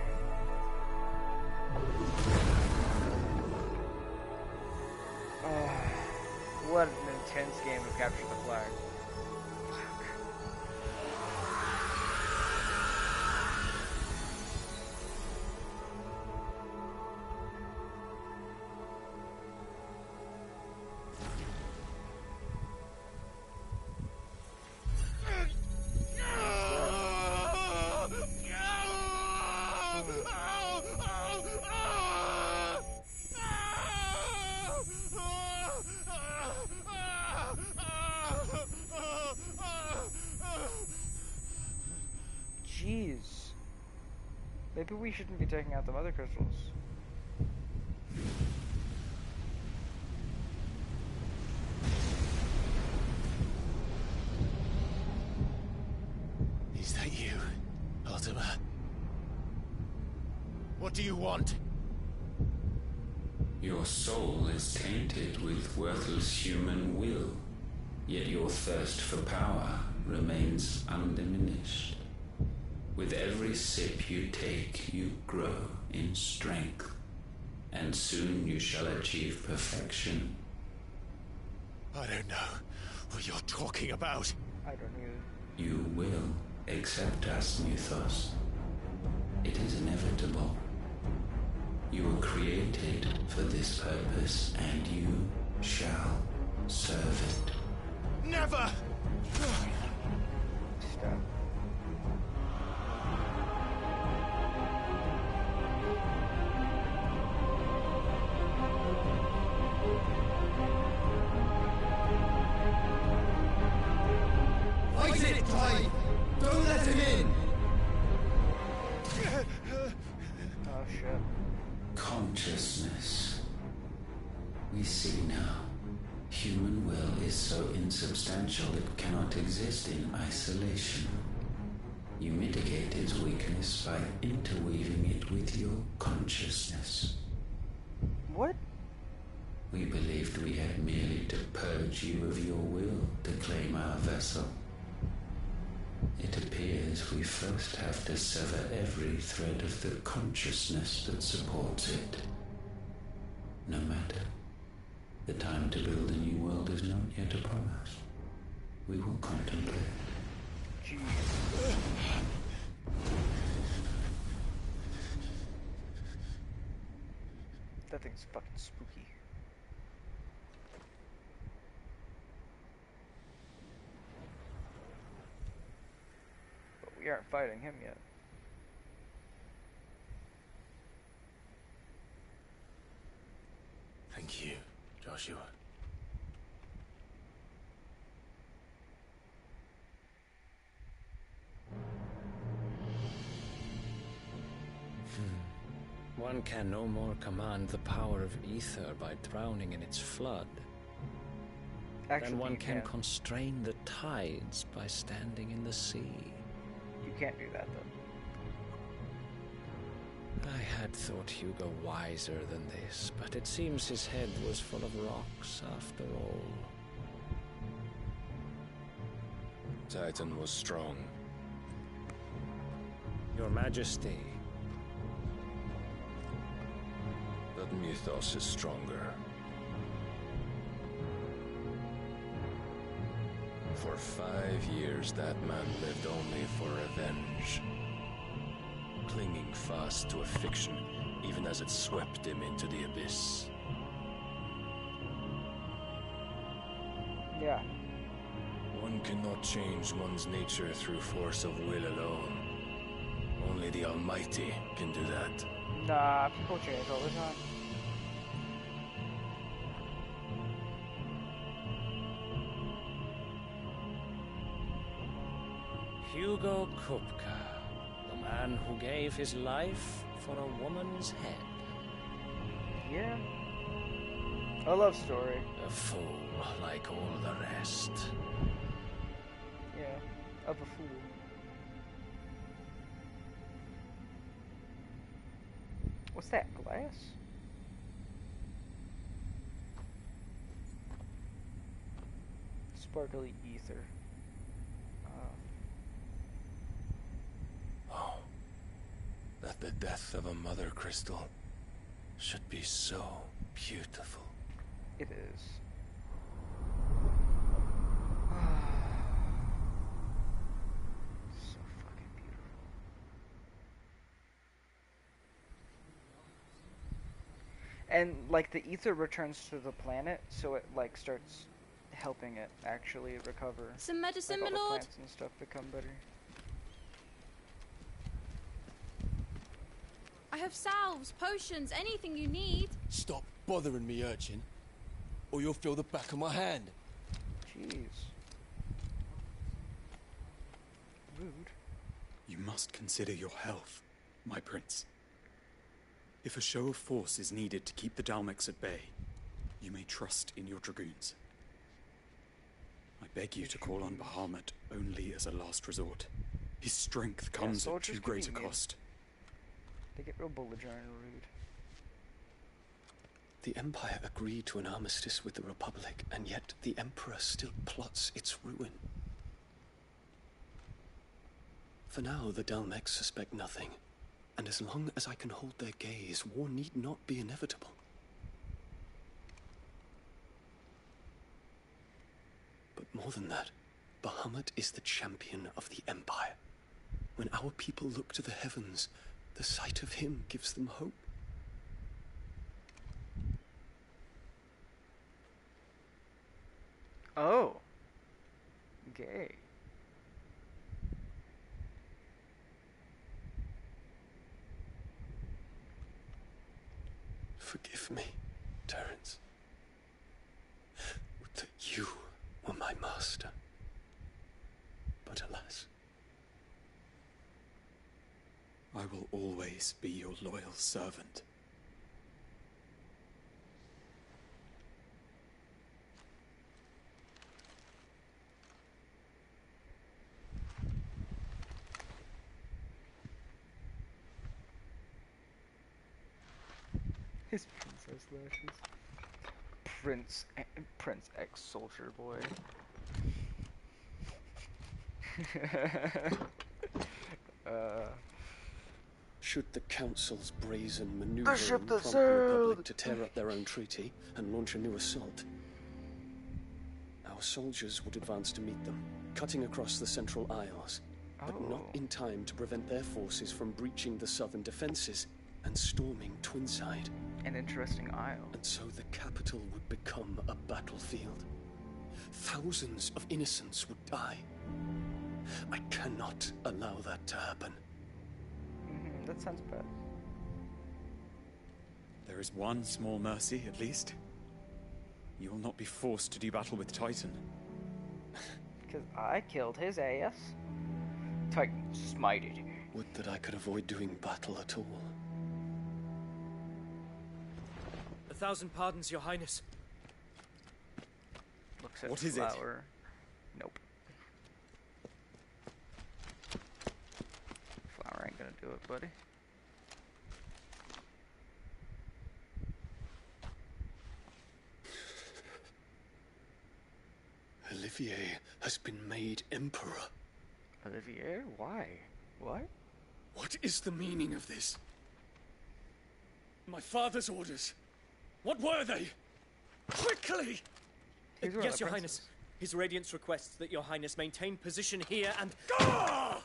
What an intense game to capture the flag. Jeez. Maybe we shouldn't be taking out the Mother Crystals.
He's
What do you want?
Your soul is tainted with worthless human will, yet your thirst for power remains undiminished. With every sip you take, you grow in strength, and soon you shall achieve perfection.
I don't know what you're talking about.
I don't either.
You will accept us, Mythos. It is inevitable. You were created for this purpose, and you shall serve it.
Never!
Stop.
Fight it, Clive! Don't let him in!
Oh shit.
Consciousness. We see now. Human will is so insubstantial it cannot exist in isolation. You mitigate its weakness by interweaving it with your consciousness.
What?
We believed we had merely to purge you of your will to claim our vessel. It appears we first have to sever every thread of the consciousness that supports it. No matter. The time to build a new world is not yet upon us. We will contemplate.
That thing's fucking spooky. But we aren't fighting him yet.
Thank you, Joshua.
One can no more command the power of ether by drowning in its flood.
Actually,
than one
you
can constrain the tides by standing in the sea.
You can't do that, though.
I had thought Hugo wiser than this, but it seems his head was full of rocks after all.
Titan was strong.
Your Majesty.
But Mythos is stronger. For 5 years, that man lived only for revenge. Clinging fast to a fiction, even as it swept him into the abyss.
Yeah.
One cannot change one's nature through force of will alone. Only the Almighty can do that.
Nah, people change all the time.
Hugo Kupka, the man who gave his life for a woman's head.
Yeah. A love story.
A fool like all the rest.
Yeah, of a fool. What's that, glass? Sparkly ether.
Oh, that the death of a mother crystal should be so beautiful.
It is. So fucking beautiful. And like the ether returns to the planet, so it like starts helping it actually recover.
Some medicine,
like,
my
all the
lord?
plants and stuff become better.
I have salves, potions, anything you need.
Stop bothering me, urchin, or you'll feel the back of my hand.
Jeez. Rude.
You must consider your health, my prince. If a show of force is needed to keep the Dalmex at bay, you may trust in your dragoons. I beg you to call on Bahamut only as a last resort. His strength comes at too great a cost.
They get real belligerent and rude.
The Empire agreed to an armistice with the Republic, and yet the Emperor still plots its ruin. For now, the Dalmex suspect nothing, and as long as I can hold their gaze, war need not be inevitable. But more than that, Bahamut is the champion of the Empire. When our people look to the heavens, the sight of him gives them hope.
Oh. Gay.
Forgive me, Terence. Would that you were my master. But alas.
I will always be your loyal servant.
His princess lashes. Prince ex-soldier boy.
Should the Council's brazen maneuvering
ship that
prompt the Republic to tear up their own treaty and launch a new assault, our soldiers would advance to meet them, cutting across the Central Isles, but not in time to prevent their forces from breaching the southern defenses and storming Twinside.
An interesting isle.
And so the capital would become a battlefield. Thousands of innocents would die. I cannot allow that to happen.
That sounds bad.
There is one small mercy, at least. You will not be forced to do battle with Titan.
Because I killed his ass. Titan smited him.
Would that I could avoid doing battle at all.
1,000 pardons, Your Highness.
Looks at
What is
flower. Nope. Flower ain't gonna do it, buddy.
Olivier has been made Emperor.
Olivier? Why? What?
What is the meaning of this? My father's orders. What were they? Quickly!
Yes, Your Highness. His Radiance requests that Your Highness maintain position here and...
Ah!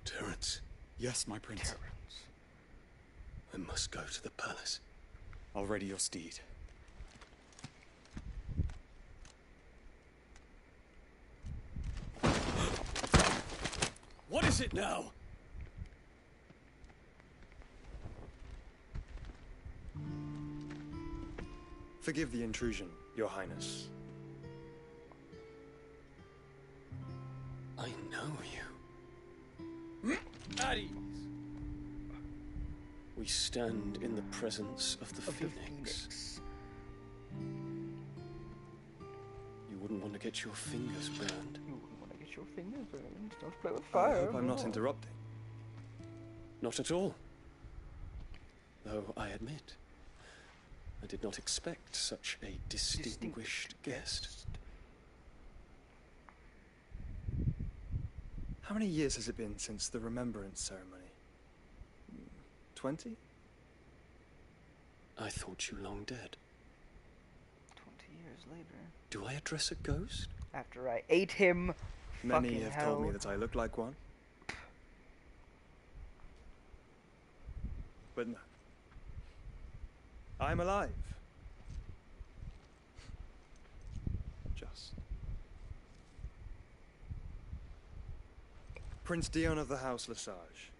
Terence.
Yes, my prince.
Terence.
I must go to the palace.
I'll ready your steed.
What is it now?
Forgive the intrusion, Your Highness.
I know you.
At ease.
We stand in the presence of the Phoenix. You wouldn't want to get your fingers burned.
You wouldn't want to get your fingers burned. Don't play with
I
fire.
hope I'm not interrupting.
Not at all. Though I admit, I did not expect such a distinguished guest.
How many years has it been since the Remembrance ceremony? 20?
I thought you long dead.
20 years later.
Do I address a ghost?
After I ate him.
Many have
hell.
told me that I look like one. But no. I'm alive. Just. Prince Dion of the House Lesage,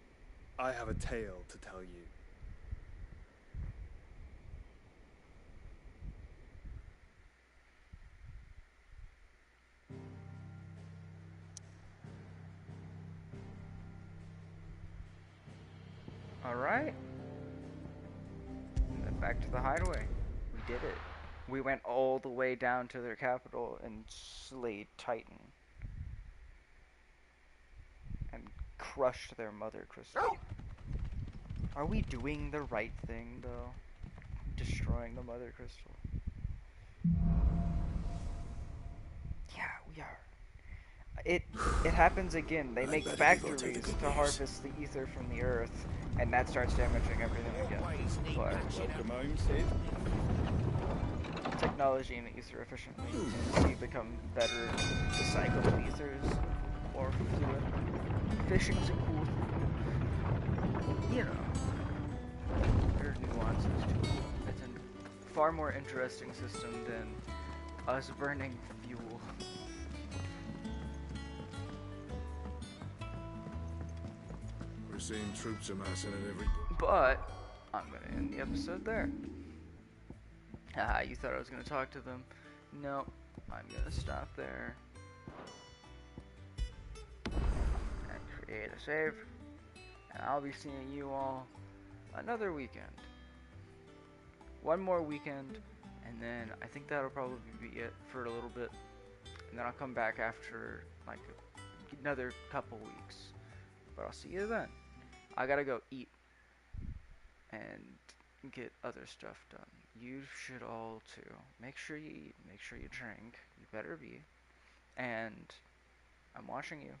I have a tale to tell you.
Alright. And then back to the hideaway. We did it. We went all the way down to their capital and slayed Titan. And crushed their mother crystal. Are we doing the right thing, though? Destroying the mother crystal? Yeah, we are. It happens again. They make factories to harvest the ether from the earth, and that starts damaging everything again. But
welcome home, Sid.
Technology and ether efficiently, as you become better to cycle the ethers, more fluid. Fishing's a cool thing. You know, there are nuances to it. It's a far more interesting system than us burning fuel.
We're seeing troops amassing at every...
But I'm gonna end the episode there. Haha, you thought I was gonna talk to them. No, I'm gonna stop there. And create a save. And I'll be seeing you all another weekend. One more weekend, and then I think that'll probably be it for a little bit. And then I'll come back after like another couple weeks. But I'll see you then. I gotta go eat and get other stuff done. You should all too. Make sure you eat, make sure you drink. You better be. And I'm watching you.